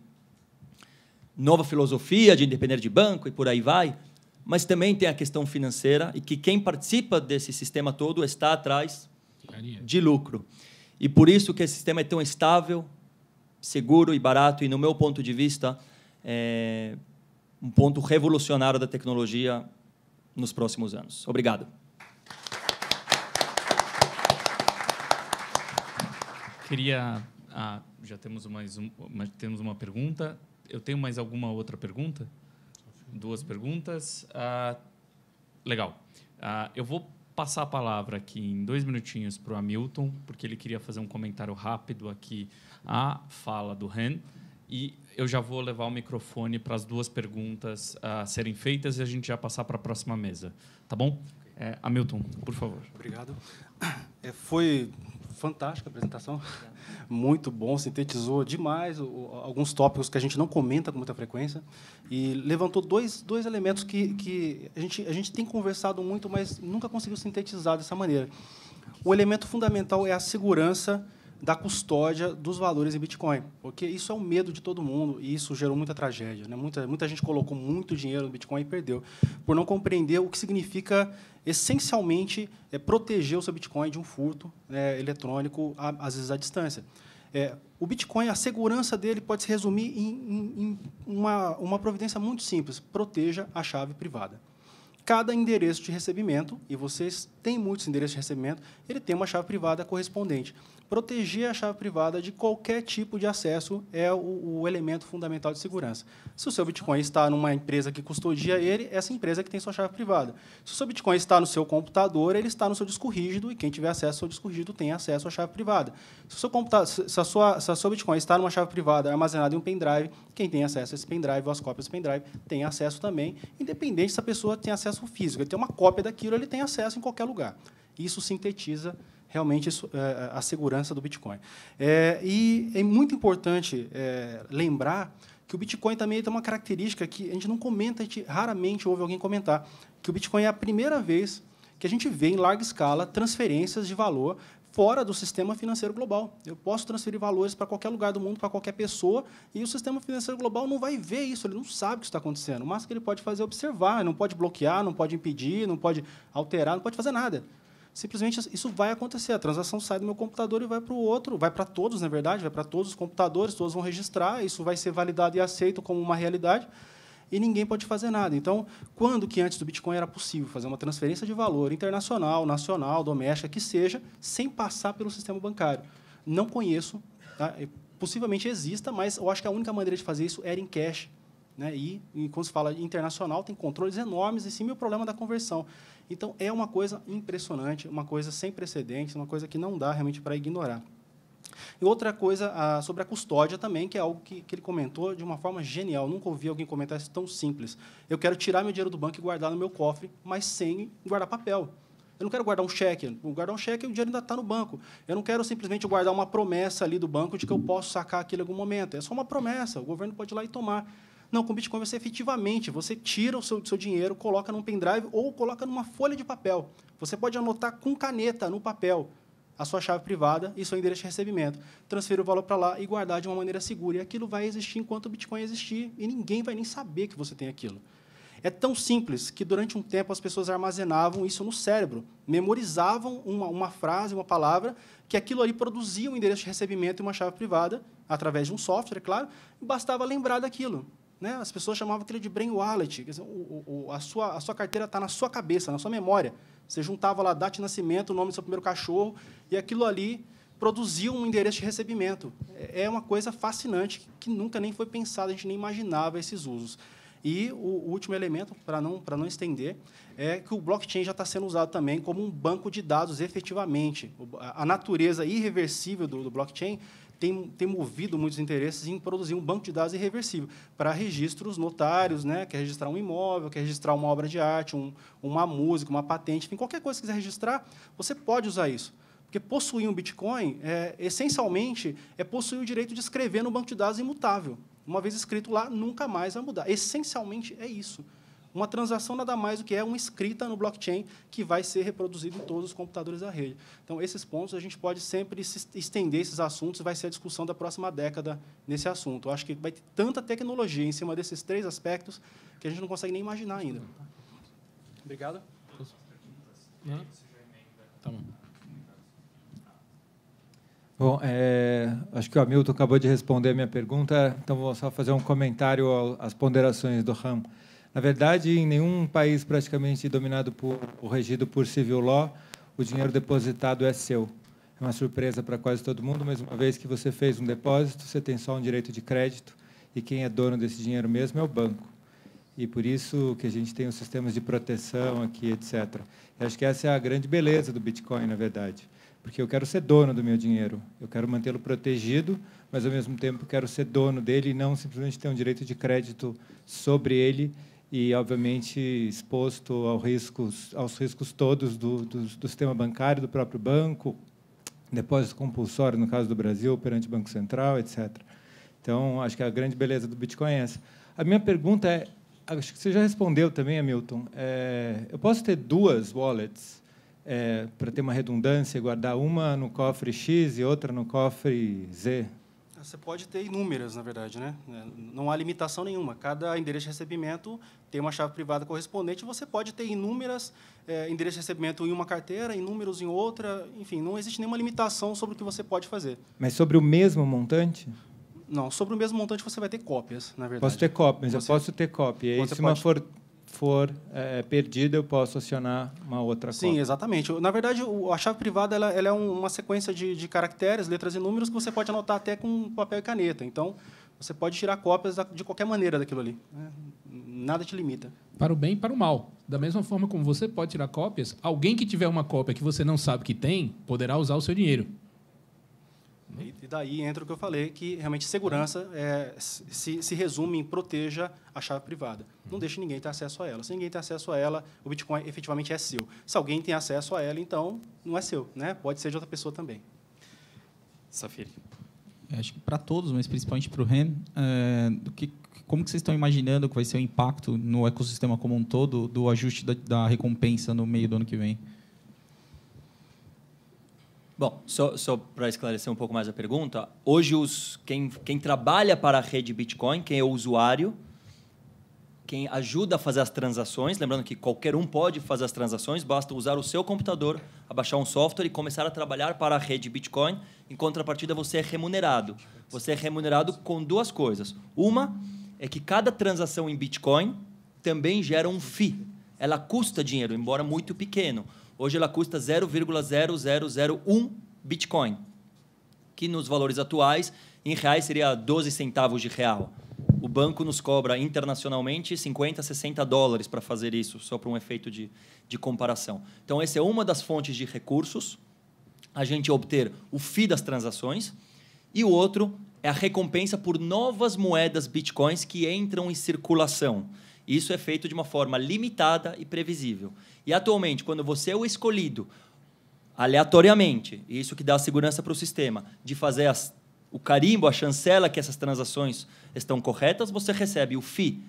nova filosofia de depender de banco e por aí vai, mas também tem a questão financeira e que quem participa desse sistema todo está atrás de lucro. E por isso que esse sistema é tão estável, seguro e barato, e, no meu ponto de vista, é um ponto revolucionário da tecnologia nos próximos anos. Obrigado. Já temos temos uma pergunta. Eu tenho mais alguma outra pergunta? 2 perguntas. Legal. Eu vou passar a palavra aqui em 2 minutinhos para o Hamilton, porque ele queria fazer um comentário rápido aqui à fala do Ren. E eu já vou levar o microfone para as 2 perguntas a serem feitas e a gente já passar para a próxima mesa. Tá bom? Hamilton, por favor. Obrigado. Foi fantástica a apresentação. Muito bom, sintetizou demais alguns tópicos que a gente não comenta com muita frequência e levantou dois elementos que a gente tem conversado muito, mas nunca conseguiu sintetizar dessa maneira. O elemento fundamental é a segurança da custódia dos valores em Bitcoin, porque isso é o medo de todo mundo e isso gerou muita tragédia, né? Muita gente colocou muito dinheiro no Bitcoin e perdeu, por não compreender o que significa, essencialmente, proteger o seu Bitcoin de um furto eletrônico, às vezes à distância. O Bitcoin, a segurança dele pode se resumir em uma providência muito simples: proteja a chave privada. Cada endereço de recebimento, e vocês têm muitos endereços de recebimento, ele tem uma chave privada correspondente. Proteger a chave privada de qualquer tipo de acesso é o elemento fundamental de segurança. Se o seu Bitcoin está numa empresa que custodia ele, essa empresa que tem sua chave privada. Se o seu Bitcoin está no seu computador, ele está no seu disco rígido, e quem tiver acesso ao seu disco rígido tem acesso à chave privada. Se a sua Bitcoin está numa chave privada armazenada em um pendrive, quem tem acesso a esse pendrive ou as cópias desse pendrive tem acesso também, independente se a pessoa tem acesso físico. Ele tem uma cópia daquilo, ele tem acesso em qualquer lugar. Isso sintetiza realmente a segurança do Bitcoin. E é muito importante lembrar que o Bitcoin também tem uma característica que a gente não comenta, a gente raramente ouve alguém comentar, que o Bitcoin é a primeira vez que a gente vê em larga escala transferências de valor fora do sistema financeiro global. Eu posso transferir valores para qualquer lugar do mundo, para qualquer pessoa, e o sistema financeiro global não vai ver isso, ele não sabe o que está acontecendo. O máximo que ele pode fazer é observar, ele não pode bloquear, não pode impedir, não pode alterar, não pode fazer nada. Simplesmente isso vai acontecer. A transação sai do meu computador e vai para o outro, vai para todos, na verdade, vai para todos os computadores, todos vão registrar, isso vai ser validado e aceito como uma realidade, e ninguém pode fazer nada. Então, quando que antes do Bitcoin era possível fazer uma transferência de valor internacional, nacional, doméstica, que seja, sem passar pelo sistema bancário? Não conheço, tá? Possivelmente exista, mas eu acho que a única maneira de fazer isso era em cash. Né? E quando se fala internacional, tem controles enormes em cima e o problema da conversão. Então, é uma coisa impressionante, uma coisa sem precedentes, uma coisa que não dá realmente para ignorar. E outra coisa sobre a custódia também, que é algo que ele comentou de uma forma genial. Nunca ouvi alguém comentar isso tão simples. Eu quero tirar meu dinheiro do banco e guardar no meu cofre, mas sem guardar papel. Eu não quero guardar um cheque. Guardar um cheque, o dinheiro ainda está no banco. Eu não quero simplesmente guardar uma promessa ali do banco de que eu posso sacar aquilo em algum momento. É só uma promessa. O governo pode ir lá e tomar. Não, com o Bitcoin você efetivamente, você tira o seu dinheiro, coloca num pendrive ou coloca numa folha de papel. Você pode anotar com caneta no papel. a sua chave privada e seu endereço de recebimento, transferir o valor para lá e guardar de uma maneira segura. E aquilo vai existir enquanto o Bitcoin existir, e ninguém vai nem saber que você tem aquilo. É tão simples que, durante um tempo, as pessoas armazenavam isso no cérebro, memorizavam uma frase, uma palavra, que aquilo ali produzia um endereço de recebimento e uma chave privada, através de um software, é claro, e bastava lembrar daquilo. Né? As pessoas chamavam aquilo de brain wallet. Quer dizer, a sua carteira está na sua cabeça, na sua memória. Você juntava lá data de nascimento, o nome do seu primeiro cachorro, e aquilo ali produzia um endereço de recebimento. É uma coisa fascinante, que nunca nem foi pensada, a gente nem imaginava esses usos. E o último elemento, para não estender, é que o blockchain já está sendo usado também como um banco de dados, efetivamente. A natureza irreversível do blockchain tem movido muitos interesses em produzir um banco de dados irreversível para registros notários, né? Quer registrar um imóvel, quer registrar uma obra de arte, uma música, uma patente, enfim, qualquer coisa que quiser registrar, você pode usar isso. Porque possuir um Bitcoin, essencialmente, é possuir o direito de escrever no banco de dados imutável. Uma vez escrito lá, nunca mais vai mudar. Essencialmente, é isso. Uma transação nada mais do que é uma escrita no blockchain que vai ser reproduzida em todos os computadores da rede. Então, esses pontos, a gente pode sempre estender esses assuntos, vai ser a discussão da próxima década nesse assunto. Eu acho que vai ter tanta tecnologia em cima desses 3 aspectos que a gente não consegue nem imaginar ainda. Obrigado. Tá bom. Bom, acho que o Hamilton acabou de responder a minha pergunta, então vou só fazer um comentário às ponderações do Ram. Na verdade, em nenhum país praticamente dominado ou regido por civil law, o dinheiro depositado é seu. É uma surpresa para quase todo mundo, mas uma vez que você fez um depósito, você tem só um direito de crédito, e quem é dono desse dinheiro mesmo é o banco. E por isso que a gente tem os sistemas de proteção aqui, etc. Eu acho que essa é a grande beleza do Bitcoin, na verdade. Porque eu quero ser dono do meu dinheiro, eu quero mantê-lo protegido, mas, ao mesmo tempo, quero ser dono dele e não simplesmente ter um direito de crédito sobre ele e, obviamente, exposto aos riscos todos do sistema bancário, do próprio banco, depósito compulsório, no caso do Brasil, perante o Banco Central, etc. Então, acho que a grande beleza do Bitcoin é essa. A minha pergunta é, acho que você já respondeu também, Hamilton, eu posso ter 2 wallets para ter uma redundância e guardar uma no cofre X e outra no cofre Z? Você pode ter inúmeras, na verdade, né? Não há limitação nenhuma. Cada endereço de recebimento tem uma chave privada correspondente. Você pode ter inúmeras endereços de recebimento em uma carteira, inúmeros em outra. Enfim, não existe nenhuma limitação sobre o que você pode fazer. Mas sobre o mesmo montante? Não, sobre o mesmo montante você vai ter cópias, na verdade. Posso ter cópia, mas eu posso ter cópia. E aí, se uma for perdida, eu posso acionar uma outra cópia. Sim, exatamente. Na verdade, a chave privada ela é uma sequência de caracteres, letras e números que você pode anotar até com papel e caneta. Então, você pode tirar cópias de qualquer maneira daquilo ali. Nada te limita. Para o bem e para o mal. Da mesma forma como você pode tirar cópias, alguém que tiver uma cópia que você não sabe que tem, poderá usar o seu dinheiro. E daí entra o que eu falei, que realmente segurança se resume em proteja a chave privada. Não deixe ninguém ter acesso a ela. Se ninguém tem acesso a ela, o Bitcoin efetivamente é seu. Se alguém tem acesso a ela, então não é seu, né? Pode ser de outra pessoa também. Safiri. Acho que para todos, mas principalmente para o Ren, como que vocês estão imaginando que vai ser o impacto no ecossistema como um todo do ajuste da recompensa no meio do ano que vem? Bom, só para esclarecer um pouco mais a pergunta, hoje quem trabalha para a rede Bitcoin, quem é o usuário, quem ajuda a fazer as transações, lembrando que qualquer um pode fazer as transações, basta usar o seu computador, abaixar um software e começar a trabalhar para a rede Bitcoin. Em contrapartida, você é remunerado. Você é remunerado com 2 coisas. Uma é que cada transação em Bitcoin também gera um fee. Ela custa dinheiro, embora muito pequeno. Hoje ela custa 0,0001 Bitcoin, que nos valores atuais, em reais, seria 12 centavos de real. O banco nos cobra internacionalmente 50, 60 dólares para fazer isso, só para um efeito de comparação. Então, essa é uma das fontes de recursos, a gente obter o FII das transações, e o outro é a recompensa por novas moedas Bitcoins que entram em circulação. Isso é feito de uma forma limitada e previsível. E, atualmente, quando você é o escolhido, aleatoriamente, isso que dá segurança para o sistema, de fazer o carimbo, a chancela que essas transações estão corretas, você recebe o FII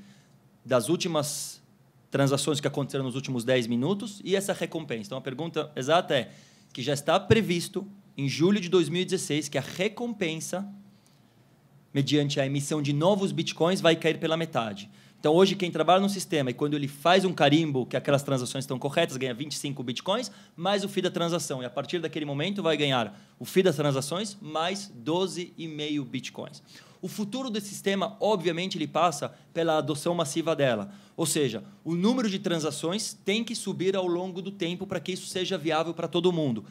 das últimas transações que aconteceram nos últimos 10 minutos e essa recompensa. Então, a pergunta exata é, que já está previsto em julho de 2016, que a recompensa, mediante a emissão de novos bitcoins, vai cair pela metade. Então, hoje, quem trabalha no sistema e quando ele faz um carimbo que aquelas transações estão corretas, ganha 25 bitcoins, mais o FII da transação. E, a partir daquele momento, vai ganhar o FII das transações mais 12,5 bitcoins. O futuro desse sistema, obviamente, ele passa pela adoção massiva dela. Ou seja, o número de transações tem que subir ao longo do tempo para que isso seja viável para todo mundo.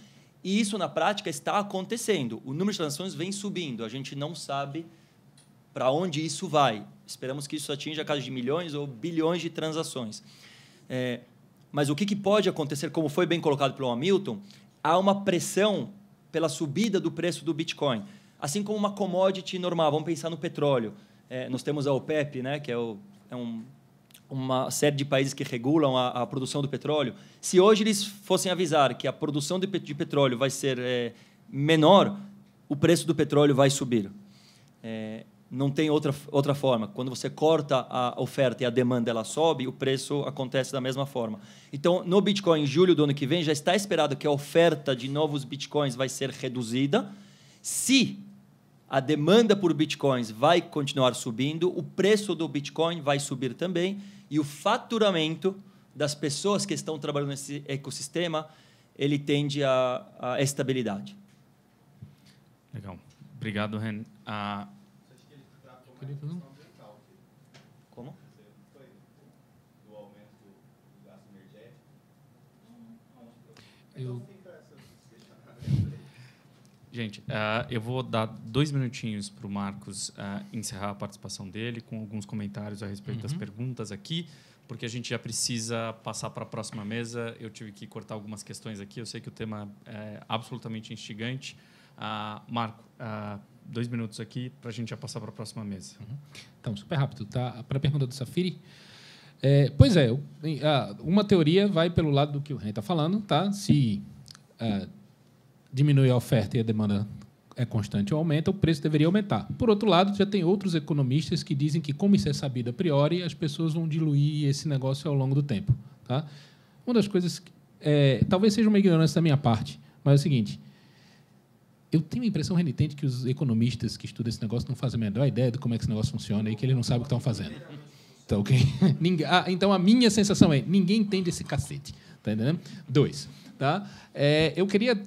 E isso, na prática, está acontecendo. O número de transações vem subindo. A gente não sabe para onde isso vai. Esperamos que isso atinja a casa de milhões ou bilhões de transações. Mas o que pode acontecer, como foi bem colocado pelo Hamilton, há uma pressão pela subida do preço do Bitcoin. Assim como uma commodity normal. Vamos pensar no petróleo. Nós temos a OPEP, né, que é uma série de países que regulam a produção do petróleo. Se hoje eles fossem avisar que a produção de petróleo vai ser menor, o preço do petróleo vai subir. Não tem outra forma. Quando você corta a oferta e a demanda ela sobe, o preço acontece da mesma forma. Então, no Bitcoin, em julho do ano que vem, já está esperado que a oferta de novos Bitcoins vai ser reduzida. Se a demanda por Bitcoins vai continuar subindo, o preço do Bitcoin vai subir também e o faturamento das pessoas que estão trabalhando nesse ecossistema, ele tende à estabilidade. Legal. Obrigado, Ren. Como? Do aumento do gasto energético? Gente, eu vou dar 2 minutinhos para o Marcos encerrar a participação dele com alguns comentários a respeito das perguntas aqui, porque a gente já precisa passar para a próxima mesa. Eu tive que cortar algumas questões aqui. Eu sei que o tema é absolutamente instigante. Marco, 2 minutos aqui para a gente já passar para a próxima mesa. Então, super rápido, tá? Para a pergunta do Safiri. Pois é, uma teoria vai pelo lado do que o Ren está falando, tá? Se diminui a oferta e a demanda é constante ou aumenta, o preço deveria aumentar. Por outro lado, já tem outros economistas que dizem que, como isso é sabido a priori, as pessoas vão diluir esse negócio ao longo do tempo, tá? Uma das coisas, talvez seja uma ignorância da minha parte, mas é o seguinte: eu tenho a impressão renitente que os economistas que estudam esse negócio não fazem a menor ideia de como é que esse negócio funciona e que eles não sabem o que estão fazendo. Então, okay? Então, a minha sensação é: ninguém entende esse cacete. Tá entendendo? 2. Tá? Eu queria...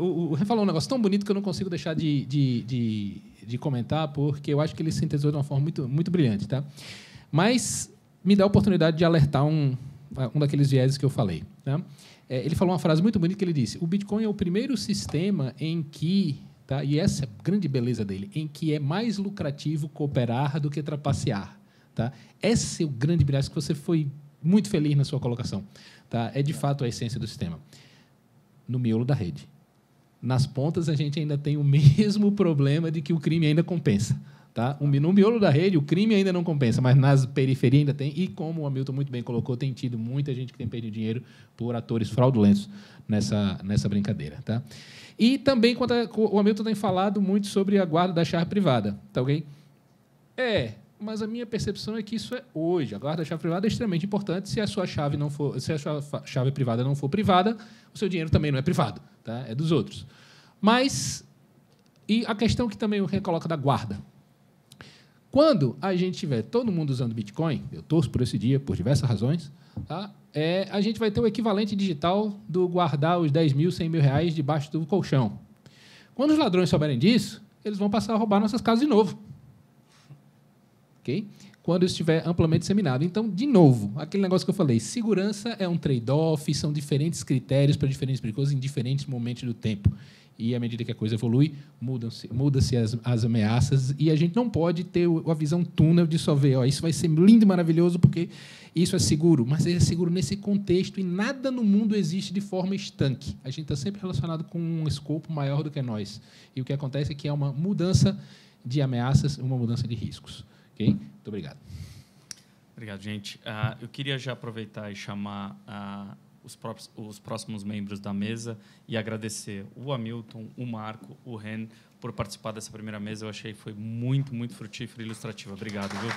O Ren falou um negócio tão bonito que eu não consigo deixar de comentar, porque eu acho que ele sintetizou de uma forma muito, muito brilhante. Tá? Mas me dá a oportunidade de alertar um daqueles vieses que eu falei. Tá? Ele falou uma frase muito bonita que ele disse: o Bitcoin é o primeiro sistema em que, tá, e essa é a grande beleza dele, em que é mais lucrativo cooperar do que trapacear. Tá? Esse é o grande brilhante, que você foi muito feliz na sua colocação. Tá? É, de fato, a essência do sistema. No miolo da rede. Nas pontas, a gente ainda tem o mesmo problema de que o crime ainda compensa. Tá? No miolo da rede, o crime ainda não compensa, mas nas periferias ainda tem. E, como o Hamilton muito bem colocou, tem tido muita gente que tem perdido dinheiro por atores fraudulentos nessa brincadeira. Tá? E também, quando o Hamilton tem falado muito sobre a guarda da chave privada. Tá, okay? Mas a minha percepção é que isso é hoje. A guarda da chave privada é extremamente importante. Se a sua chave privada não for privada, o seu dinheiro também não é privado, tá? É dos outros. Mas, e a questão que também o Ren coloca da guarda. Quando a gente tiver todo mundo usando Bitcoin, eu torço por esse dia, por diversas razões, tá? A gente vai ter o equivalente digital do guardar os 10 mil, 100 mil reais debaixo do colchão. Quando os ladrões souberem disso, eles vão passar a roubar nossas casas de novo. Okay? Quando isso estiver amplamente disseminado. Então, de novo, aquele negócio que eu falei, segurança é um trade-off, são diferentes critérios para diferentes coisas em diferentes momentos do tempo. E, à medida que a coisa evolui, muda-se as ameaças, e a gente não pode ter a visão túnel de só ver, isso vai ser lindo e maravilhoso porque isso é seguro, mas é seguro nesse contexto e nada no mundo existe de forma estanque. A gente está sempre relacionado com um escopo maior do que nós. E o que acontece é que é uma mudança de ameaças, uma mudança de riscos. Okay? Muito obrigado. Obrigado, gente. Eu queria já aproveitar e chamar os próximos membros da mesa e agradecer o Hamilton, o Marco, o Ren por participar dessa primeira mesa. Eu achei que foi muito, muito frutífero e ilustrativo. Obrigado, viu?